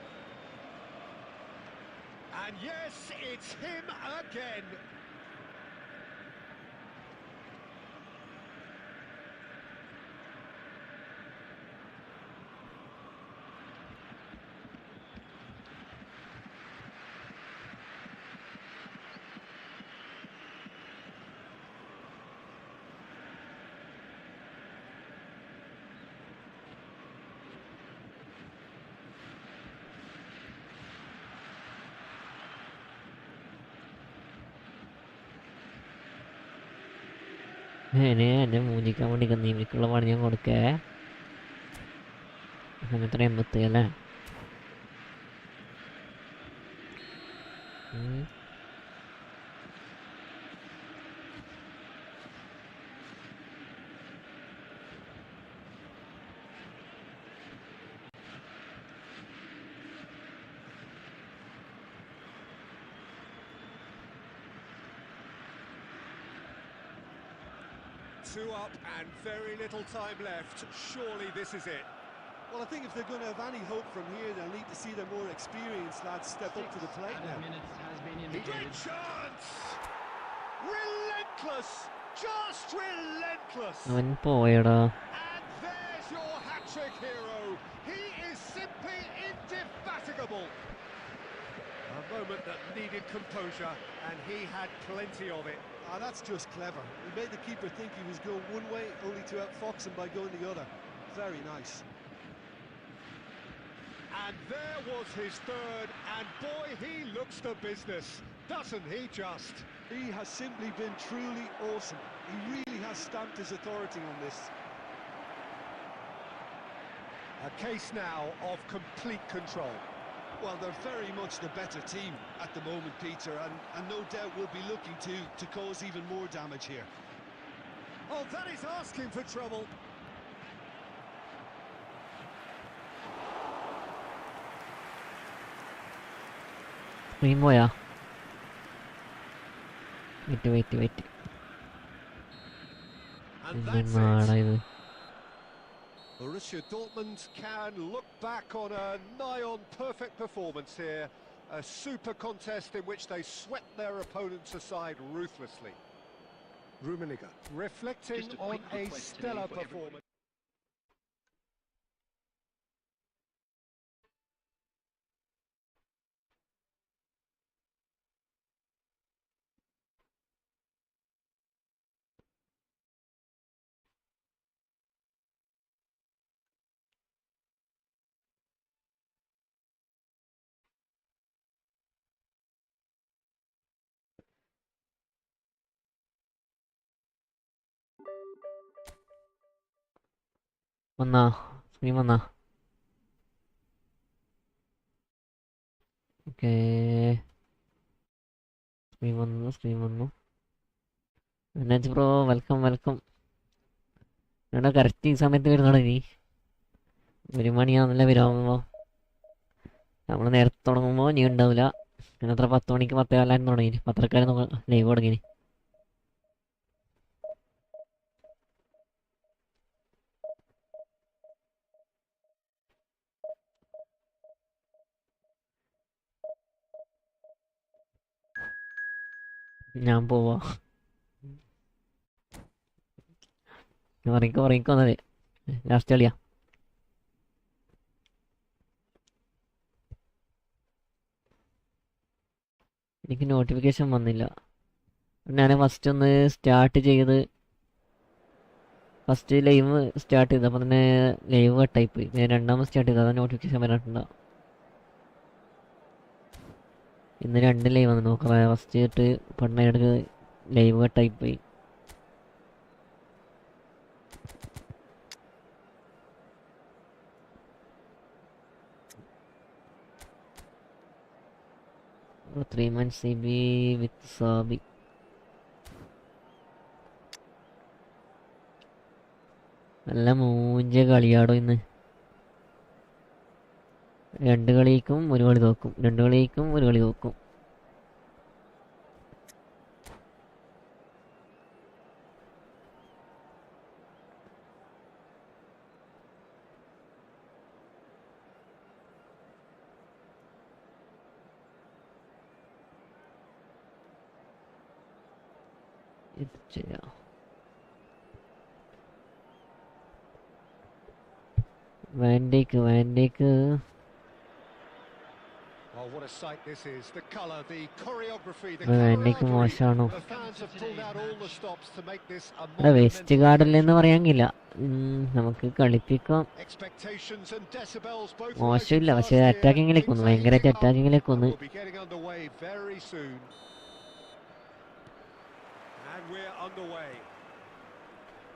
And yes, it's him again. എന്നെ മൂജിക്കാൻ വേണ്ടി നിയമിക്കുള്ള പണി ഞാൻ കൊടുക്കേ. സമയത്ര 80 അല്ലേ? Two up and very little time left. Surely this is it. Well, I think if they're going to have any hope from here, they'll need to see their more experienced lads step up to the plate now. Great chance! Relentless! Just relentless! അവൻ പോയടാ. And there's your hat-trick hero. He is simply indefatigable. A moment that needed composure, and he had plenty of it. Ah, that's just clever. He made the keeper think he was going one way, only to outfox him by going the other. Very nice. And there was his third, and boy, he looks the business, doesn't he just? He has simply been truly awesome. He really has stamped his authority on this. A case now of complete control. Well, they're very much the better team at the moment, Peter, and no doubt will be looking to cause even more damage here. Oh, that is asking for trouble. Screen പോയാ? Wait. And that's it. Borussia Dortmund can look back on a nigh-on perfect performance here. A super contest in which they swept their opponents aside ruthlessly. Rummenigge reflecting on a stellar performance. വന്നാ? Screen വന്നാ? Okay, screen വന്നു. എന്നുവെച്ച് bro, welcome. എന്നാ correct ഈ സമയത്ത് വരുന്നോളൂ. ഇനി 1 മണിയാണല്ലേ വരാകുമ്പോൾ. നമ്മൾ നേരത്തെ തുടങ്ങുമ്പോൾ നീ ഉണ്ടാവില്ല. എന്നത്ര 10 മണിക്ക് 10:15 തുടങ്ങി. 10:00 ലൈവ് തുടങ്ങി. ഞാൻ പോവാ. ഉറങ്ങിക്കോന്നത് ലാസ്റ്റ് കളിയാ. എനിക്ക് നോട്ടിഫിക്കേഷൻ വന്നില്ല. ഞാൻ ഫസ്റ്റ് ഒന്ന് സ്റ്റാർട്ട് ചെയ്ത് ഫസ്റ്റ് ലൈവ് സ്റ്റാർട്ട് ചെയ്ത് അപ്പോൾ തന്നെ ലൈവ് കട്ടായിപ്പോയി. ഞാൻ രണ്ടാമത് സ്റ്റാർട്ട് ചെയ്ത് അതാണ് നോട്ടിഫിക്കേഷൻ വരാനുണ്ടാവും. ഇന്ന് 2 ലൈവ് വന്നു നോക്കാം. ഫസ്റ്റ് ഇട്ട് പെണ്ണയെടുക്ക് live കട്ടായിപ്പോയി. Three man CB with Sabi. നല്ല മൂഞ്ച കളിയാടോ ഇന്ന്. 2 കളിക്കും 1 കളി തോക്കും, 2 കളിക്കും 1 കളി തോക്കും. ഇത് ചെയ്യാം. വാൻഡേക്ക് മോശമാണോ? വെസ്റ്റ് ഗാർഡല്ലെന്ന് പറയാനില്ല, നമുക്ക് കളിപ്പിക്കാം. മോശമില്ല, പക്ഷെ അറ്റാക്കിങ്ങിലേക്ക് വന്നു, ഭയങ്കരമായിട്ട് അറ്റാക്കിങ്ങിലേക്ക് വന്ന്.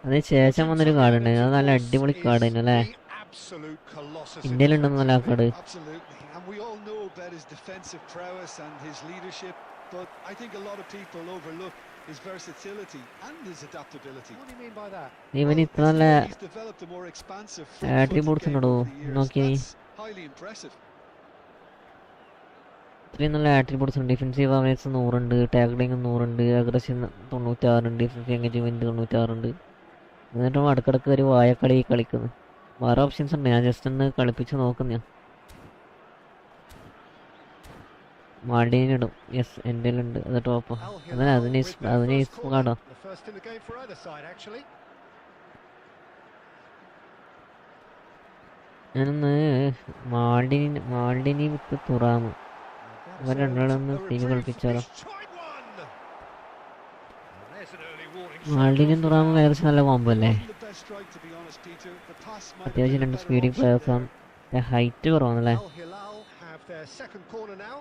അതിന് ശേഷം വന്നൊരു കാർഡ് ഉണ്ട്, അത് നല്ല അടിപൊളി കാർഡ് തന്നെ അല്ലേ? absolute colossus. ഇന്ത്യയിലുണ്ടെന്ന് നല്ല card. Absolutely, and we all know about his defensive prowess and his leadership, but I think a lot of people overlook his versatility and his adaptability. What do you mean by that? ഇവന് ഇത്ര നല്ല He's developed a more expansive attributes game ഉണ്ടോ over the years. നോക്കി. That's highly impressive. ഇത്രയും നല്ല attributes ഉണ്ട്. Defensive അവനേഴ്സ് 100 ഉണ്ട്, tackling 100 ഉണ്ട്, അഗ്രഷൻ 96 ഉണ്ട്, ഡിഫൻസീവ് എൻഗേജ്മെന്റ് 96 ഉണ്ട്. എന്നിട്ടും അടുക്കിടക്ക് ഒരു വായക്കളി കളിക്കുന്നു. വേറെ ഓപ്ഷൻസ് ഉണ്ട്, ഞാൻ ജസ്റ്റ് ഒന്ന് കളിപ്പിച്ച് നോക്കുന്ന. മാൾഡീനിടും. യെസ്, എൻ്റെ ഉണ്ട് അത് ടോപ്പ്. അതിന് കാർഡോ. The first in the game for either side, actually. ഞാനൊന്ന് മാൾഡിനി വിത്ത് തുറാമ് ഇവർ രണ്ടാളൊന്ന് ടീം കളിപ്പിച്ചാലോ. മാൾഡിനും തുറാമും ഏകദേശം നല്ല കോമ്പോ അല്ലേ. അത്യാവശ്യം 2 സ്പീഡിങ് പ്ലെയേഴ്സാണ്. ഹൈറ്റ് കുറവാണല്ലേ. Al Hilal have their second corner now.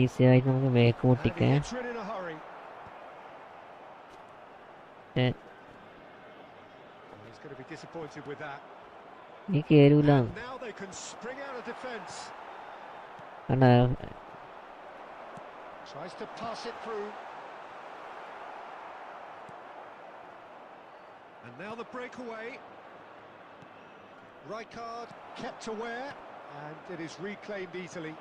Easy ആയിട്ട് നമുക്ക് വേക്ക് പൊട്ടിക്കേ. And he gets rid in a hurry. He's going to be disappointed with that. ഈ കേരൂല And now they can spring out of defence. കണ്ട. Tries to pass it through. And now the breakaway. Rijkaard kept aware, and it is reclaimed easily.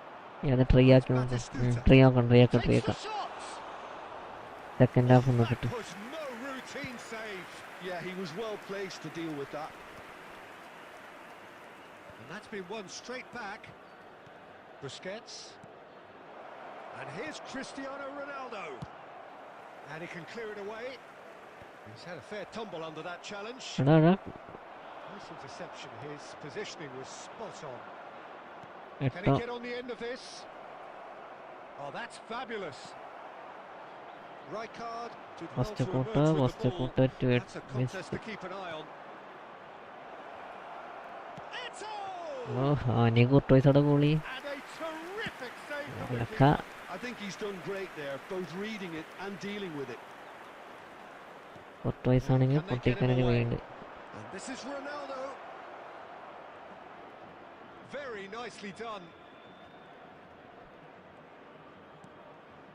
അത് try ആക്കി നോക്കാം. Try ആക്കാം. Takes the shot. Second half ഒന്ന് കിട്ടും. That was no routine save. Yeah, he was well placed to deal with that. And that's been won straight back. Busquets. And here's Cristiano Ronaldo. And he can clear it away. He's had a fair tumble under that challenge. Nice interception. His positioning was spot on. Can he get on the end of this? Oh, that's fabulous. Rijkaard did well to emerge with the ball. That's a contest to keep an eye on. ആനെ കുട്ടോയ്സടെ ഗോളി. And a terrific save from the ലക്ക. I think he's done great there, both reading it and dealing with it. കുട്ടോയ്സ് ആണെങ്കിൽ പൊട്ടിക്കാനൊരു വേണ്ട. And this is Ronaldo. Very nicely done.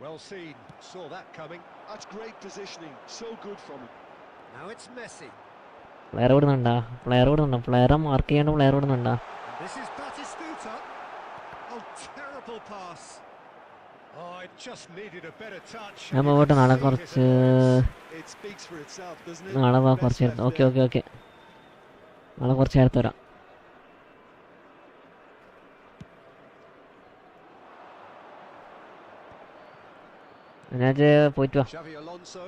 Well seen. Saw that coming. That's great positioning. So good from him. Now it's Messi. Player വിടുന്നുണ്ടാ. പ്ലെയറെ mark ചെയ്യാണ്ട് player വിടുന്നുണ്ടാ. This is Batistuta. Oh, terrible pass. Oh, it just needed a better touch. ഞാൻ പോട്ടെ. നാളെ കുറച്ച് It speaks for itself, doesn't it? നാളെ Best കുറച്ച് left ഓക്കെ there. നാളെ കുറച്ച് നേരത്തെ വരാം. ഞാൻ പോയിട്ട് വാ. Xavi Alonso.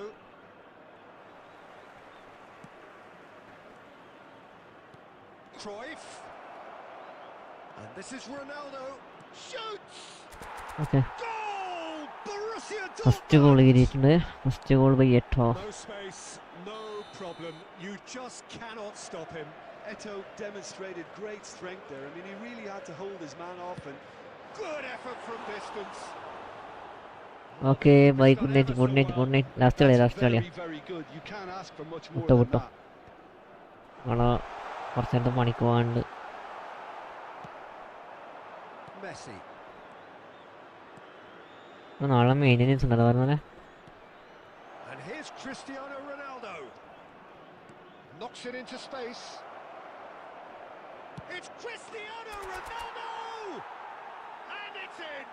Cruyff. And this is Ronaldo. Shoots. Okay, Goal! Borussia first goal Dortmund. കയറിയിട്ടുണ്ട്. ഫസ്റ്റ് ഗോൾ ബൈ എട്ടോ. No space, no problem. You just cannot stop him. Eto'o demonstrated great strength there. I mean, he really had to hold his man off, and Good effort from distance. Okay bye. Good night. Last കളിയാ. very, very good. You can't ask for much more വിട്ടോ. than that. നാളെ കുറച്ച് നേരത്തെ പണിക്ക് പോകാണ്ട്. Messi. നാളെ maintenance ഉണ്ടല്ലോ പറഞ്ഞല്ലേ. And here's Cristiano Ronaldo. Knocks it into space. It's Cristiano Ronaldo! And it's in!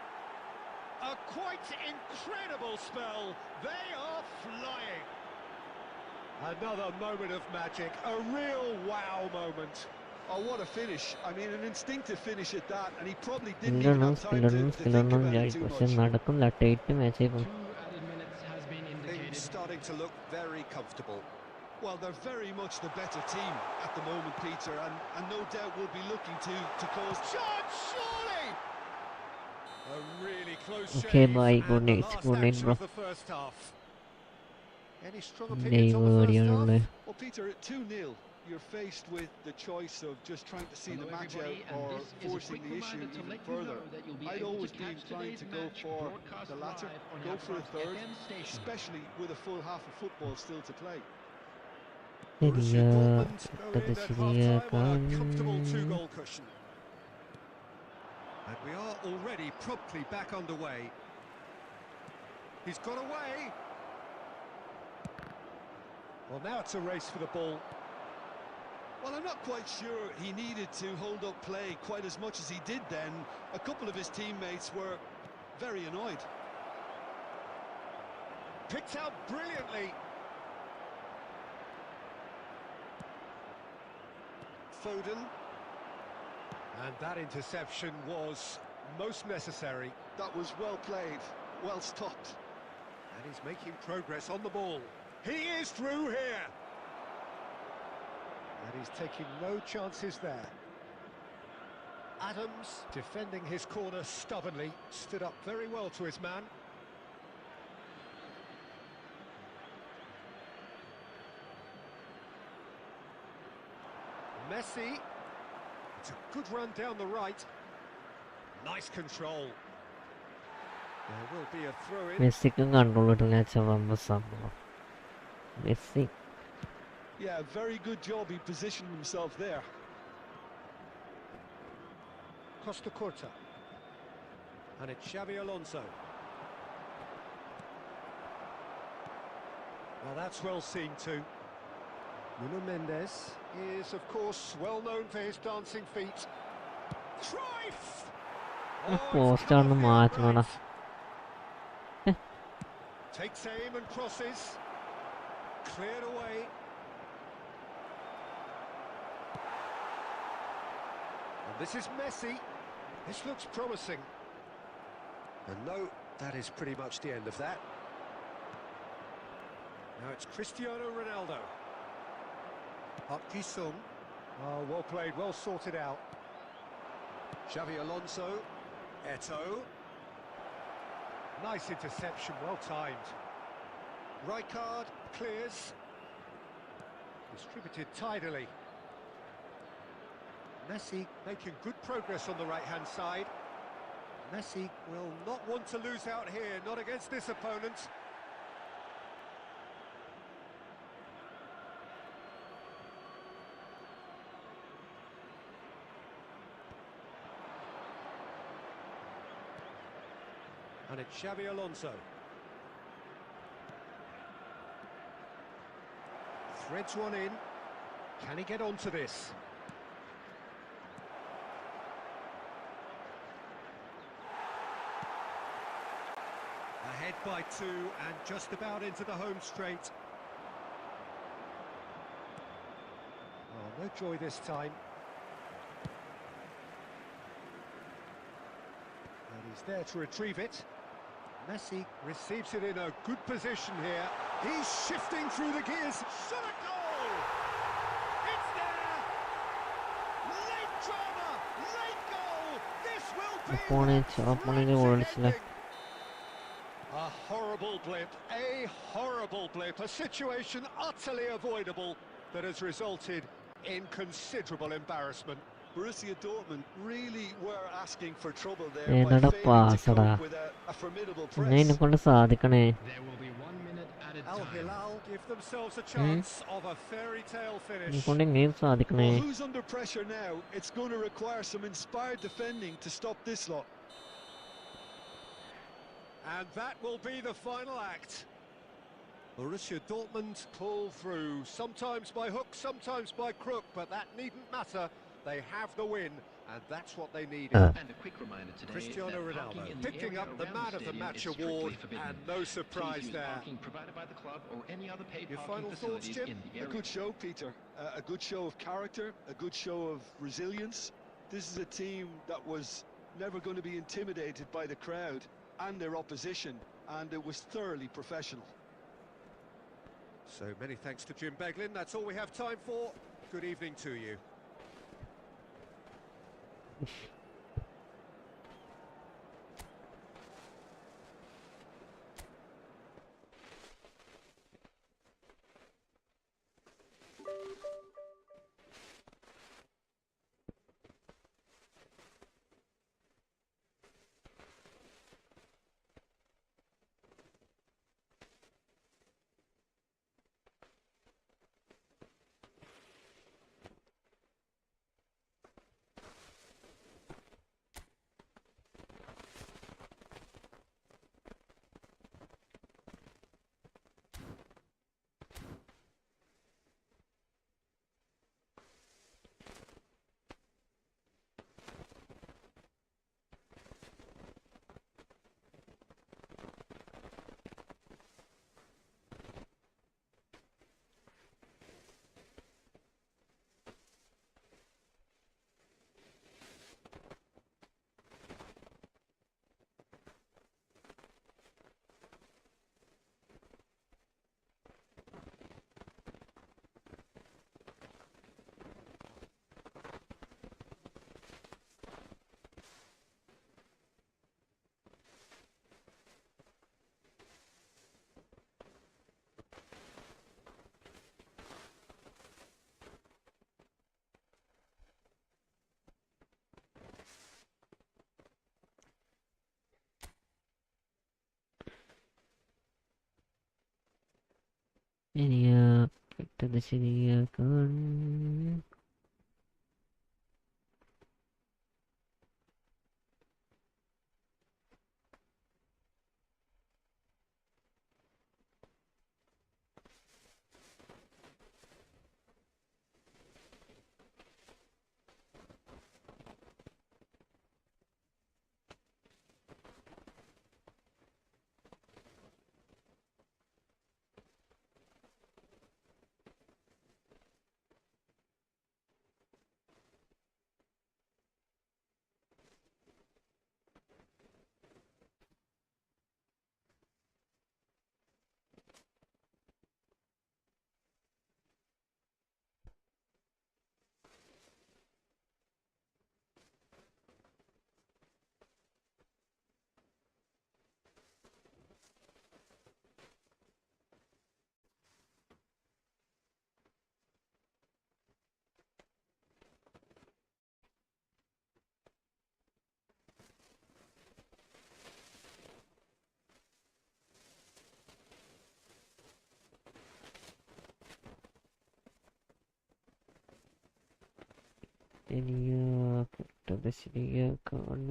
A quite incredible spell. They are flying. Another moment of magic. A real wow moment. Oh, what a finish. I mean, an instinctive finish at that, and he probably didn't even സ്കില്ലൊന്നും have time to think about it വിചാരിക്കും. too പക്ഷെ much. നടക്കുന്നില്ല. Tight മാച്ചായി പോകും. Things starting to look very comfortable. Well, they're very much the better team at the moment, Peter, and no doubt will be looking to cause... Shot, surely! A really close Okay, shave, bye. and Good the night. last Good night, action bro. of the first half. Any strong Dave opinions on the first Guardiola. half? Well, Peter, 2-0. you're faced with the choice of just trying to see Hello the match everybody, out and or this is a forcing quick the issue reminder to even let you further. know that you'll be I'd able always to be catch inclined today's to go match for broadcast the latter, live on go for a Yathrab's third, FM station. especially with a full half of football still to play. Borussia ശരിയാ Dortmund go ഇട്ടത് in at half-time on a comfortable ശരിയാക്കാൻ two-goal cushion. And we are already promptly back underway. He's got away. Well, now it's a race for the ball. Well, I'm not quite sure he needed to hold up play quite as much as he did then. A couple of his teammates were very annoyed. Picked out brilliantly. Foden. And that interception was most necessary. That was well played, well stopped. And he's making progress on the ball. He is through here. And he's taking no chances there. Adams, defending his corner stubbornly, stood up very well to his man. Messi. It's a good run down the right. Nice control. There will be a throw-in. മെസ്സിക്കും control കിട്ടുന്ന സംഭവം Messi Yeah, very good job. He positioned himself there. Costa Curta. And it's Xabi Alonso. Well, that's well seen too. Nuno Mendes is, of course, well known for his dancing feet. Cruyff! Post come ആണ് off the മാറ്റണം upright. Takes aim and crosses. Cleared away. And this is Messi. This looks promising. And no, that is pretty much the end of that. Now it's Cristiano Ronaldo. Park Ji-sung. Oh, well played, well sorted out. Xavi Alonso. Eto'o. Nice interception, well timed. Rijkaard clears. Distributed tidily. Messi making good progress on the right-hand side. Messi will not want to lose out here, not against this opponent. And it's Xabi Alonso. Threads one in. Can he get onto this? Ahead by two and just about into the home straight. Oh, no joy this time. And he's there to retrieve it. Messi receives it in a good position here. He's shifting through the gears. Shot a goal! It's there! Late drama! Late goal! This will be opponent ഓടിച്ചില്ല a horrible blip, a situation utterly avoidable that has resulted in considerable embarrassment. Borussia Dortmund really were asking for trouble there by എന്നടാ failing to പാസടാ cope with a formidable എന്നെ press. എന്നെ കൊണ്ട് സാധിക്കണേ There will be 1 minute added Al time. Hilal give themselves a chance of a fairy tale എന്നെ finish. കൊണ്ട് എങ്ങനെയും സാധിക്കണേ Well, who's under pressure now? It's going to require some inspired defending to stop this lot. And that will be the final act. Borussia Dortmund pull through, sometimes by hook, sometimes by crook, but that needn't matter. They have the win, and that's what they needed. And a quick reminder today Cristiano that Ronaldo parking in the picking area up the around man of the stadium match is strictly award, forbidden. and no surprise Please use there. parking provided by the club or any other paid Your parking final thoughts, facilities Jim? in the A area. good show, Peter. A good show of character, a good show of resilience. This is a team that was never going to be intimidated by the crowd and their opposition, and it was thoroughly professional. So many thanks to Jim Beglin. That's all we have time for. Good evening to you. ശരിയാക്കട്ടത് ശരിയാക്കാൻ. ശരിയാക്കട്ടത് ശരിയാക്കാൻ.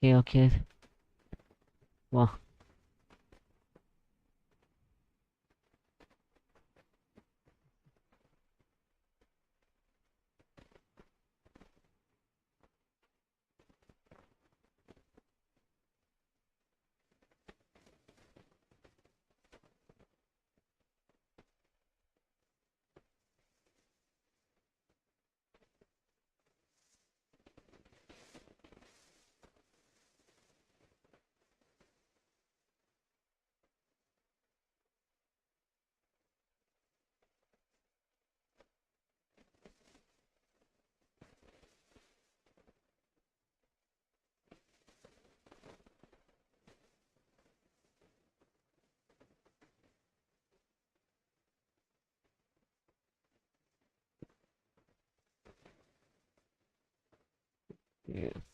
Okay വാ. Yeah.